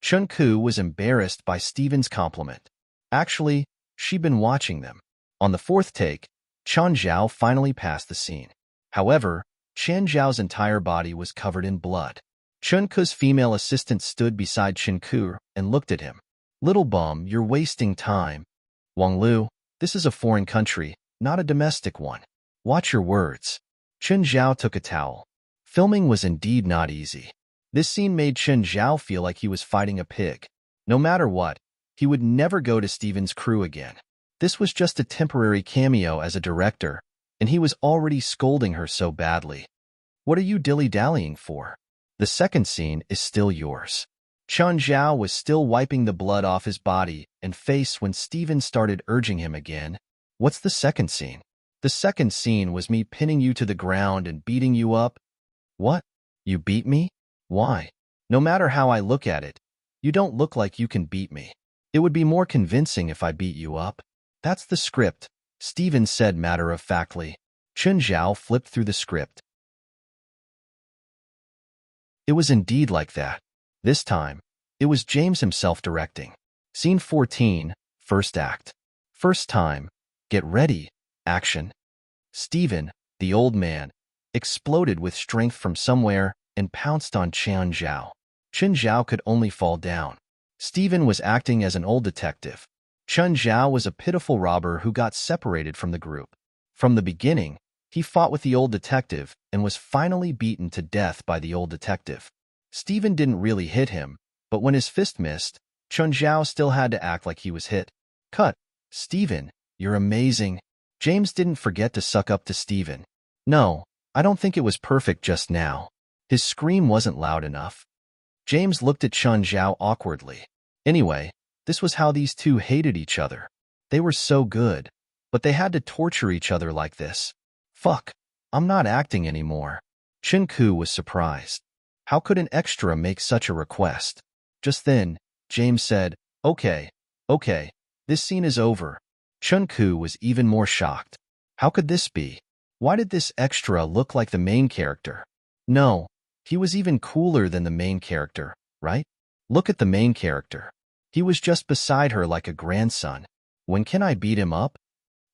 Chunku was embarrassed by Steven's compliment. Actually, she'd been watching them. On the fourth take, Chen Zhao finally passed the scene. However, Chen Zhao's entire body was covered in blood. Chunku's female assistant stood beside Chunku and looked at him. Little bum, you're wasting time. Wang Lu, this is a foreign country, not a domestic one. Watch your words. Chen Zhao took a towel. Filming was indeed not easy. This scene made Chen Zhao feel like he was fighting a pig. No matter what, he would never go to Steven's crew again. This was just a temporary cameo as a director, and he was already scolding her so badly. What are you dilly-dallying for? The second scene is still yours. Chen Zhao was still wiping the blood off his body and face when Steven started urging him again. What's the second scene? The second scene was me pinning you to the ground and beating you up. What? You beat me? Why? No matter how I look at it, you don't look like you can beat me. It would be more convincing if I beat you up. That's the script, Steven said matter-of-factly. Chen Zhao flipped through the script. It was indeed like that. This time, it was James himself directing. Scene 14, first act. First time. Get ready. Action. Steven, the old man, exploded with strength from somewhere and pounced on Chen Zhao. Chen Zhao could only fall down. Steven was acting as an old detective. Chen Zhao was a pitiful robber who got separated from the group. From the beginning, he fought with the old detective and was finally beaten to death by the old detective. Stephen didn't really hit him, but when his fist missed, Chun Zhao still had to act like he was hit. Cut. Stephen, you're amazing. James didn't forget to suck up to Stephen. No, I don't think it was perfect just now. His scream wasn't loud enough. James looked at Chun Zhao awkwardly. Anyway, this was how these two hated each other. They were so good, but they had to torture each other like this. Fuck, I'm not acting anymore. Chen Ku was surprised. How could an extra make such a request? Just then, James said, Okay, this scene is over. Chen Ku was even more shocked. How could this be? Why did this extra look like the main character? No, he was even cooler than the main character, right? Look at the main character. He was just beside her like a grandson. When can I beat him up?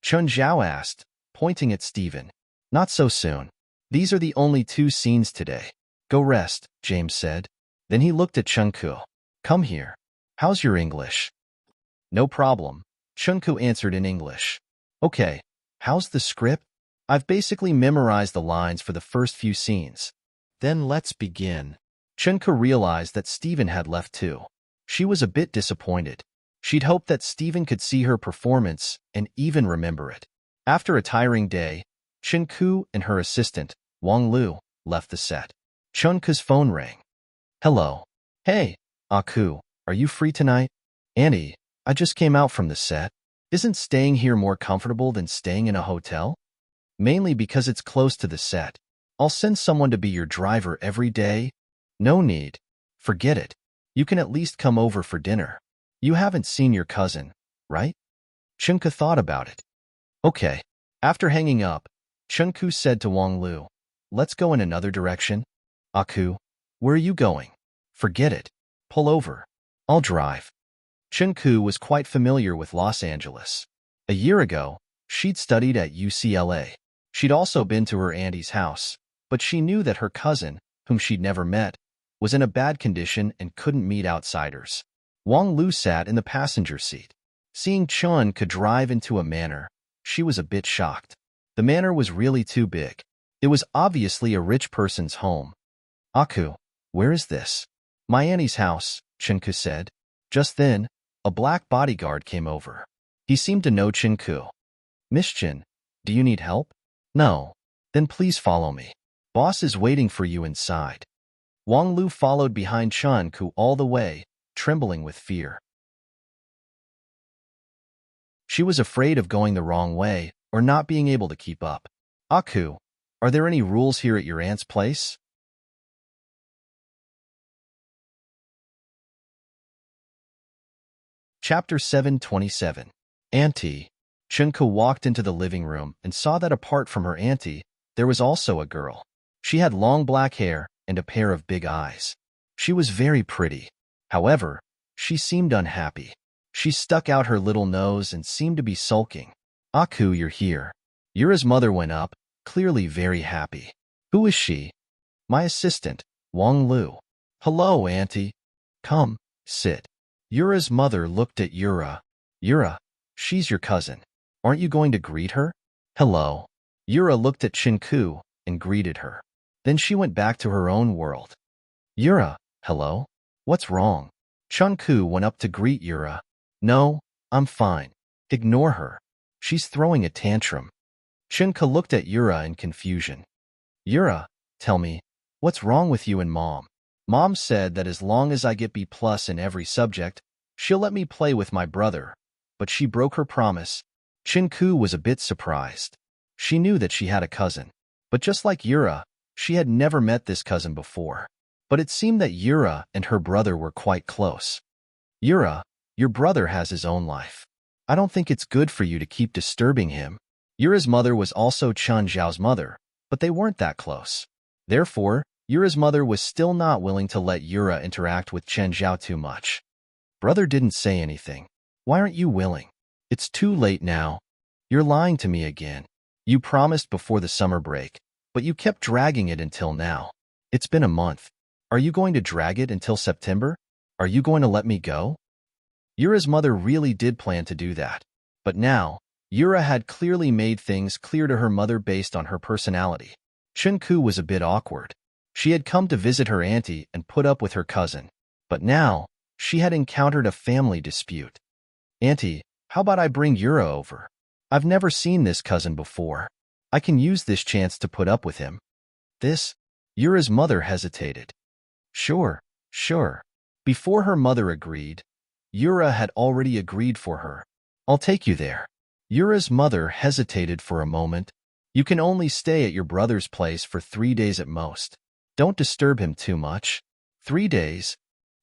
Chun Zhao asked, pointing at Stephen. Not so soon. These are the only 2 scenes today. Go rest, James said. Then he looked at Chun Ku. Come here. How's your English? No problem, Chun Ku answered in English. Okay, how's the script? I've basically memorized the lines for the first few scenes. Then let's begin. Chun Ku realized that Stephen had left too. She was a bit disappointed. She'd hoped that Stephen could see her performance and even remember it. After a tiring day, Chun Ku and her assistant, Wang Lu, left the set. Chun Ku's phone rang. Hello. Hey, Aku, are you free tonight? Annie, I just came out from the set. Isn't staying here more comfortable than staying in a hotel? Mainly because it's close to the set. I'll send someone to be your driver every day. No need. Forget it. You can at least come over for dinner. You haven't seen your cousin, right? Chunka thought about it. Okay. After hanging up, Chunku said to Wang Lu, let's go in another direction. Aku, where are you going? Forget it. Pull over. I'll drive. Chunku was quite familiar with Los Angeles. A year ago, she'd studied at UCLA. She'd also been to her auntie's house, but she knew that her cousin, whom she'd never met, was in a bad condition and couldn't meet outsiders. Wang Lu sat in the passenger seat. Seeing Chun could drive into a manor, she was a bit shocked. The manor was really too big. It was obviously a rich person's home. Aku, where is this? My auntie's house, Chinku said. Just then, a black bodyguard came over. He seemed to know Chinku. Miss Chin, do you need help? No. Then please follow me. Boss is waiting for you inside. Wang Lu followed behind Chunku all the way, trembling with fear. She was afraid of going the wrong way or not being able to keep up. Aku, are there any rules here at your aunt's place? Chapter 727. Auntie. Chunku walked into the living room and saw that apart from her auntie, there was also a girl. She had long black hair and a pair of big eyes. She was very pretty. However, she seemed unhappy. She stuck out her little nose and seemed to be sulking. Aku, you're here. Yura's mother went up, clearly very happy. Who is she? My assistant, Wang Lu. Hello, auntie. Come, sit. Yura's mother looked at Yura. Yura, she's your cousin. Aren't you going to greet her? Hello. Yura looked at Chinku and greeted her. Then she went back to her own world. Yura, hello? What's wrong? Chunku went up to greet Yura. No, I'm fine. Ignore her. She's throwing a tantrum. Chunka looked at Yura in confusion. Yura, tell me, what's wrong with you and Mom? Mom said that as long as I get B+ in every subject, she'll let me play with my brother, but she broke her promise. Chinku was a bit surprised. She knew that she had a cousin, but just like Yura, she had never met this cousin before. But it seemed that Yura and her brother were quite close. Yura, your brother has his own life. I don't think it's good for you to keep disturbing him. Yura's mother was also Chun Zhao's mother, but they weren't that close. Therefore, Yura's mother was still not willing to let Yura interact with Chen Zhao too much. Brother didn't say anything. Why aren't you willing? It's too late now. You're lying to me again. You promised before the summer break, but you kept dragging it until now. It's been a month. Are you going to drag it until September? Are you going to let me go? Yura's mother really did plan to do that. But now, Yura had clearly made things clear to her mother based on her personality. Chunku was a bit awkward. She had come to visit her auntie and put up with her cousin. But now, she had encountered a family dispute. "Auntie, how about I bring Yura over? I've never seen this cousin before. I can use this chance to put up with him." Yura's mother hesitated. Sure. Before her mother agreed, Yura had already agreed for her. "I'll take you there." Yura's mother hesitated for a moment. "You can only stay at your brother's place for 3 days at most. Don't disturb him too much." 3 days?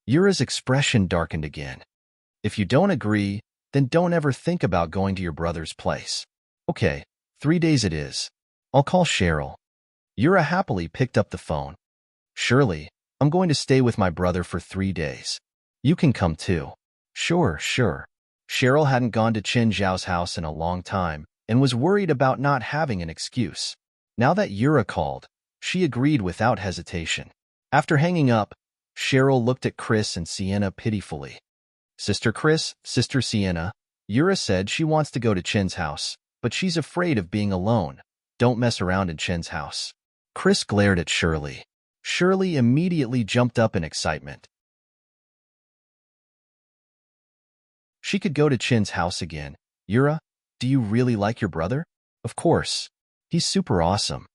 Yura's expression darkened again. "If you don't agree, then don't ever think about going to your brother's place." "Okay, 3 days it is. I'll call Cheryl." Yura happily picked up the phone. "Shirley, I'm going to stay with my brother for 3 days. You can come too." Sure. Cheryl hadn't gone to Chen Zhao's house in a long time and was worried about not having an excuse. Now that Yura called, she agreed without hesitation. After hanging up, Cheryl looked at Chris and Sienna pitifully. "Sister Chris, Sister Sienna, Yura said she wants to go to Chen's house, but she's afraid of being alone. Don't mess around in Chen's house." Chris glared at Shirley. Shirley immediately jumped up in excitement. She could go to Chen's house again. "Yura, do you really like your brother?" "Of course. He's super awesome."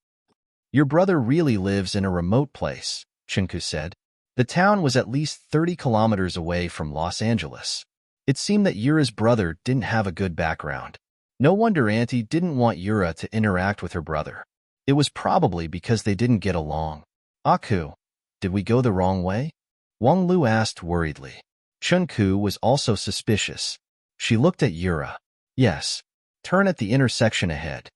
"Your brother really lives in a remote place," Chinku said. The town was at least 30 kilometers away from Los Angeles. It seemed that Yura's brother didn't have a good background. No wonder Auntie didn't want Yura to interact with her brother. It was probably because they didn't get along. "Aku, did we go the wrong way?" Wang Lu asked worriedly. Chunku was also suspicious. She looked at Yura. "Yes. Turn at the intersection ahead."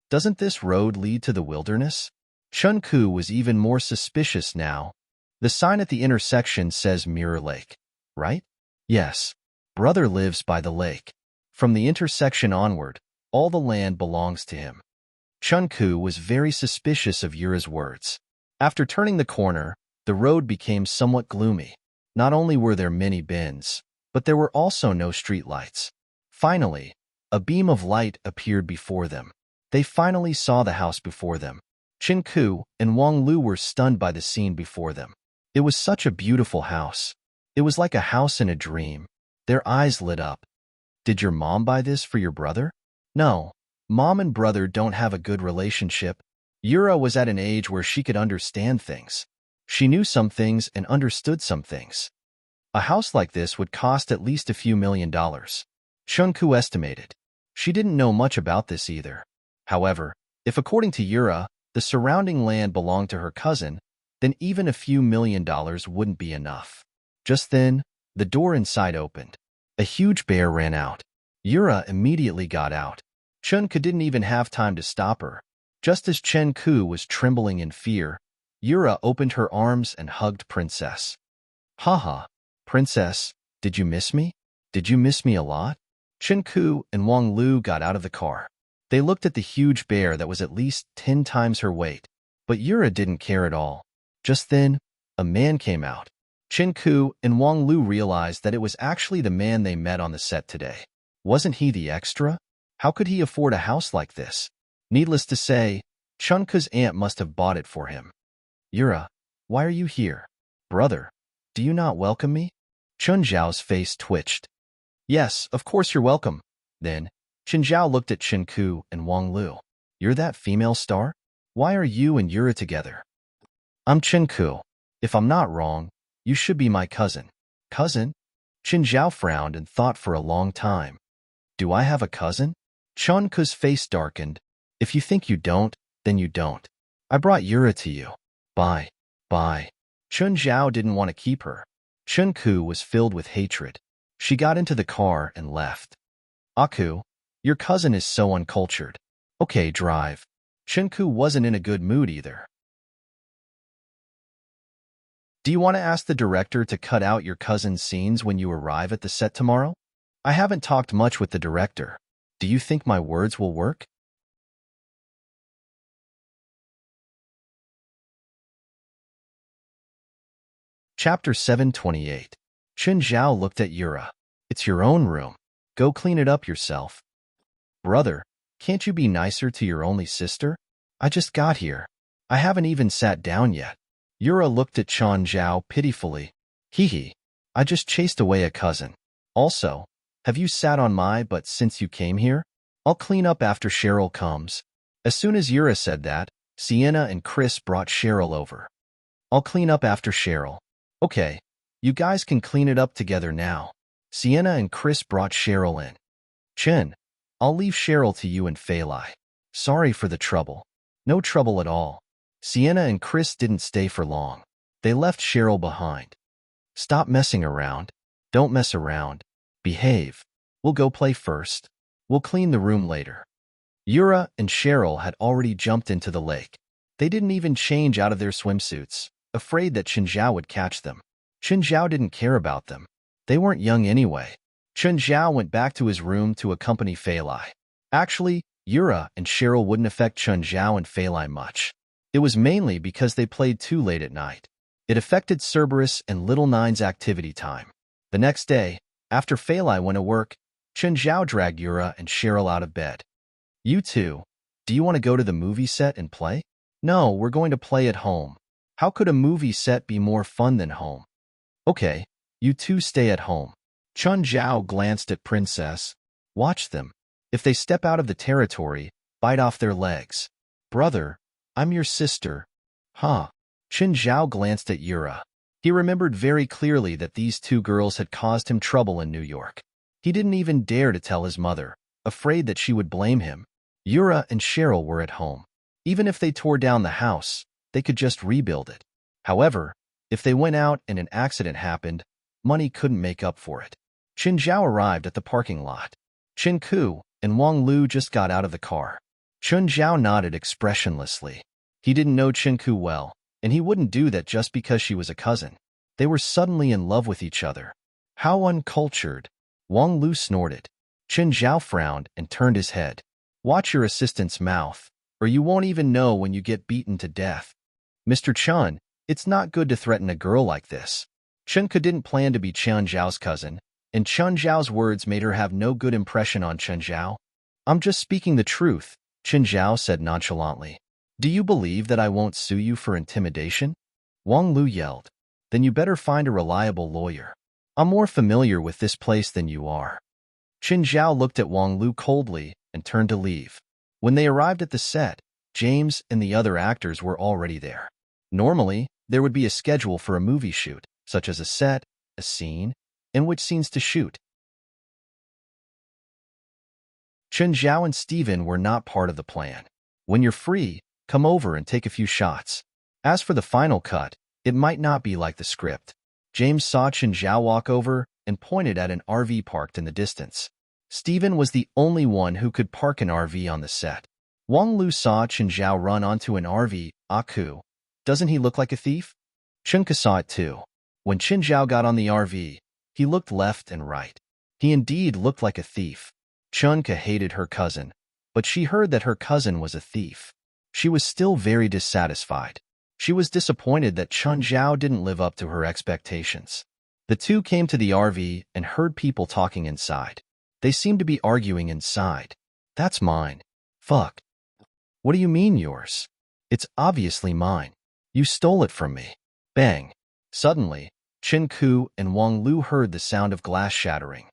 "Doesn't this road lead to the wilderness?" Chunku was even more suspicious now. "The sign at the intersection says Mirror Lake, right?" "Yes. Brother lives by the lake. From the intersection onward, all the land belongs to him." Chunku was very suspicious of Yura's words. After turning the corner, the road became somewhat gloomy. Not only were there many bends, but there were also no streetlights. Finally, a beam of light appeared before them. They finally saw the house before them. Chinku and Wang Lu were stunned by the scene before them. It was such a beautiful house. It was like a house in a dream. Their eyes lit up. "Did your mom buy this for your brother?" "No. Mom and brother don't have a good relationship." Yura was at an age where she could understand things. She knew some things and understood some things. A house like this would cost at least a few $1,000,000. Chunku estimated. She didn't know much about this either. However, if according to Yura, the surrounding land belonged to her cousin, then even a few $1,000,000 wouldn't be enough. Just then, the door inside opened. A huge bear ran out. Yura immediately got out. Chunku didn't even have time to stop her. Just as Chunku was trembling in fear, Yura opened her arms and hugged Princess. "Haha, Princess, did you miss me? Did you miss me a lot?" Chunku and Wang Lu got out of the car. They looked at the huge bear that was at least 10 times her weight, but Yura didn't care at all. Just then, a man came out. Chunku and Wang Lu realized that it was actually the man they met on the set today. Wasn't he the extra? How could he afford a house like this? Needless to say, Chunku's aunt must have bought it for him. "Yura, why are you here? Brother, do you not welcome me?" Chun Zhao's face twitched. "Yes, of course you're welcome." Then, Chun Zhao looked at Chinku and Wang Lu. "You're that female star? Why are you and Yura together?" "I'm Chinku. If I'm not wrong, you should be my cousin." "Cousin?" Chun Zhao frowned and thought for a long time. "Do I have a cousin?" Chunku's face darkened. "If you think you don't, then you don't. I brought Yura to you. Bye. Chun Zhao didn't want to keep her. Chunku was filled with hatred. She got into the car and left. "Aku, your cousin is so uncultured." "Okay, drive." Chunku wasn't in a good mood either. "Do you want to ask the director to cut out your cousin's scenes when you arrive at the set tomorrow? I haven't talked much with the director. Do you think my words will work?" Chapter 728. Chun Zhao looked at Yura. "It's your own room. Go clean it up yourself." Brother, can't you be nicer to your only sister? I just got here. I haven't even sat down yet. Yura looked at Chan Zhao pitifully. Hee. I just chased away a cousin. Also, have you sat on my butt since you came here? I'll clean up after Cheryl comes. As soon as Yura said that, Sienna and Chris brought Cheryl over. I'll clean up after Cheryl. Okay, you guys can clean it up together now. Sienna and Chris brought Cheryl in. Chen, I'll leave Cheryl to you and Fei Lai. Sorry for the trouble. No trouble at all. Sienna and Chris didn't stay for long. They left Cheryl behind. Stop messing around. Don't mess around. Behave. We'll go play first. We'll clean the room later. Yura and Cheryl had already jumped into the lake. They didn't even change out of their swimsuits, afraid that Chen Zhao would catch them. Chen Zhao didn't care about them. They weren't young anyway. Chen Zhao went back to his room to accompany Fei Lai. Actually, Yura and Cheryl wouldn't affect Chen Zhao and Fei Lai much. It was mainly because they played too late at night. It affected Cerberus and Little Nine's activity time. The next day, after Fei Lai went to work, Chen Zhao dragged Yura and Cheryl out of bed. You two, do you want to go to the movie set and play? No, we're going to play at home. How could a movie set be more fun than home? Okay, you two stay at home. Chen Zhao glanced at Princess. Watch them. If they step out of the territory, bite off their legs. Brother, I'm your sister. Huh? Chen Zhao glanced at Yura. He remembered very clearly that these two girls had caused him trouble in New York. He didn't even dare to tell his mother, afraid that she would blame him. Yura and Cheryl were at home. Even if they tore down the house, they could just rebuild it. However, if they went out and an accident happened, money couldn't make up for it. Chen Zhao arrived at the parking lot. Chen Ku and Wang Lu just got out of the car. Chen Zhao nodded expressionlessly. He didn't know Chen Ku well, and he wouldn't do that just because she was a cousin. They were suddenly in love with each other. How uncultured. Wang Lu snorted. Chen Zhao frowned and turned his head. Watch your assistant's mouth, or you won't even know when you get beaten to death. Mr. Chen, it's not good to threaten a girl like this. Chen Ke didn't plan to be Chen Zhao's cousin, and Chen Zhao's words made her have no good impression on Chen Zhao. I'm just speaking the truth, Chen Zhao said nonchalantly. Do you believe that I won't sue you for intimidation? Wang Lu yelled. Then you better find a reliable lawyer. I'm more familiar with this place than you are. Chen Zhao looked at Wang Lu coldly and turned to leave. When they arrived at the set, James and the other actors were already there. Normally, there would be a schedule for a movie shoot, such as a set, a scene, and which scenes to shoot. Chen Zhao and Steven were not part of the plan. When you're free, come over and take a few shots. As for the final cut, it might not be like the script. James saw Chen Zhao walk over and pointed at an RV parked in the distance. Steven was the only one who could park an RV on the set. Wang Lu saw Chen Zhao run onto an RV. Aku, doesn't he look like a thief? Chen Ke saw it too. When Chen Zhao got on the RV, he looked left and right. He indeed looked like a thief. Chen Ke hated her cousin, but she heard that her cousin was a thief. She was still very dissatisfied. She was disappointed that Chen Zhao didn't live up to her expectations. The two came to the RV and heard people talking inside. They seemed to be arguing inside. That's mine. Fuck. What do you mean yours? It's obviously mine. You stole it from me. Bang. Suddenly, Chen Ku and Wang Lu heard the sound of glass shattering.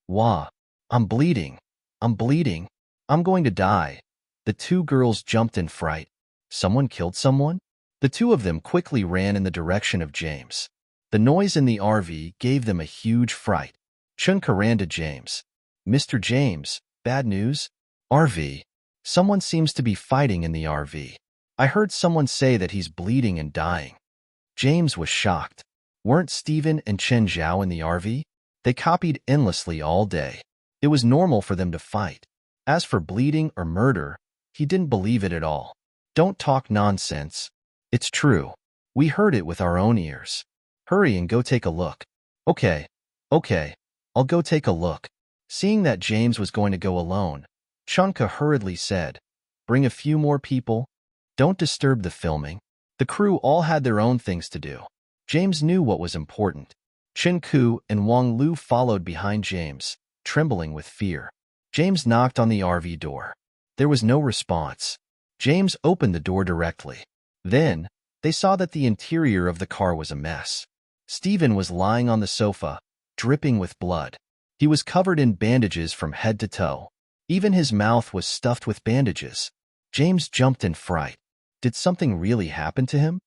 Wah. I'm bleeding. I'm bleeding. I'm going to die. The two girls jumped in fright. Someone killed someone? The two of them quickly ran in the direction of James. The noise in the RV gave them a huge fright. Chen Ke ran to James. Mr. James, bad news? RV. Someone seems to be fighting in the RV. I heard someone say that he's bleeding and dying. James was shocked. Weren't Steven and Chen Zhao in the RV? They copied endlessly all day. It was normal for them to fight. As for bleeding or murder, he didn't believe it at all. Don't talk nonsense. It's true. We heard it with our own ears. Hurry and go take a look. Okay. I'll go take a look. Seeing that James was going to go alone, Chen Ke hurriedly said, Bring a few more people. Don't disturb the filming. The crew all had their own things to do. James knew what was important. Chen Ku and Wang Lu followed behind James, trembling with fear. James knocked on the RV door. There was no response. James opened the door directly. Then, they saw that the interior of the car was a mess. Stephen was lying on the sofa, dripping with blood. He was covered in bandages from head to toe. Even his mouth was stuffed with bandages. James jumped in fright. Did something really happen to him?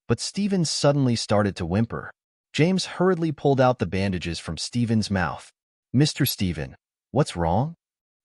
But Stephen suddenly started to whimper. James hurriedly pulled out the bandages from Stephen's mouth. Mr. Stephen, what's wrong?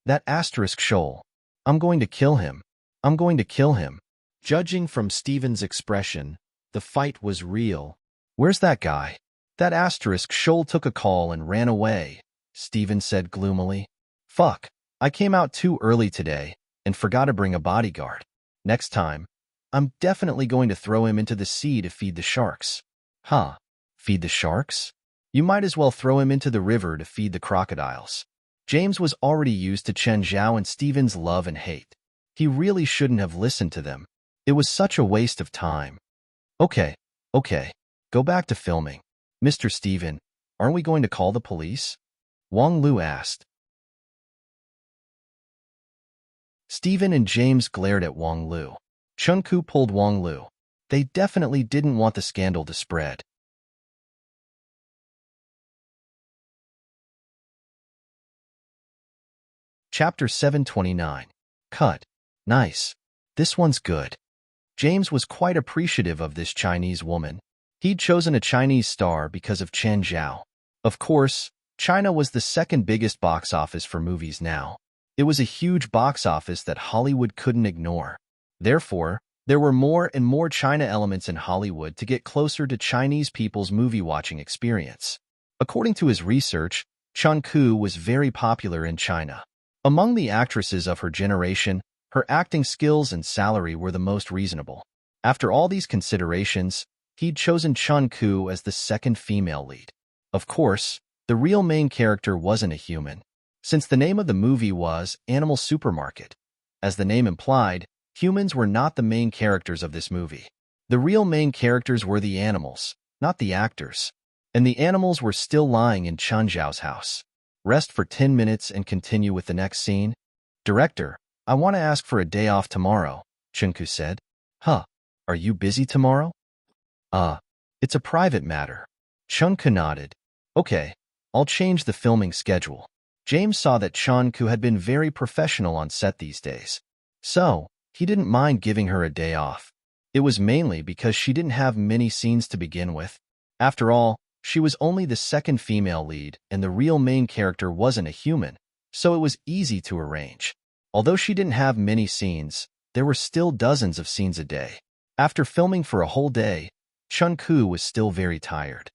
That asterisk shoal. I'm going to kill him. I'm going to kill him. Judging from Stephen's expression, the fight was real. Where's that guy? That asterisk shoal took a call and ran away, Stephen said gloomily. Fuck, I came out too early today and forgot to bring a bodyguard. Next time, I'm definitely going to throw him into the sea to feed the sharks. Huh, feed the sharks? You might as well throw him into the river to feed the crocodiles. James was already used to Chen Zhao and Stephen's love and hate. He really shouldn't have listened to them. It was such a waste of time. Okay, go back to filming. Mr. Stephen, aren't we going to call the police? Wang Lu asked. Stephen and James glared at Wang Lu. Chunku pulled Wang Lu. They definitely didn't want the scandal to spread. Chapter 729. Cut. Nice. This one's good. James was quite appreciative of this Chinese woman. He'd chosen a Chinese star because of Chen Zhao. Of course, China was the second biggest box office for movies now. It was a huge box office that Hollywood couldn't ignore. Therefore, there were more and more China elements in Hollywood to get closer to Chinese people's movie-watching experience. According to his research, Chun Ku was very popular in China. Among the actresses of her generation, her acting skills and salary were the most reasonable. After all these considerations, he'd chosen Chun Ku as the second female lead. Of course, the real main character wasn't a human, since the name of the movie was Animal Supermarket. As the name implied, humans were not the main characters of this movie. The real main characters were the animals, not the actors. And the animals were still lying in Chen Zhao's house. Rest for 10 minutes and continue with the next scene. Director, I want to ask for a day off tomorrow, Chunku said. Huh, are you busy tomorrow? It's a private matter. Chunku nodded. Okay, I'll change the filming schedule. James saw that Chunku had been very professional on set these days. So, he didn't mind giving her a day off. It was mainly because she didn't have many scenes to begin with. After all, she was only the second female lead, and the real main character wasn't a human, so it was easy to arrange. Although she didn't have many scenes, there were still dozens of scenes a day. After filming for a whole day, Chunku was still very tired.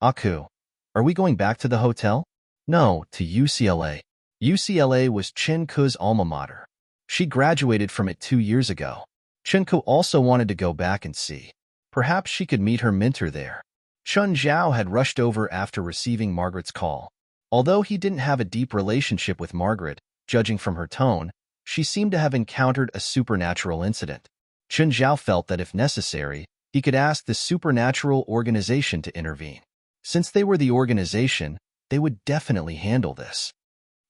Aku, are we going back to the hotel? No, to UCLA. UCLA was Chunku's alma mater. She graduated from it 2 years ago. Chunku also wanted to go back and see. Perhaps she could meet her mentor there. Chen Zhao had rushed over after receiving Margaret's call. Although he didn't have a deep relationship with Margaret, judging from her tone, she seemed to have encountered a supernatural incident. Chen Zhao felt that if necessary, he could ask the supernatural organization to intervene. Since they were the organization, they would definitely handle this.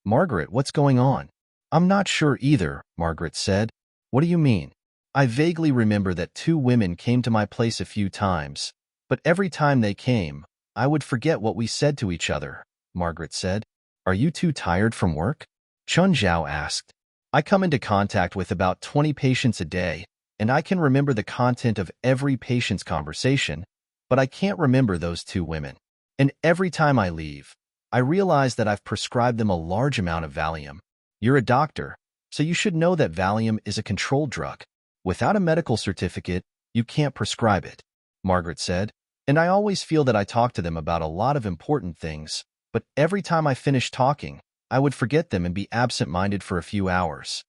Margaret, what's going on? I'm not sure either, Margaret said. What do you mean? I vaguely remember that 2 women came to my place a few times, but every time they came, I would forget what we said to each other, Margaret said. Are you too tired from work? Chen Zhao asked. I come into contact with about 20 patients a day, and I can remember the content of every patient's conversation, but I can't remember those 2 women. And every time I leave, I realize that I've prescribed them a large amount of Valium. You're a doctor, so you should know that Valium is a controlled drug. Without a medical certificate, you can't prescribe it, Margaret said. And I always feel that I talk to them about a lot of important things, but every time I finish talking, I would forget them and be absent-minded for a few hours.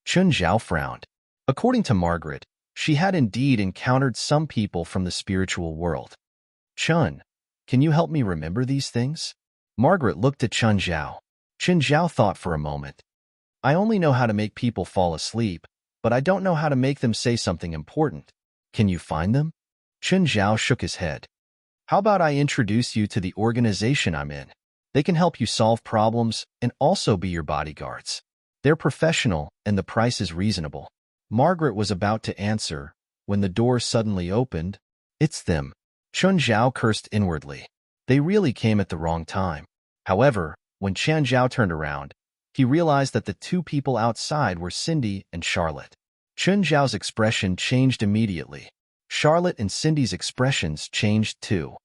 Chen Zhao frowned. According to Margaret, she had indeed encountered some people from the spiritual world. Chen, can you help me remember these things? Margaret looked at Chen Zhao. Chen Zhao thought for a moment. I only know how to make people fall asleep, but I don't know how to make them say something important. Can you find them? Chen Zhao shook his head. How about I introduce you to the organization I'm in? They can help you solve problems and also be your bodyguards. They're professional and the price is reasonable. Margaret was about to answer when the door suddenly opened. It's them. Chun Zhao cursed inwardly. They really came at the wrong time. However, when Chan Zhao turned around, he realized that the two people outside were Cindy and Charlotte. Chun Zhao's expression changed immediately. Charlotte and Cindy's expressions changed too.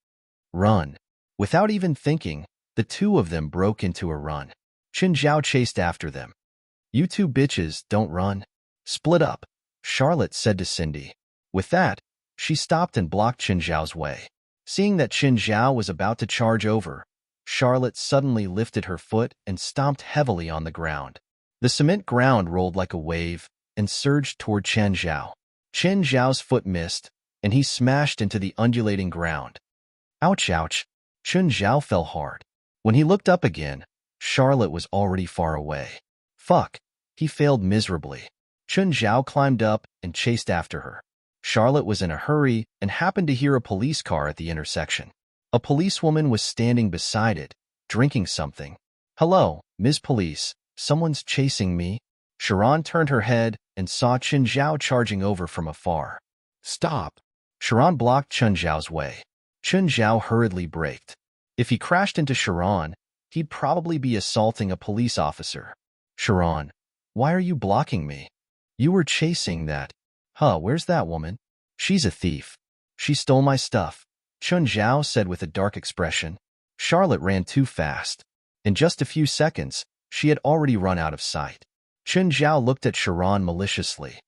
Run. Without even thinking, the two of them broke into a run. Chun Zhao chased after them. You two bitches, don't run. Split up, Charlotte said to Cindy. With that, she stopped and blocked Chun Zhao's way. Seeing that Chun Zhao was about to charge over, Charlotte suddenly lifted her foot and stomped heavily on the ground. The cement ground rolled like a wave and surged toward Chen Zhao. Chen Zhao's foot missed, and he smashed into the undulating ground. Ouch, ouch. Chun Zhao fell hard. When he looked up again, Charlotte was already far away. Fuck. He failed miserably. Chun Zhao climbed up and chased after her. Charlotte was in a hurry and happened to hear a police car at the intersection. A policewoman was standing beside it, drinking something. Hello, Ms. Police. Someone's chasing me. Sharon turned her head and saw Chun Zhao charging over from afar. Stop. Sharon blocked Chun Zhao's way. Chun Zhao hurriedly braked. If he crashed into Sharon, he'd probably be assaulting a police officer. Sharon, why are you blocking me? You were chasing that. Where's that woman? She's a thief. She stole my stuff, Chun Zhao said with a dark expression. Charlotte ran too fast. In just a few seconds, she had already run out of sight. Chun Zhao looked at Sharon maliciously.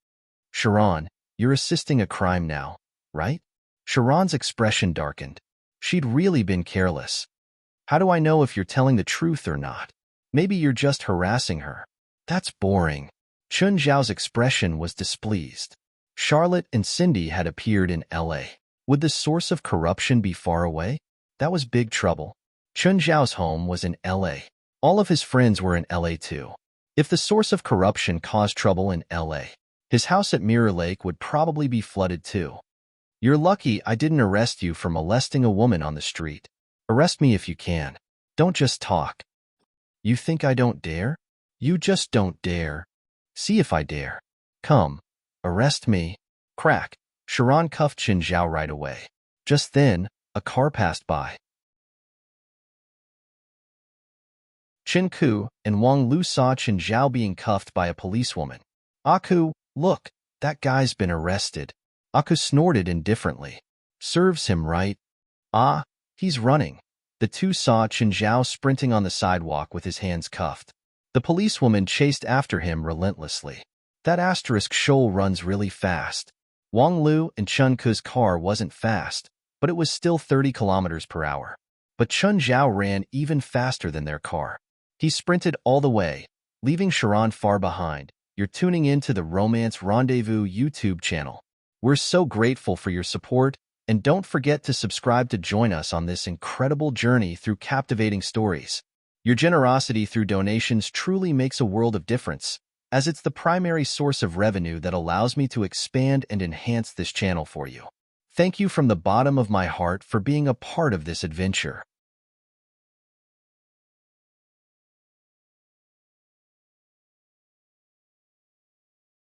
Sharon, you're assisting a crime now, right? Sharon's expression darkened. She'd really been careless. How do I know if you're telling the truth or not? Maybe you're just harassing her. That's boring. Chun Zhao's expression was displeased. Charlotte and Cindy had appeared in L.A. Would the source of corruption be far away? That was big trouble. Chun Zhao's home was in L.A. All of his friends were in L.A. too. If the source of corruption caused trouble in L.A., his house at Mirror Lake would probably be flooded too. You're lucky I didn't arrest you for molesting a woman on the street. Arrest me if you can. Don't just talk. You think I don't dare? You just don't dare. See if I dare. Come. Arrest me. Crack. Sharon cuffed Chun Zhao right away. Just then, a car passed by. Chen Ku and Wang Lu saw Chun Zhao being cuffed by a policewoman. Aku, look, that guy's been arrested. Aku snorted indifferently. Serves him right. Ah, he's running. The two saw Chun Zhao sprinting on the sidewalk with his hands cuffed. The policewoman chased after him relentlessly. That asterisk shoal runs really fast. Wang Lu and Chun Ku's car wasn't fast, but it was still 30 kilometers per hour. But Chun Zhao ran even faster than their car. He sprinted all the way, leaving Sharon far behind. You're tuning in to the Romance Rendezvous YouTube channel. We're so grateful for your support, and don't forget to subscribe to join us on this incredible journey through captivating stories. Your generosity through donations truly makes a world of difference, as it's the primary source of revenue that allows me to expand and enhance this channel for you. Thank you from the bottom of my heart for being a part of this adventure.